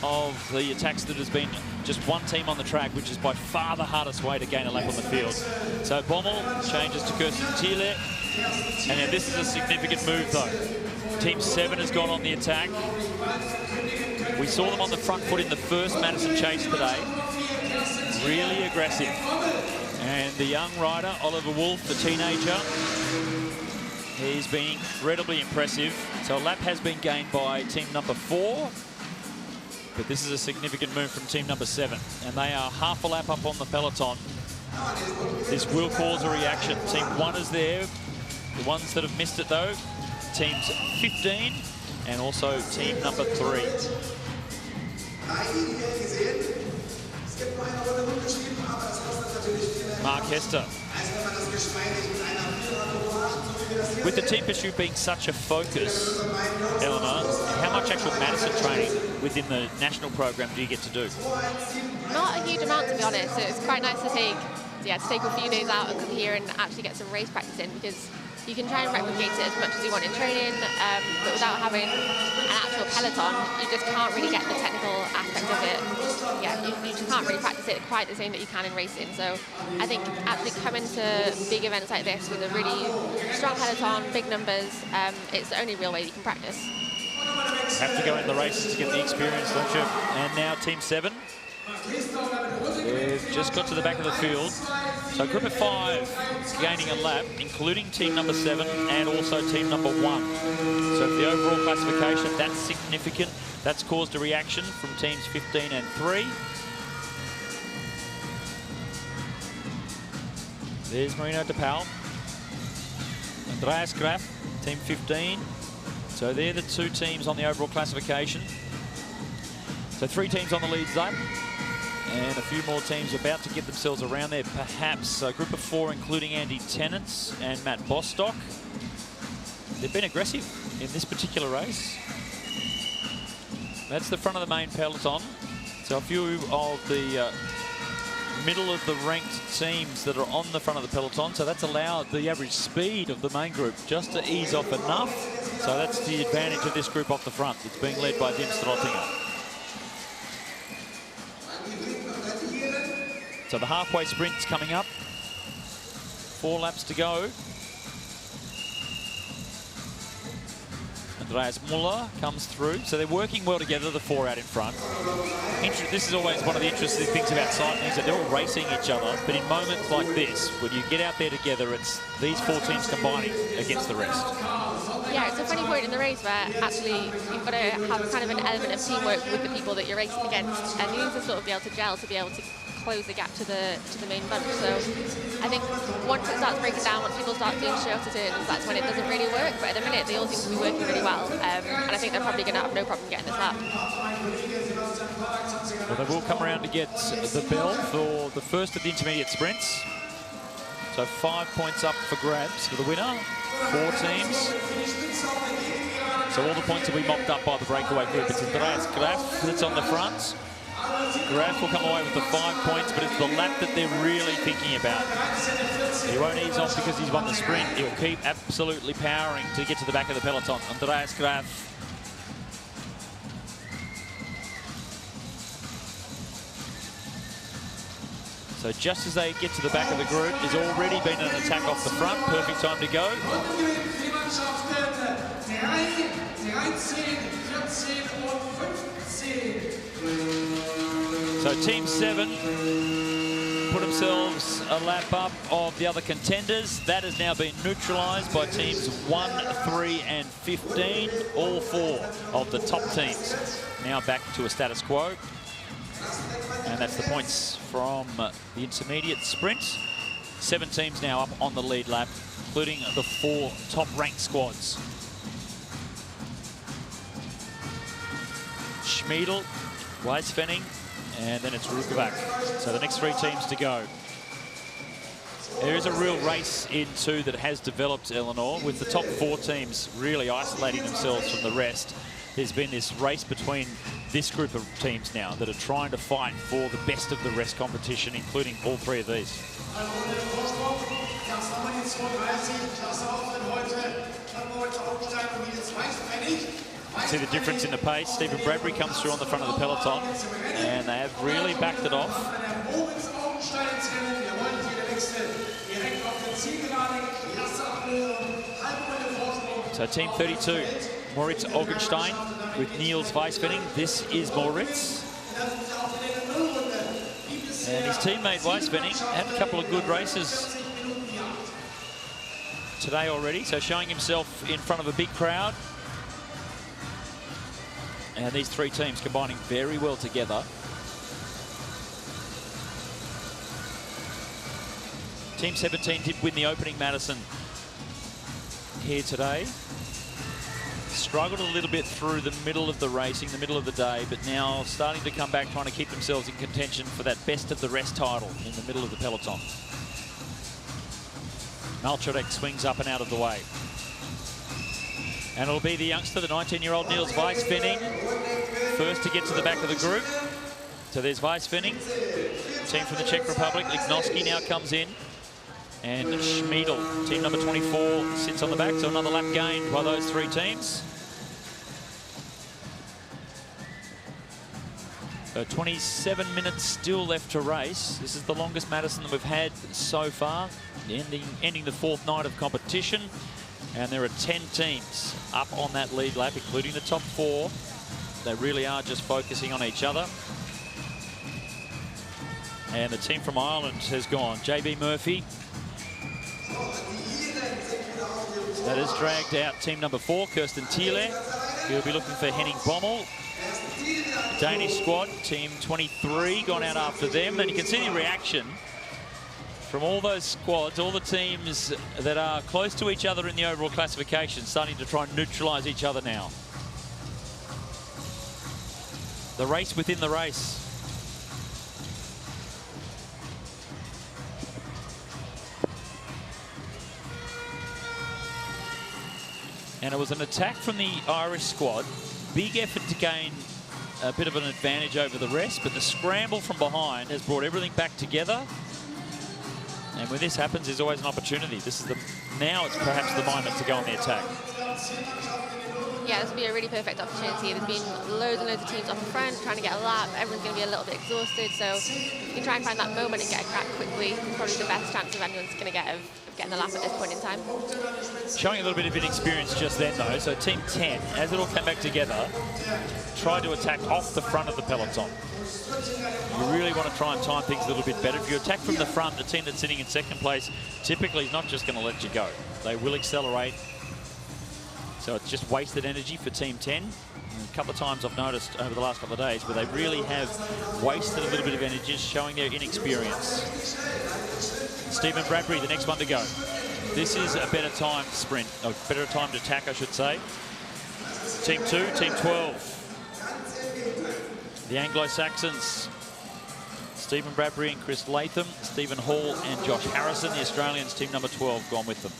of the attacks that has been just one team on the track, which is by far the hardest way to gain a lap on the field. So Bommel changes to Kirsten Thiele, and now this is a significant move though. Team 7 has gone on the attack. We saw them on the front foot in the first Madison Chase today. Really aggressive. And the young rider, Oliver Wolf, the teenager, he's been incredibly impressive. So a lap has been gained by team number 4. But this is a significant move from team number 7. And they are half a lap up on the peloton. This will cause a reaction. Team 1 is there. The ones that have missed it, though, teams 15 and also team number 3. Mark Hester. With the team pursuit being such a focus, Eleanor, how much actual Madison training within the national program do you get to do? Not a huge amount, to be honest. So it's quite nice to take a few days out and come here and actually get some race practice in, because you can try and replicate it as much as you want in training, but without having an actual peloton, you just can't really get the technical aspect of it. Yeah, you just can't really practice it quite the same that you can in racing. So I think actually coming to big events like this with a really strong peloton, big numbers, it's the only real way you can practice. Have to go in the races to get the experience, don't you? And now Team 7. They've just got to the back of the field. So group of 5 gaining a lap, including team number 7 and also team number 1. So for the overall classification, that's significant. That's caused a reaction from teams 15 and 3. There's Marino De Paul. Andreas Graf, team 15. So they're the 2 teams on the overall classification. So 3 teams on the lead zone. And a few more teams about to get themselves around there, perhaps. Group of 4, including Andy Tennants and Matt Bostock. They've been aggressive in this particular race. That's the front of the main peloton. So a few of the middle of the ranked teams that are on the front of the peloton. So that's allowed the average speed of the main group just to ease off enough. So that's the advantage of this group off the front. It's being led by Dim Strottinger. So the halfway sprint's coming up. 4 laps to go. Andreas Muller comes through. So they're working well together, the four out in front. This is always one of the interesting things about cycling, is that they're all racing each other. But in moments like this, when you get out there together, it's these four teams combining against the rest. Yeah, it's a funny point in the race where actually you've got to have kind of an element of teamwork with the people that you're racing against, and you need to sort of be able to gel to be able to close the gap to the main bunch. So I think once it starts breaking down, once people start doing shorter turns, that's when it doesn't really work. But at the minute, they all seem to be working really well, and I think they're probably going to have no problem getting this lap. Well, they will come around to get the bell for the first of the intermediate sprints. So 5 points up for grabs for the winner. 4 teams. So all the points will be mopped up by the breakaway group. It's Andreas Graf that's on the front. Graf will come away with the 5 points, but it's the lap that they're really thinking about. He won't ease off because he's won the sprint. He'll keep absolutely powering to get to the back of the peloton. Andreas Graf. So just as they get to the back of the group, there's already been an attack off the front. Perfect time to go. So Team 7 put themselves a lap up of the other contenders. That has now been neutralised by Teams 1, 3 and 15. All 4 of the top teams now back to a status quo. And that's the points from the intermediate sprint. 7 teams now up on the lead lap, including the 4 top-ranked squads. Schmiedel, Weisfenning, and then it's Rukovac. So the next 3 teams to go. There is a real race in 2 that has developed, Eleanor, with the top 4 teams really isolating themselves from the rest. There's been this race between this group of teams now that are trying to fight for the best of the rest competition, including all 3 of these. See the difference in the pace. Stephen Bradbury comes through on the front of the peloton, and they have really backed it off. So Team 32, Moritz Augenstein with Niels Weisfenning. This is Moritz. And his teammate Weisfenning had a couple of good races today already, so showing himself in front of a big crowd. And these 3 teams combining very well together. Team 17 did win the opening Madison here today. Struggled a little bit through the middle of the racing, the middle of the day, but now starting to come back, trying to keep themselves in contention for that best of the rest title in the middle of the peloton. Malchorek swings up and out of the way. And it'll be the youngster, the 19-year-old Niels Weisfenning, first to get to the back of the group. So there's Weisfenning, team from the Czech Republic. Lignoski now comes in. And Schmiedel, team number 24, sits on the back. So another lap gained by those 3 teams. So 27 minutes still left to race. This is the longest Madison that we've had so far, ending the 4th night of competition. And there are 10 teams up on that lead lap, including the top 4. They really are just focusing on each other. And the team from Ireland has gone. JB Murphy. That has dragged out team number 4, Kirsten Thiele. He'll be looking for Henning Bommel. The Danish squad, team 23, gone out after them. And you can see the reaction from all those squads, all the teams that are close to each other in the overall classification, starting to try and neutralise each other now. The race within the race. And it was an attack from the Irish squad. Big effort to gain a bit of an advantage over the rest, but the scramble from behind has brought everything back together. And when this happens, there's always an opportunity. Now it's perhaps the moment to go on the attack. Yeah, this will be a really perfect opportunity. There's been loads and loads of teams off the front trying to get a lap. Everyone's going to be a little bit exhausted, so if you can try and find that moment and get a crack quickly, it's probably the best chance of anyone's going to get of getting the lap at this point in time. Showing a little bit of inexperience just then, though. So Team 10, as it all came back together, tried to attack off the front of the peloton. You really want to try and time things a little bit better. If you attack from the front, the team that's sitting in second place typically is not just going to let you go. They will accelerate. So it's just wasted energy for Team 10. And a couple of times I've noticed over the last couple of days where they really have wasted a little bit of energy, showing their inexperience. Stephen Bradbury, the next one to go. This is a better time sprint, or better time to attack, I should say. Team 2, Team 12. The Anglo-Saxons, Stephen Bradbury and Chris Latham, Stephen Hall and Josh Harrison. The Australians, team number 12, gone with them.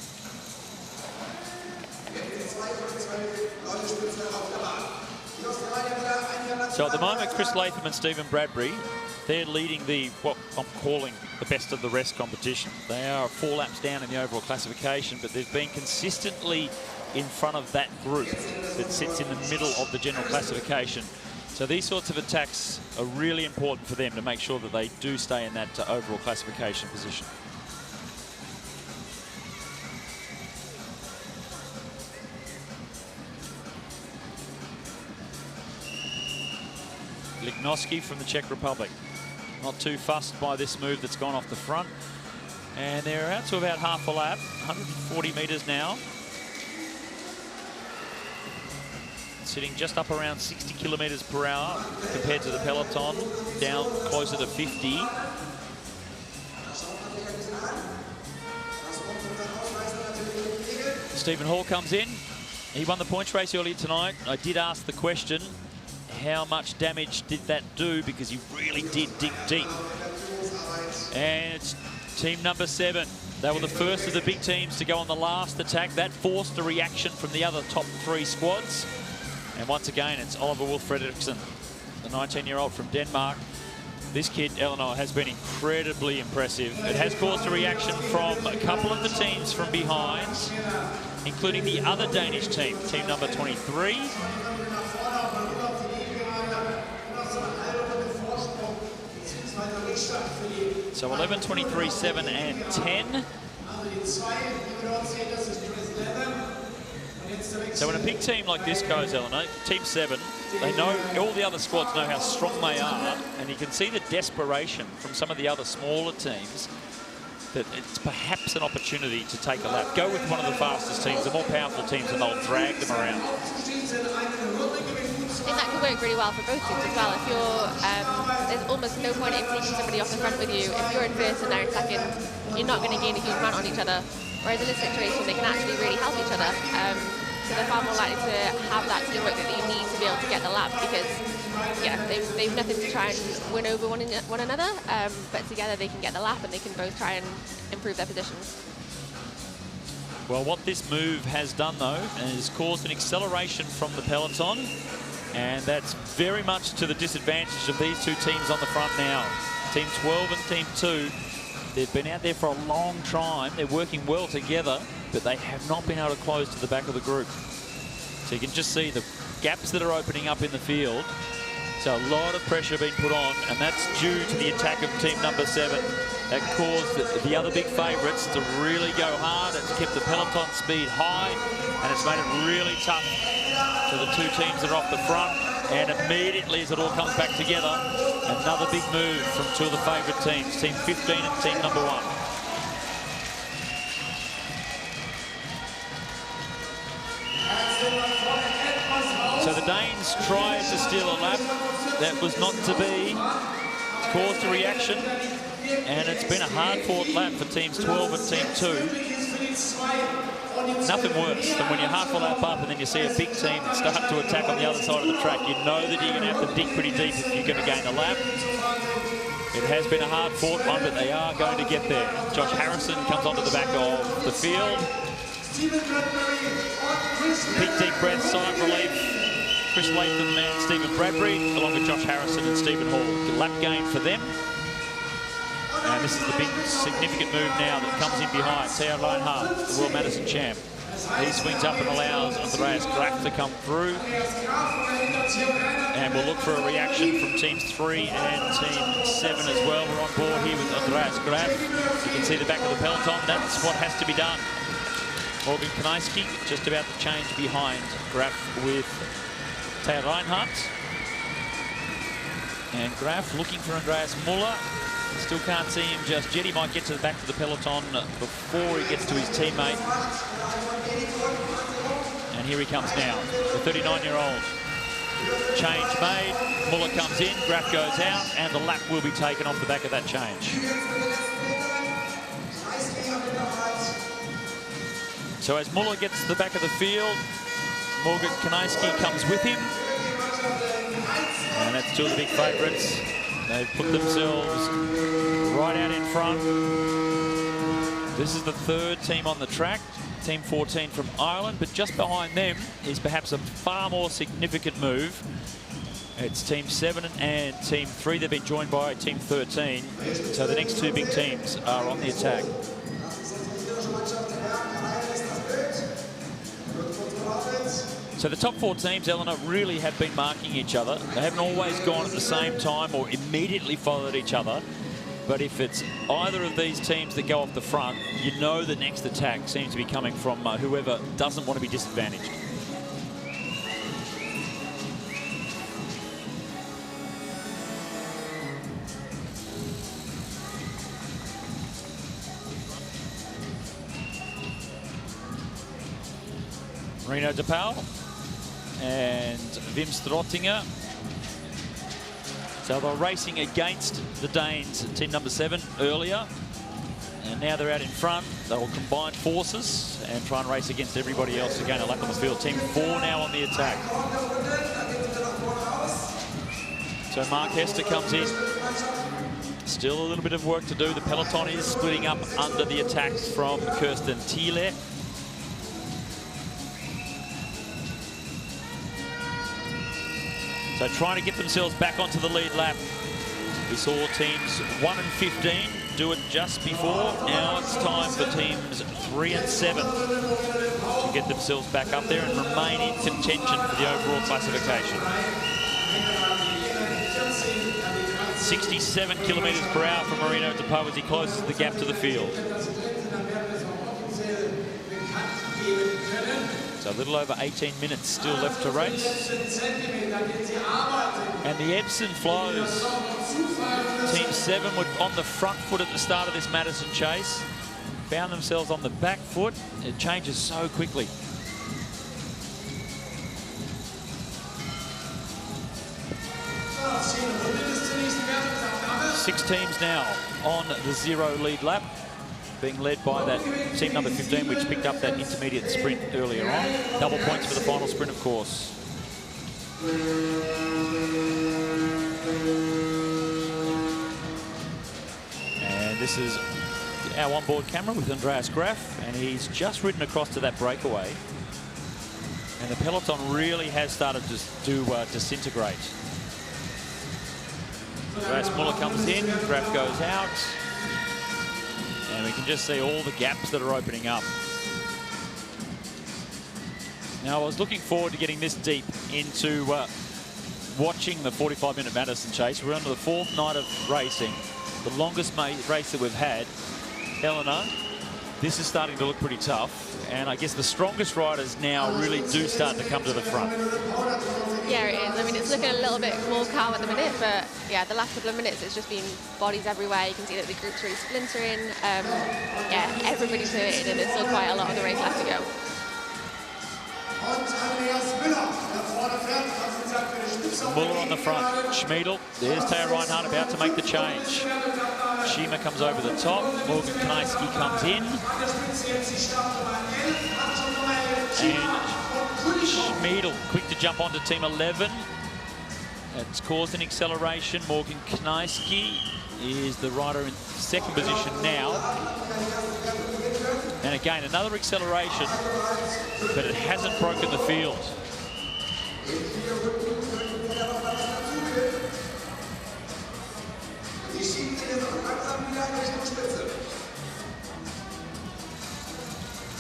So at the moment, Chris Latham and Stephen Bradbury, they're leading the, what I'm calling the best of the rest competition. They are 4 laps down in the overall classification, but they've been consistently in front of that group that sits in the middle of the general classification. So these sorts of attacks are really important for them to make sure that they do stay in that overall classification position. Lignoski from the Czech Republic. Not too fussed by this move that's gone off the front. And they're out to about half a lap, 140 metres now. Sitting just up around 60 kilometres per hour compared to the peloton, down closer to 50. Stephen Hall comes in. He won the points race earlier tonight. I did ask the question, how much damage did that do? Because he really did dig deep. And it's team number 7. They were the first of the big teams to go on the last attack. That forced a reaction from the other top 3 squads. And once again, it's Oliver Wolf Frederiksen, the 19-year-old from Denmark. This kid, Eleanor, has been incredibly impressive. It has caused a reaction from a couple of the teams from behind, including the other Danish team, team number 23. So 11, 23, 7 and 10. So when a big team like this goes, Eleanor, Team 7, they know, all the other squads know how strong they are, and you can see the desperation from some of the other smaller teams that it's perhaps an opportunity to take a lap. Go with one of the fastest teams, the more powerful teams, and they'll drag them around. I think that could work really well for both teams as well. If you're, there's almost no point in taking somebody off the front with you. If you're in first and they're in second, you're not going to gain a huge amount on each other. Whereas in this situation, they can actually really help each other. So they're far more likely to have that teamwork that they need to be able to get the lap, because yeah, they've nothing to try and win over one another, but together they can get the lap and they can both try and improve their positions. Well, what this move has done, though, is caused an acceleration from the peloton, and that's very much to the disadvantage of these two teams on the front now. Team 12 and Team 2, they've been out there for a long time. They're working well together, but they have not been able to close to the back of the group. So you can just see the gaps that are opening up in the field. So a lot of pressure being put on, and that's due to the attack of team number 7. That caused the other big favourites to really go hard. It's kept the peloton speed high, and it's made it really tough for the two teams that are off the front. And immediately, as it all comes back together, another big move from two of the favourite teams, team 15 and team number 1. So the Danes tried to steal a lap. That was not to be. It's caused a reaction, and it's been a hard-fought lap for teams 12 and team 2. Nothing worse than when you're half a lap up and then you see a big team start to attack on the other side of the track. You know that you're going to have to dig pretty deep if you're going to gain a lap. It has been a hard-fought one, but they are going to get there. Josh Harrison comes onto the back of the field. Big deep breath, sigh of relief. Chris Latham and Stephen Bradbury, along with Josh Harrison and Stephen Hall. Lap gain for them. And this is the big significant move now that comes in behind Theo Leinhardt, the World Madison champ. He swings up and allows Andreas Graf to come through. And we'll look for a reaction from teams 3 and team 7 as well. We're on board here with Andreas Graf. You can see the back of the peloton. That's what has to be done. Morgan Kniesky just about to change behind Graf with Taya Reinhardt. And Graf looking for Andreas Muller. Still can't see him just yet. He might get to the back of the peloton before he gets to his teammate. And here he comes now, the 39-year-old. Change made. Muller comes in, Graf goes out, and the lap will be taken off the back of that change. So as Muller gets to the back of the field, Morgan Kniesky comes with him. And that's two of the big favourites. They've put themselves right out in front. This is the third team on the track, Team 14 from Ireland, but just behind them is perhaps a far more significant move. It's Team 7 and Team 3. They've been joined by Team 13. So the next two big teams are on the attack. So the top 4 teams, Eleanor, really have been marking each other. They haven't always gone at the same time or immediately followed each other. But if it's either of these teams that go off the front, you know the next attack seems to be coming from whoever doesn't want to be disadvantaged. Rino de Pauw and Wim Strottinger. So they're racing against the Danes, team number 7, earlier. And now they're out in front. They will combine forces and try and race against everybody else to gain a lap on the field. Team 4 now on the attack. So Mark Hester comes in. Still a little bit of work to do. The peloton is splitting up under the attacks from Kirsten Thiele. So trying to get themselves back onto the lead lap. We saw teams 1 and 15 do it just before. Now it's time for teams 3 and 7 to get themselves back up there and remain in contention for the overall classification. 67 kilometres per hour from Rino de Pauw as he closes the gap to the field. So a little over 18 minutes still left to race. And the ebbs and flows. Team 7 were on the front foot at the start of this Madison chase. Found themselves on the back foot. It changes so quickly. Six teams now on the 0 lead lap, being led by that team number 15, which picked up that intermediate sprint earlier on. Double points for the final sprint, of course. And this is our onboard camera with Andreas Graf, and he's just ridden across to that breakaway. And the peloton really has started to disintegrate. Andreas Muller comes in, Graf goes out. And we can just see all the gaps that are opening up. Now, I was looking forward to getting this deep into watching the 45-minute Madison chase. We're on to the 4th night of racing, the longest race that we've had. Eleanor, this is starting to look pretty tough. And I guess the strongest riders now really do start to come to the front. Yeah, it is. I mean, it's looking a little bit more calm at the minute, but yeah, the last couple of minutes, it's just been bodies everywhere. You can see that the group's really splintering. Yeah, everybody's hurting, and there's still quite a lot of the race left to go. Muller on the front. Schmiedel. There's Taya Reinhardt about to make the change. Schima comes over the top. Morgan Kniesky comes in. And Schmiedel quick to jump onto team 11. It's caused an acceleration. Morgan Kniesky is the rider in 2nd position now. And again, another acceleration, but it hasn't broken the field.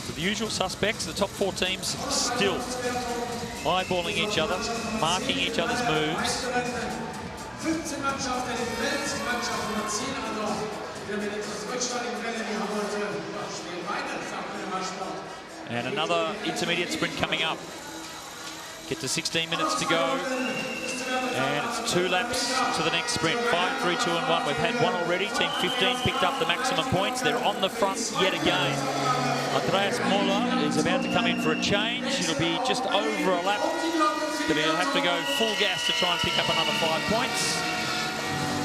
So the usual suspects. The top 4 teams still eyeballing each other, marking each other's moves. And another intermediate sprint coming up. Get to 16 minutes to go. And it's 2 laps to the next sprint. 5, 3, 2 and 1. We've had one already. Team 15 picked up the maximum points. They're on the front yet again. Andreas Müller is about to come in for a change. It'll be just over a lap. But he'll have to go full gas to try and pick up another 5 points.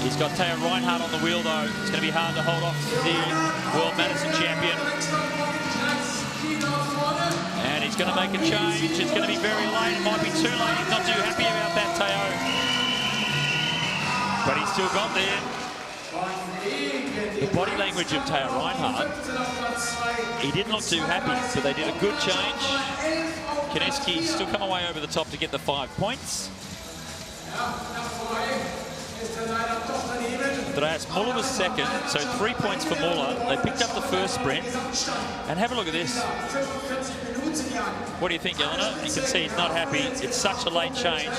He's got Theo Reinhardt on the wheel though. It's going to be hard to hold off the World Madison champion. And he's going to make a change. It's going to be very late. It might be too late. He's not too happy about that, Theo. But he's still got there. The body language of Theo Reinhardt, he didn't look too happy, so they did a good change. Kineski still come away over the top to get the 5 points. Andreas Müller was second, so 3 points for Müller. They picked up the first sprint. And have a look at this. What do you think, Eleanor? You can see he's not happy. It's such a late change.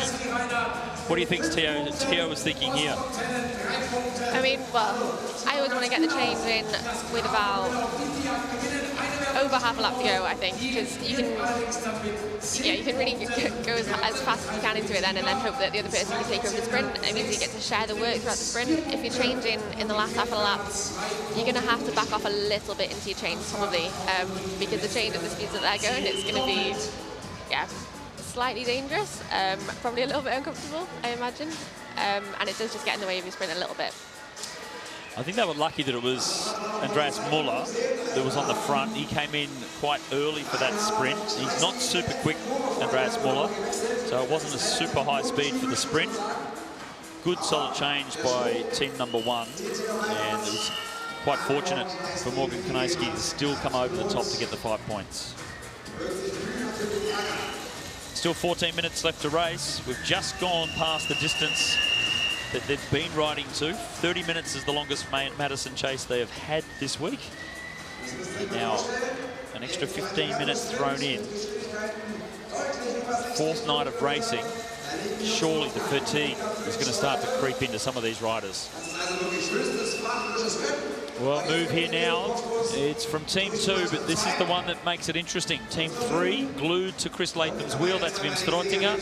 What do you think Theo was thinking here? I mean, well, I always want to get the change in with about over half a lap to go, I think, because you can really go as fast as you can into it then, and then hope that the other person can take over the sprint. It means you get to share the work throughout the sprint. If you're changing in the last half of a lap, you're going to have to back off a little bit into your change, probably, because the change at the speeds that they're going, it's going to be, slightly dangerous, probably a little bit uncomfortable, I imagine, and it does just get in the way of your sprint a little bit. I think they were lucky that it was Andreas Müller that was on the front. He came in quite early for that sprint. He's not super quick, Andreas Müller, so it wasn't a super high speed for the sprint. Good solid change by team number 1, and it was quite fortunate for Morgan Kineski to still come over the top to get the 5 points. Still 14 minutes left to race. We've just gone past the distance that they've been riding to. 30 minutes is the longest Madison chase they have had this week. Now, an extra 15 minutes thrown in. 4th night of racing. Surely the fatigue is going to start to creep into some of these riders. Well, move here now. It's from Team 2, but this is the one that makes it interesting. Team 3, glued to Chris Latham's wheel. That's Wim Strottinger.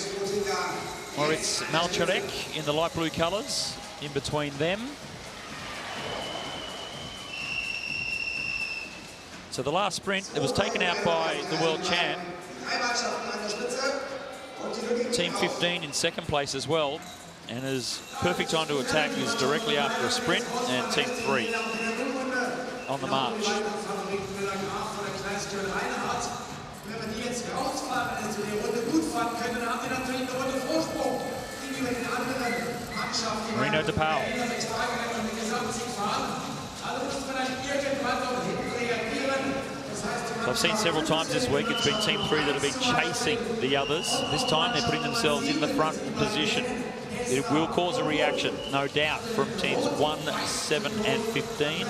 Or it's Malcharek in the light blue colours in between them. So the last sprint, it was taken out by the world champ. Team 15 in 2nd place as well. And his perfect time to attack is directly after a sprint, and Team 3 on the march. Marino de Pauw. So I've seen several times this week, it's been Team 3 that have been chasing the others. This time they're putting themselves in the front position. It will cause a reaction, no doubt, from teams 1, 7 and 15.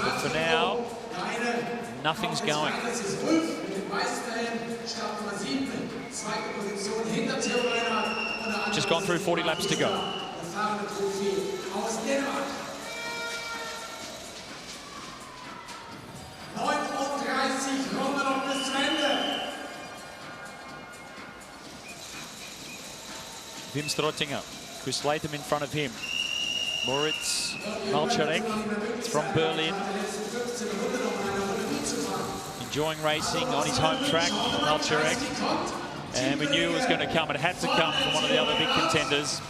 But for now, nothing's going. Just gone through 40 laps to go. Wim Strottinger, Chris Latham in front of him. Moritz Malcharek from Berlin. Enjoying racing on his home track, Malcharek. And we knew it was going to come. It had to come from one of the other big contenders.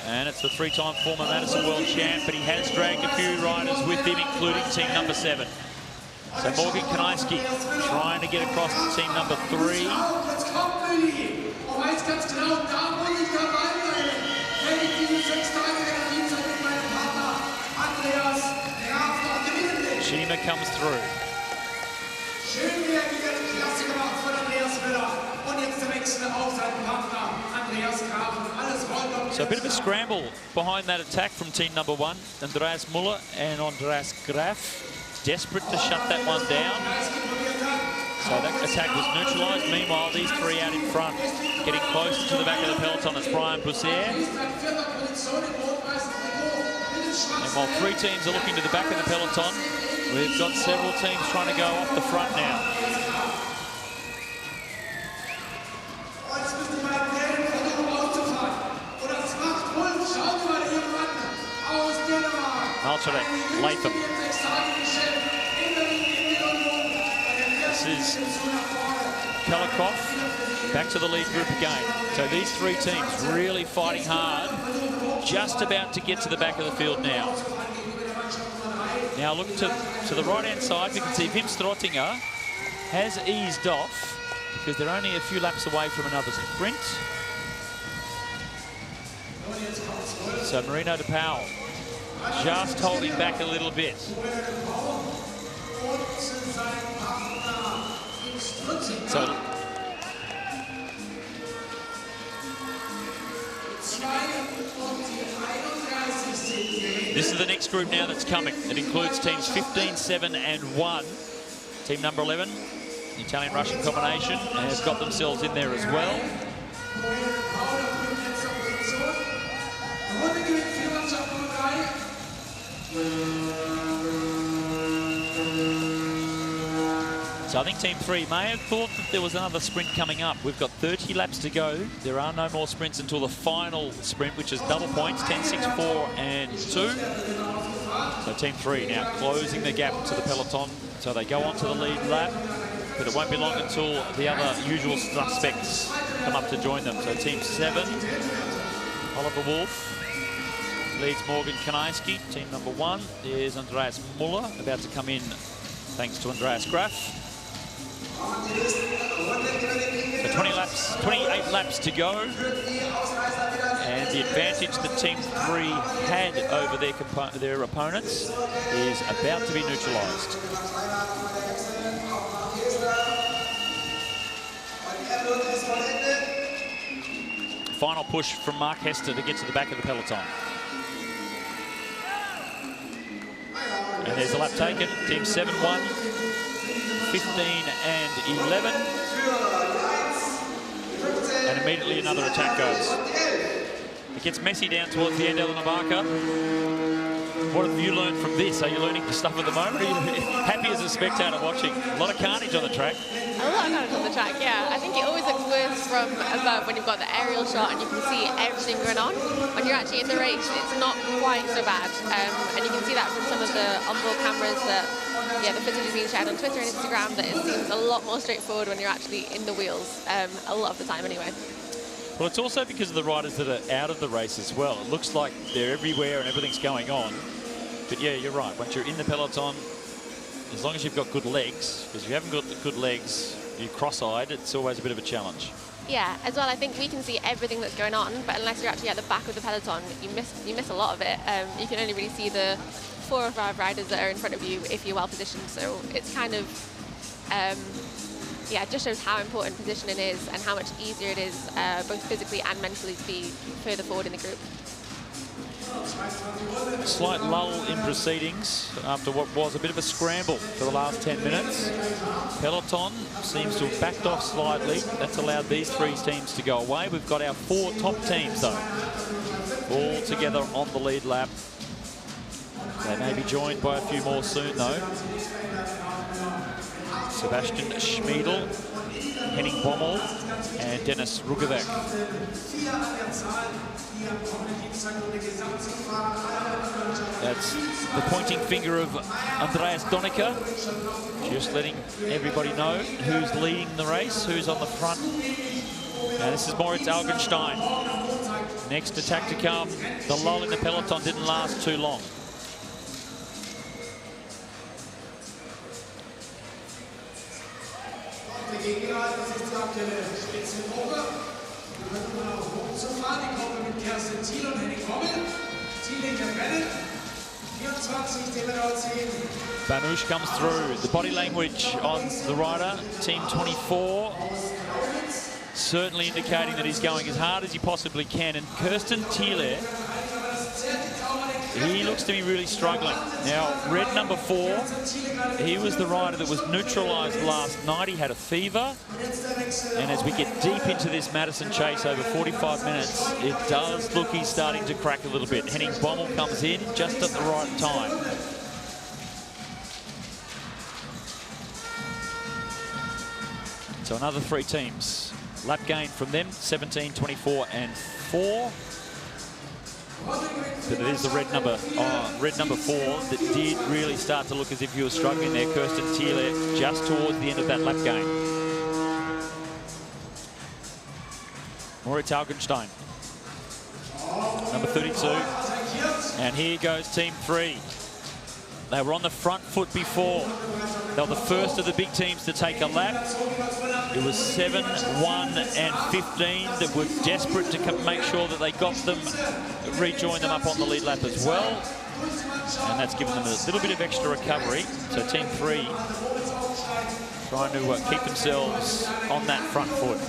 And it's the 3-time former Madison world champ, but he has dragged a few riders with him, including team number 7. So Morgan Kineski trying to get across to team number 3. Schiemer comes through. So a bit of a scramble behind that attack from team number 1, Andreas Müller and Andreas Graf. desperate to shut that one down. So that attack was neutralised. Meanwhile, these three out in front, getting closer to the back of the peloton. It's Brian Boussaert. And while three teams are looking to the back of the peloton, we've got several teams trying to go off the front now. Malcharek, Latham. This is Kalikov back to the lead group again. So these three teams really fighting hard, just about to get to the back of the field now. Now look to the right-hand side, we can see Wim Strottinger has eased off because they're only a few laps away from another sprint. So Marino de Pauw just holding back a little bit. So this is the next group now that's coming. It includes teams 15, 7 and 1. Team number 11, the Italian-Russian combination, has got themselves in there as well. So I think Team 3 may have thought that there was another sprint coming up. We've got 30 laps to go. There are no more sprints until the final sprint, which is double points, 10, 6, 4 and 2. So Team 3 now closing the gap to the peloton. So they go on to the lead lap, but it won't be long until the other usual suspects come up to join them. So Team 7, Oliver Wolf leads Morgan Kanajski. Team number 1 is Andreas Muller, about to come in thanks to Andreas Graf. So 28 laps to go. And the advantage that Team 3 had over their opponents is about to be neutralised. Final push from Mark Hester to get to the back of the peloton. And there's a lap taken. Team 7 won. 15 and 11. And immediately another attack goes. It gets messy down towards the end, Elena Barker. What have you learned from this? Are you learning stuff at the moment? Are you happy as a spectator watching? A lot of carnage on the track. A lot of carnage on the track, yeah. I think it always looks worse from above when you've got the aerial shot and you can see everything going on. When you're actually in the race, it's not quite so bad. And you can see that from some of the onboard cameras that, yeah, the footage is being shared on Twitter and Instagram, that it seems a lot more straightforward when you're actually in the wheels, a lot of the time anyway. Well, it's also because of the riders that are out of the race as well. It looks like they're everywhere and everything's going on. But yeah, you're right. Once you're in the peloton, as long as you've got good legs, because if you haven't got good legs, you're cross-eyed, it's always a bit of a challenge. Yeah, as well, I think we can see everything that's going on, but unless you're actually at the back of the peloton, you miss a lot of it. You can only really see the 4 or 5 riders that are in front of you if you're well positioned. So it's kind of, yeah, it just shows how important positioning is and how much easier it is, both physically and mentally, to be further forward in the group. A slight lull in proceedings after what was a bit of a scramble for the last 10 minutes. Peloton seems to have backed off slightly. That's allowed these 3 teams to go away. We've got our 4 top teams, though, all together on the lead lap. They may be joined by a few more soon, though. Sebastian Schmiedel, Henning Bommel and Dennis Rugevec. That's the pointing finger of Andreas Donica, just letting everybody know who's leading the race, who's on the front. Now this is Moritz Augenstein. Next attack to come. The lull in the peloton didn't last too long. Banush comes through. The body language on the rider, Team 24, certainly indicating that he's going as hard as he possibly can. And Kirsten Thiele he looks to be really struggling. Now, red number 4, he was the rider that was neutralised last night. He had a fever. And as we get deep into this Madison chase over 45 minutes, it does look he's starting to crack a little bit. Henning Bommel comes in just at the right time. So another 3 teams. Lap gain from them, 17, 24 and 4. But it is the red number 4 that did really start to look as if he was struggling there. Kirsten Thiele just towards the end of that lap gain. Moritz Augenstein, number 32. And here goes Team 3. They were on the front foot before. They were the first of the big teams to take a lap. It was 7, 1 and 15 that were desperate to make sure that they got them, rejoin them up on the lead lap as well. And that's given them a little bit of extra recovery. So Team 3 trying to keep themselves on that front foot.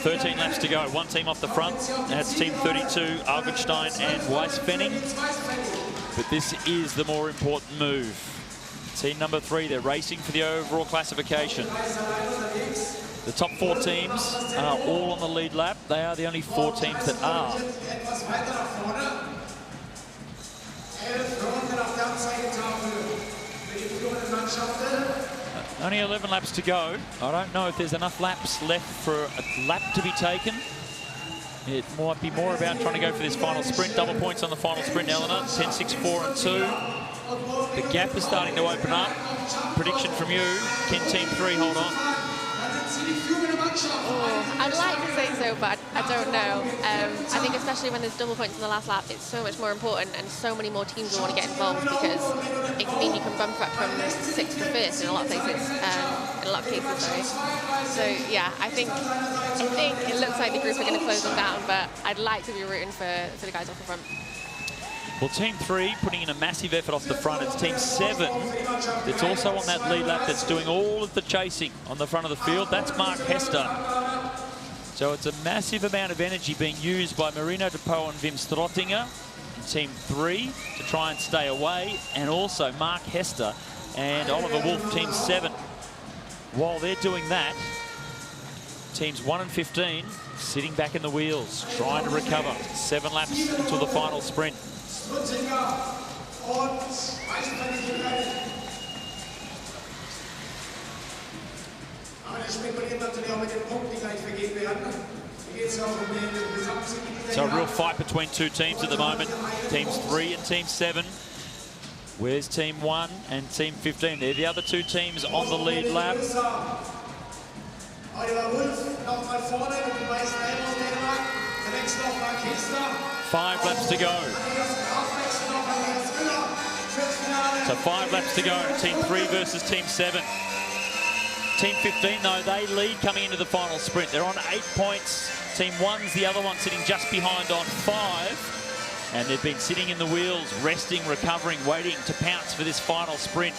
13 laps to go. One team off the front. That's Team 32, Augenstein and Weisfenning. But this is the more important move. Team number 3, they're racing for the overall classification. The top 4 teams are all on the lead lap. They are the only 4 teams that are. Only 11 laps to go. I don't know if there's enough laps left for a lap to be taken. It might be more about trying to go for this final sprint. Double points on the final sprint, Eleanor. 10, 6, 4 and 2. The gap is starting to open up. Prediction from you. Can Team 3 hold on? Oh, I'd like to say so, but I don't know. I think especially when there's double points in the last lap, it's so much more important, and so many more teams will want to get involved because it can mean you can bump up from 6th to 1st in a lot of places. So yeah, I think it looks like the group are going to close them down, but I'd like to be rooting for the guys off the front. Well, Team 3 putting in a massive effort off the front. It's Team 7 that's also on that lead lap that's doing all of the chasing on the front of the field. That's Mark Hester. So it's a massive amount of energy being used by Marino de Pauw and Wim Strottinger in Team 3 to try and stay away, and also Mark Hester and Oliver Wolf, Team 7. While they're doing that, Teams 1 and 15 sitting back in the wheels, trying to recover. 7 laps until the final sprint. So a real fight between 2 teams at the moment. Teams 3 and Team 7. Where's Team 1 and Team 15? They're the other 2 teams on the lead lap. 5 laps to go. So 5 laps to go. Team 3 versus Team 7. Team 15, though, they lead coming into the final sprint. They're on 8 points. Team 1's the other one sitting just behind on 5. And they've been sitting in the wheels, resting, recovering, waiting to pounce for this final sprint.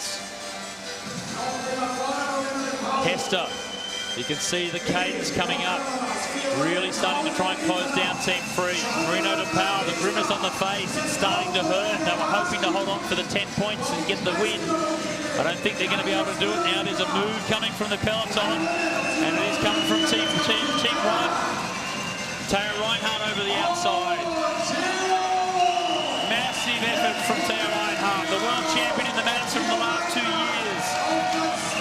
Hester, you can see the cadence coming up. Really starting to try and close down Team 3. Marino de Pauw, the grimace on the face, it's starting to hurt. They were hoping to hold on for the 10 points and get the win. I don't think they're going to be able to do it now. There's a move coming from the peloton, and it is coming from Team 1. Teo Reinhardt over the outside. Massive effort from Teo Reinhardt, the world champion in the Madison from the last 2 years.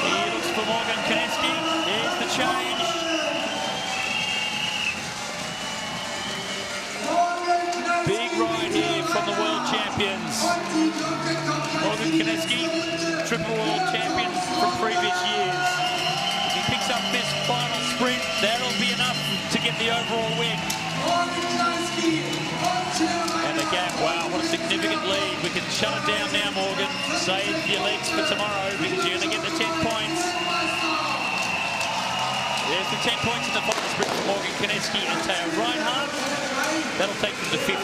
He looks for Morgan Koneski. Here's the change. Big ride here from the world champions. Morgan Koneski, triple world champion from previous years. If he picks up this final sprint, that'll be enough to get the overall win. And the gap, wow, what a significant lead. We can shut it down now, Morgan. Save your legs for tomorrow because you're going to get the 10 points. There's the 10 points in the final sprint for Morgan Koneski and Teo Reinhardt. That'll take them to 15.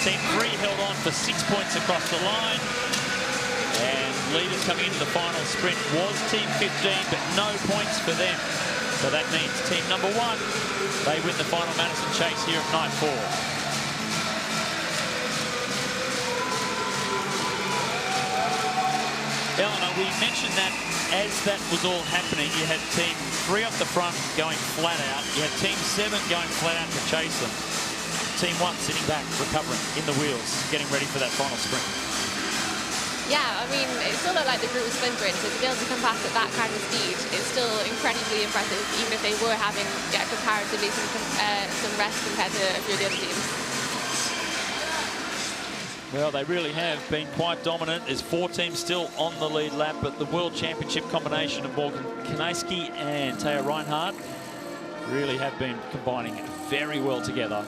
Team 3 held on for 6 points across the line. And leaders coming into the final sprint was Team 15, but no points for them. So that means team number 1, they win the final Madison Chase here at night 4. Eleanor, we mentioned that as that was all happening, you had team 3 up the front going flat out. You had team 7 going flat out to chase them. Team 1 sitting back, recovering in the wheels, getting ready for that final sprint. Yeah, I mean, it still looked like the group was splintering, so to be able to come back at that kind of speed is still incredibly impressive, even if they were having comparatively some rest compared to a few of the other teams. Well, they really have been quite dominant. There's 4 teams still on the lead lap, but the World Championship combination of Morgan Kanaisky and Taya Reinhardt really have been combining very well together.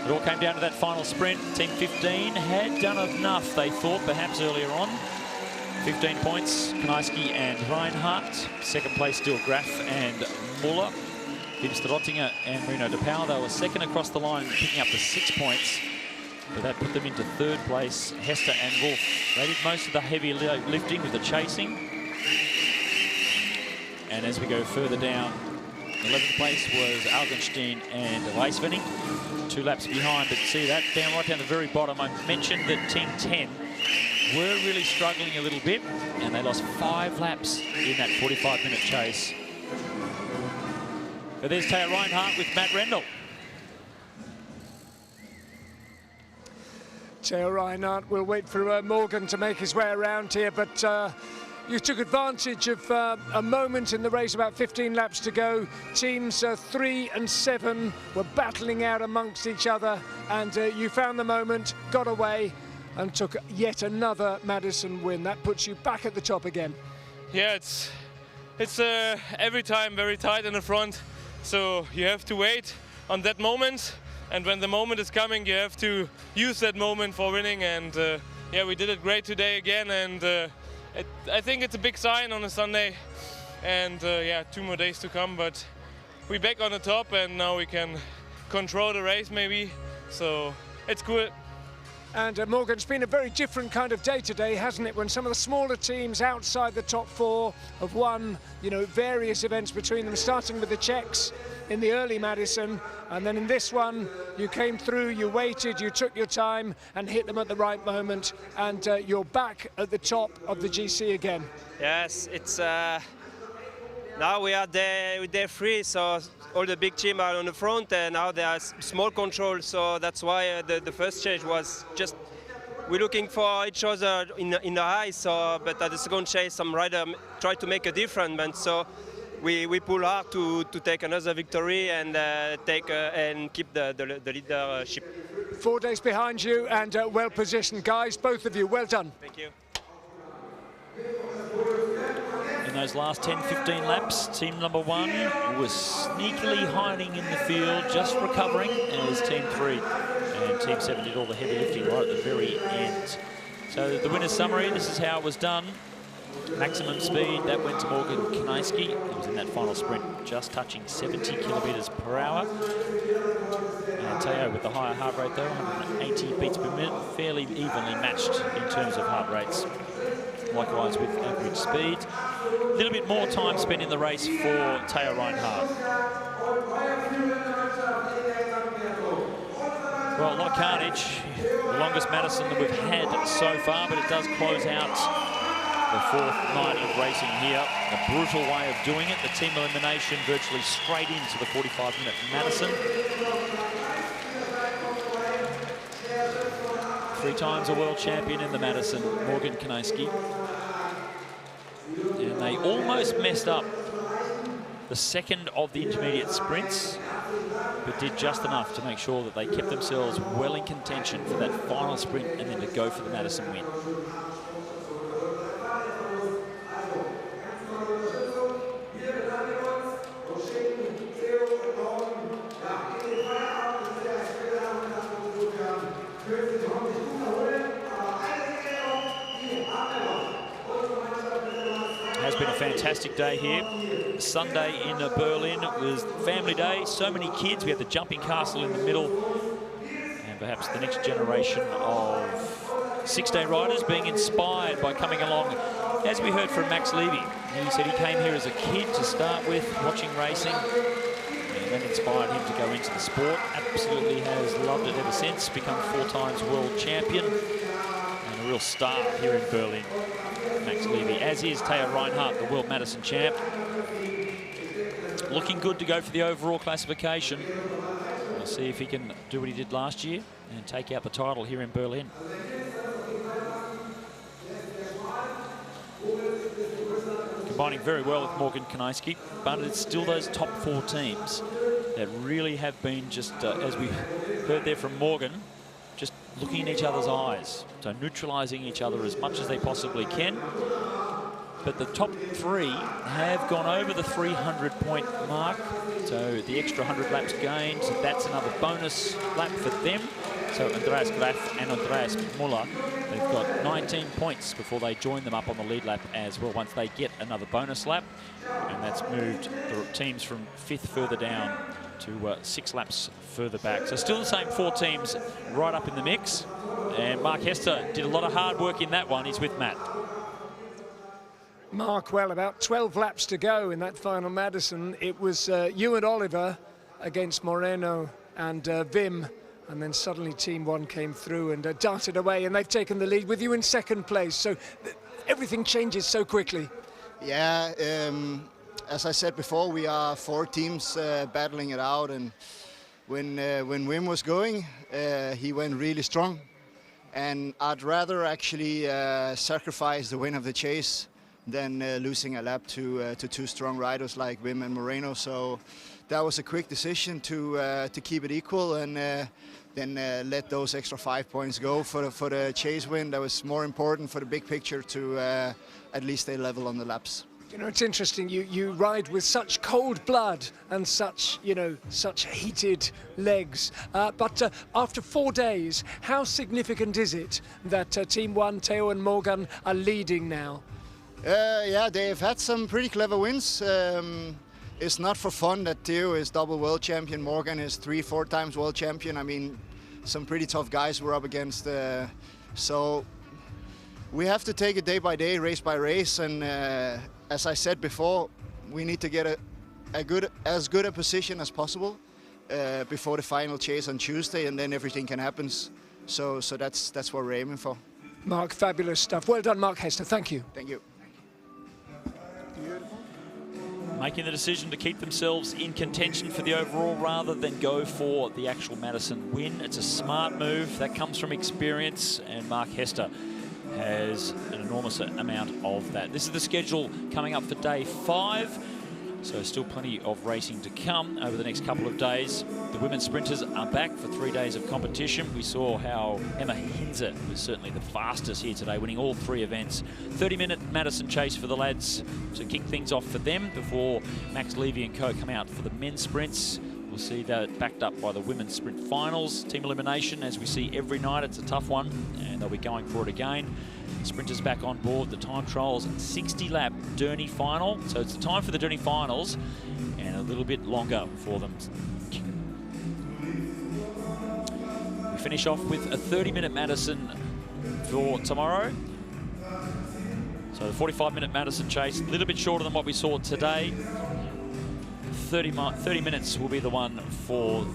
It all came down to that final sprint. Team 15 had done enough, they thought, perhaps earlier on. 15 points, Kanaisky and Reinhardt. Second place still Graf and Muller. Hibster Rottinger and Reno de Pauw. They were second across the line, picking up the 6 points. But that put them into third place, Hester and Wolf. They did most of the heavy lifting with the chasing. And as we go further down, 11th place was Augenstein and Weisvenning. 2 laps behind, but see that down right down the very bottom. I mentioned that Team 10 were really struggling a little bit, and they lost 5 laps in that 45-minute chase. But there's Taya Reinhardt with Matt Rendell. Taya Reinhardt will wait for Morgan to make his way around here, but you took advantage of a moment in the race, about 15 laps to go. Teams 3 and 7 were battling out amongst each other, and you found the moment, got away, and took yet another Madison win. That puts you back at the top again. Yeah, it's every time very tight in the front, so you have to wait on that moment, and when the moment is coming, you have to use that moment for winning. And yeah, we did it great today again, and I think it's a big sign on a Sunday, and yeah, 2 more days to come, but we're back on the top, and now we can control the race maybe, so it's cool. And Morgan, it's been a very different kind of day today, hasn't it? When some of the smaller teams outside the top 4 have won, you know, various events between them, starting with the Czechs in the early Madison, and then in this one, you came through, you waited, you took your time and hit them at the right moment, and you're back at the top of the GC again. Yes, it's now we are day 3, so all the big teams are on the front, and now there are small control, so that's why the first stage was just we're looking for each other in the high. So, but at the second chase, some rider try to make a difference, and so we pull hard to take another victory and and keep the leadership. 4 days behind you and well positioned, guys. Both of you, well done. Thank you. In those last 10-15 laps, team number 1 was sneakily hiding in the field, just recovering, as team 3 and team 7 did all the heavy lifting right at the very end. So the winner's summary, this is how it was done. Maximum speed, that went to Morgan Kanaisky. He was in that final sprint just touching 70 kilometres per hour. And Teo with the higher heart rate though, 180 beats per minute, fairly evenly matched in terms of heart rates. Likewise with average speed. A little bit more time spent in the race for Taya Reinhardt. Well, a lot of carnage. The longest Madison that we've had so far, but it does close out the 4th night of racing here. A brutal way of doing it. The team elimination virtually straight into the 45-minute Madison. 3 times a world champion in the Madison, Morgan Kanaisky. And they almost messed up the second of the intermediate sprints, but did just enough to make sure that they kept themselves well in contention for that final sprint and then to go for the Madison win. Has been a fantastic day here. Sunday in Berlin was family day. So many kids. We had the jumping castle in the middle, and perhaps the next generation of six-day riders being inspired by coming along. As we heard from Max Levy, he said he came here as a kid to start with, watching racing, and that inspired him to go into the sport. Absolutely has loved it ever since, become 4 times world champion and a real star here in Berlin, Max Levy, as is Teo Reinhardt, the World Madison champ. Looking good to go for the overall classification. We'll see if he can do what he did last year and take out the title here in Berlin. Combining very well with Morgan Kaniewski, but it's still those top 4 teams that really have been just, as we heard there from Morgan, just looking in each other's eyes, so neutralising each other as much as they possibly can. But the top 3 have gone over the 300-point mark, so the extra 100 laps gained, so that's another bonus lap for them. So Andreas Graf and Andreas Muller, they've got 19 points before they join them up on the lead lap as well, once they get another bonus lap. And that's moved the teams from 5th further down to 6 laps further back. So still the same 4 teams right up in the mix. And Mark Hester did a lot of hard work in that one. He's with Matt. Mark, well, about 12 laps to go in that final Madison. It was you and Oliver against Moreno and Wim, and then suddenly Team 1 came through and darted away, and they've taken the lead with you in 2nd place. So everything changes so quickly. Yeah, as I said before, we are 4 teams battling it out, and when Wim was going, he went really strong. And I'd rather actually sacrifice the win of the chase than losing a lap to 2 strong riders like Wim and Moreno. So that was a quick decision to keep it equal, and then let those extra 5 points go for the chase win. That was more important for the big picture to at least stay level on the laps. You know, it's interesting, you ride with such cold blood and such, you know, such heated legs. But after 4 days, how significant is it that Team 1, Teo and Morgan, are leading now? Yeah, they've had some pretty clever wins. It's not for fun that Theo is double world champion, Morgan is 3-4 times world champion. I mean, some pretty tough guys we're up against. So we have to take it day by day, race by race, and as I said before, we need to get as good a position as possible before the final chase on Tuesday, and then everything can happen. So that's what we're aiming for. Mark, fabulous stuff. Well done, Mark Hester. Thank you. Thank you. Making the decision to keep themselves in contention for the overall rather than go for the actual Madison win. It's a smart move that comes from experience, and Mark Hester has an enormous amount of that. This is the schedule coming up for day 5. So still plenty of racing to come over the next couple of days. The women's sprinters are back for 3 days of competition. We saw how Emma Hinze was certainly the fastest here today, winning all 3 events. 30-minute Madison chase for the lads to kick things off for them before Max Levy and co come out for the men's sprints. We'll see that backed up by the women's sprint finals. Team elimination, as we see every night, it's a tough one, and they'll be going for it again. Sprinters back on board, the time trials, 60-lap Derny final. So it's the time for the Derny finals, and a little bit longer for them. We finish off with a 30-minute Madison for tomorrow. So the 45-minute Madison chase, a little bit shorter than what we saw today. 30 minutes will be the one for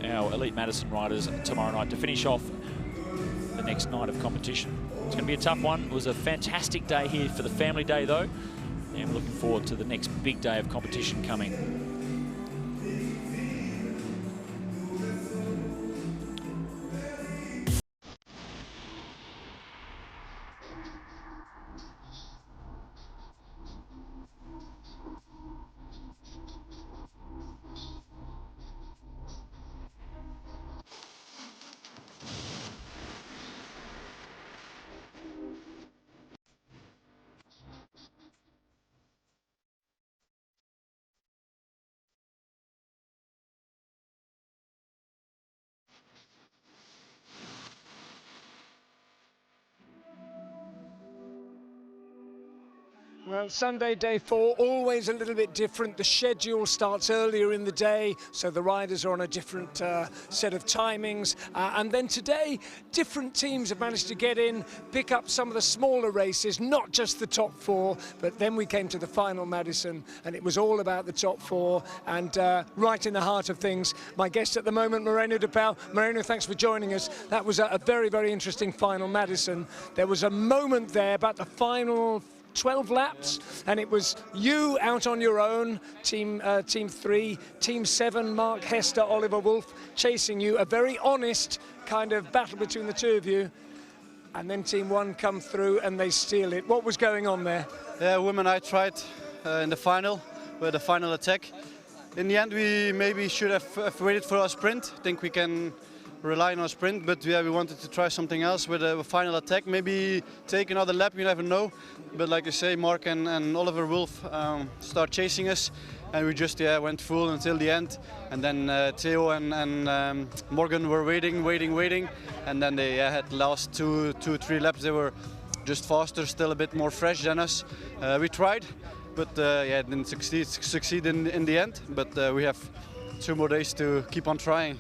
our Elite Madison riders tomorrow night to finish off the next night of competition. It's going to be a tough one. It was a fantastic day here for the family day, though, and we're looking forward to the next big day of competition coming. Well, Sunday, day 4, always a little bit different. The schedule starts earlier in the day, so the riders are on a different set of timings. And then today, different teams have managed to get in, pick up some of the smaller races, not just the top 4, but then we came to the final Madison, and it was all about the top 4. And right in the heart of things, my guest at the moment, Moreno de Pau. Moreno, thanks for joining us. That was a very, very interesting final Madison. There was a moment there about the final 12 laps, and it was you out on your own, team 3, team 7, Mark Hester, Oliver Wolf, chasing you. A very honest kind of battle between the two of you. And then team 1 come through and they steal it. What was going on there? Yeah, women I tried in the final, with the final attack. In the end, we maybe should have waited for our sprint. I think we can rely on our sprint, but yeah, we wanted to try something else with a final attack. Maybe take another lap, you never know. But like you say, Mark and Oliver Wolf start chasing us, and we just went full until the end. And then Theo and Morgan were waiting, and then they had last two, 3 laps. They were just faster, still a bit more fresh than us. We tried, but didn't succeed in the end. But we have 2 more days to keep on trying.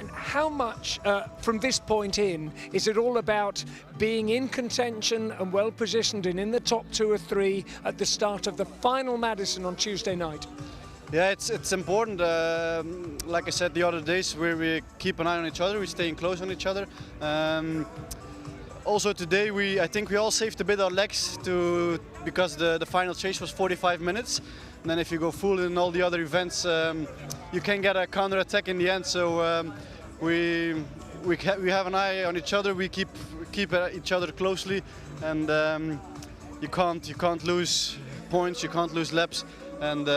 And how much, from this point in, is it all about being in contention and well positioned and in the top 2 or 3 at the start of the final Madison on Tuesday night? Yeah, it's important. Like I said the other days, we keep an eye on each other, we're staying close on each other. Also today, I think we all saved a bit our legs because the final chase was 45 minutes. And then if you go full in all the other events, you can get a counter attack in the end. So we have an eye on each other. We keep each other closely, and you can't lose points. You can't lose laps. And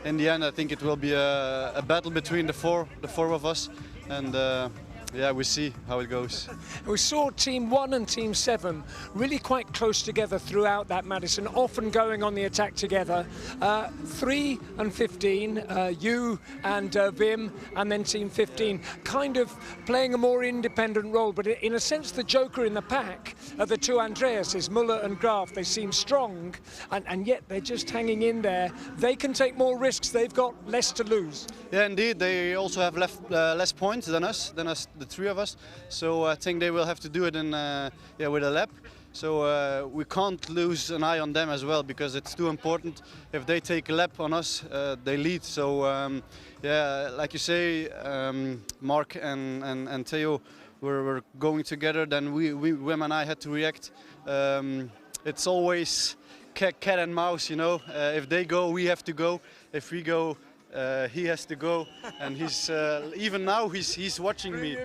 in the end, I think it will be a battle between the four of us. And yeah, we see how it goes. We saw Team 1 and Team 7 really quite close together throughout that Madison, often going on the attack together. 3 and 15, you and Wim, and then Team 15, kind of playing a more independent role. But in a sense, the joker in the pack are the 2 Andreases, Muller and Graf. They seem strong, and yet they're just hanging in there. They can take more risks. They've got less to lose. Yeah, indeed. They also have less points than us, the 3 of us. So I think they will have to do it in with a lap. So we can't lose an eye on them as well, because it's too important. If they take a lap on us, they lead. So yeah, like you say, Mark and Theo were going together. Then Wim and I had to react. It's always cat and mouse, you know. If they go, we have to go. If we go, he has to go, and he's even now he's watching me.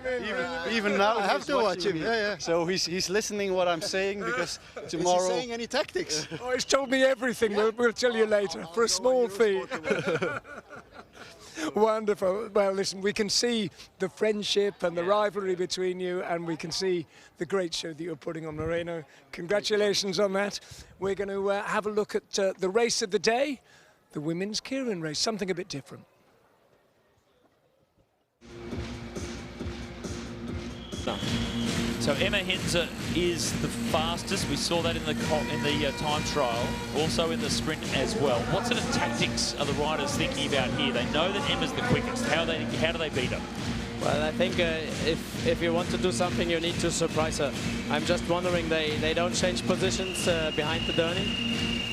Even now I have to watch him. Yeah. So he's listening what I'm saying, because tomorrow. Is he saying any tactics? Oh, he's told me everything. We'll tell you later for a small fee. Wonderful. Well, listen, we can see the friendship and the rivalry between you, and we can see the great show that you're putting on, Moreno. Congratulations on that. We're going to have a look at the race of the day. The women's keirin race, something a bit different. So Emma Hinze is the fastest. We saw that in the time trial, also in the sprint as well. What sort of tactics are the riders thinking about here? They know that Emma's the quickest. How do they beat her? Well, I think if you want to do something, you need to surprise her. I'm just wondering they don't change positions behind the Derny.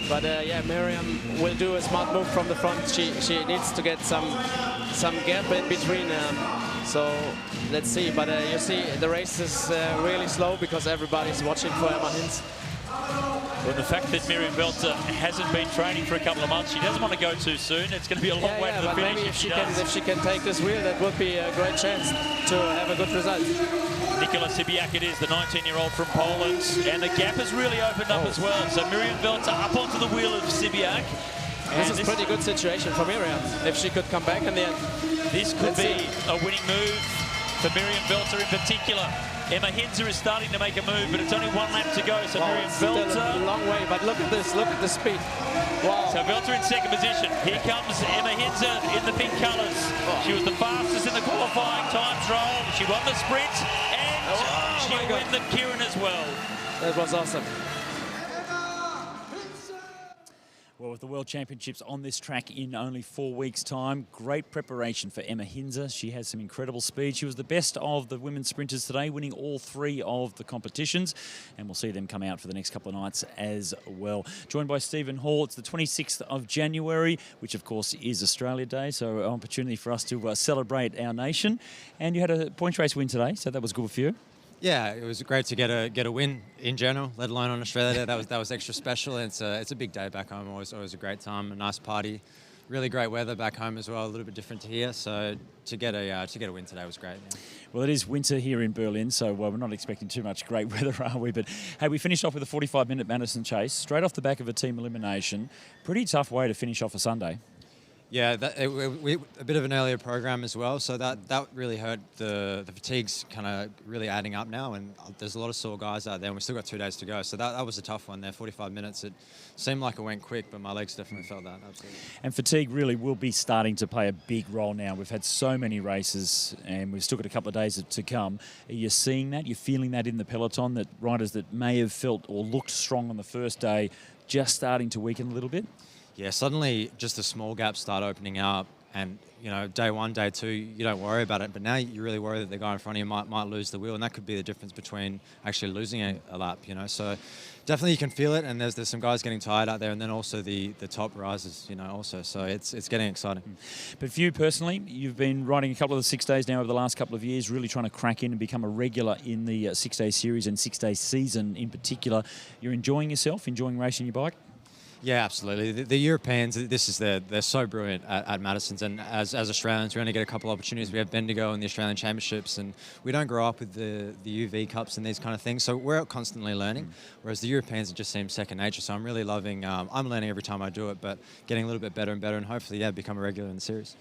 But yeah, Miriam will do a smart move from the front. She needs to get some gap in between. So let's see. But you see, the race is really slow because everybody's watching for Emma Hinze. Well, the fact that Miriam Velter hasn't been training for a couple of months, she doesn't want to go too soon. It's going to be a long way to the finish. Maybe if she can take this wheel, that would be a great chance to have a good result. Nikola Sibiak it is, the 19-year-old from Poland, and the gap has really opened up as well. So Miriam Velter up onto the wheel of Sibiak. This is a pretty good situation for Miriam, if she could come back in the end. This could be a winning move for Miriam Velter in particular. Emma Hinze is starting to make a move, but it's only 1 lap to go, so Miriam Velter... Still a long way, but look at this, look at the speed. Wow. So Velter in second position. Here comes Emma Hinze in the pink colours. She was the fastest in the qualifying time trial. She won the sprint, and she won the keirin as well. That was awesome. Well, with the World Championships on this track in only 4 weeks' time, great preparation for Emma Hinze. She has some incredible speed. She was the best of the women's sprinters today, winning all 3 of the competitions, and we'll see them come out for the next couple of nights as well. Joined by Stephen Hall. It's the 26th of January, which of course is Australia Day, so an opportunity for us to celebrate our nation. And you had a points race win today, so that was good for you. Yeah, it was great to get a win in general, let alone on Australia Day. That was extra special. And it's a big day back home. Always a great time, a nice party, really great weather back home as well. A little bit different to here. So to get a win today was great. Yeah. Well, it is winter here in Berlin, so we're not expecting too much great weather, are we? But hey, we finished off with a 45-minute Madison chase, straight off the back of a team elimination. Pretty tough way to finish off a Sunday. Yeah, a bit of an earlier program as well, so that really hurt. The fatigue's kind of really adding up now, and there's a lot of sore guys out there, and we've still got 2 days to go. So that was a tough one there, 45 minutes. It seemed like it went quick, but my legs definitely felt that, absolutely. And fatigue really will be starting to play a big role now. We've had so many races, and we've still got a couple of days to come. Are you seeing that? You're feeling that in the peloton, that riders that may have felt or looked strong on the first day just starting to weaken a little bit? Yeah, suddenly just the small gaps start opening up, and day 1, day 2, you don't worry about it, but now you really worry that the guy in front of you might lose the wheel, and that could be the difference between actually losing a lap. So definitely you can feel it, and there's some guys getting tired out there, and then also the top rises, also. So it's getting exciting. But for you personally, you've been riding a couple of the 6 days now over the last couple of years, really trying to crack in and become a regular in the 6-day series and 6-day season in particular. You're enjoying yourself, enjoying racing your bike? Yeah, absolutely. The Europeans, they're so brilliant at Madison's, and as Australians, we only get a couple of opportunities. We have Bendigo and the Australian Championships, and we don't grow up with the UV Cups and these kind of things, so we're constantly learning, whereas the Europeans, it just seems second nature. So I'm really loving, I'm learning every time I do it, but getting a little bit better and better, and hopefully, become a regular in the series.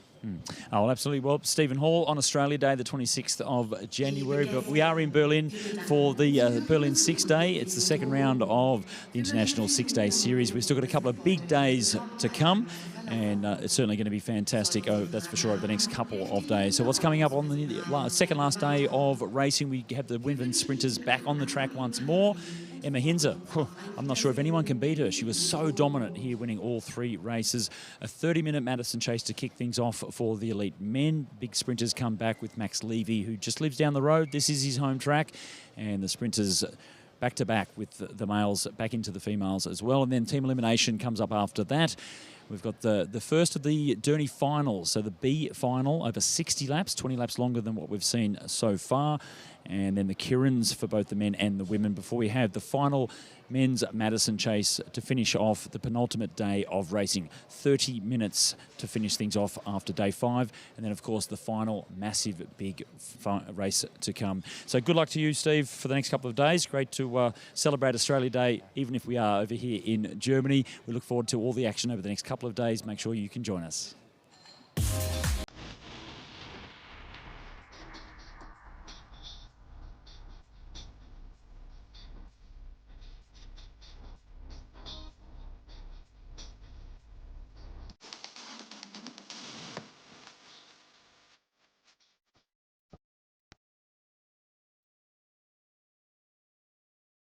Oh, well, absolutely. Well, Stephen Hall on Australia Day, the 26th of January. But we are in Berlin for the Berlin 6 Day. It's the second round of the International 6-Day Series. We've still got a couple of big days to come, and it's certainly going to be fantastic, that's for sure, over the next couple of days. So what's coming up on the second last day of racing? We have the women's sprinters back on the track once more. Emma Hinze, I'm not sure if anyone can beat her. She was so dominant here, winning all 3 races. A 30-minute Madison chase to kick things off for the elite men. Big sprinters come back with Max Levy, who just lives down the road. This is his home track. And the sprinters back-to-back with the males back into the females as well. And then team elimination comes up after that. We've got the first of the Derny finals, so the B final over 60 laps, 20 laps longer than what we've seen so far. And then the Kirins for both the men and the women before we have the final men's Madison chase to finish off the penultimate day of racing. 30 minutes to finish things off after day 5. And then, of course, the final massive big race to come. So good luck to you, Steve, for the next couple of days. Great to celebrate Australia Day, even if we are over here in Germany. We look forward to all the action over the next couple of days. Make sure you can join us.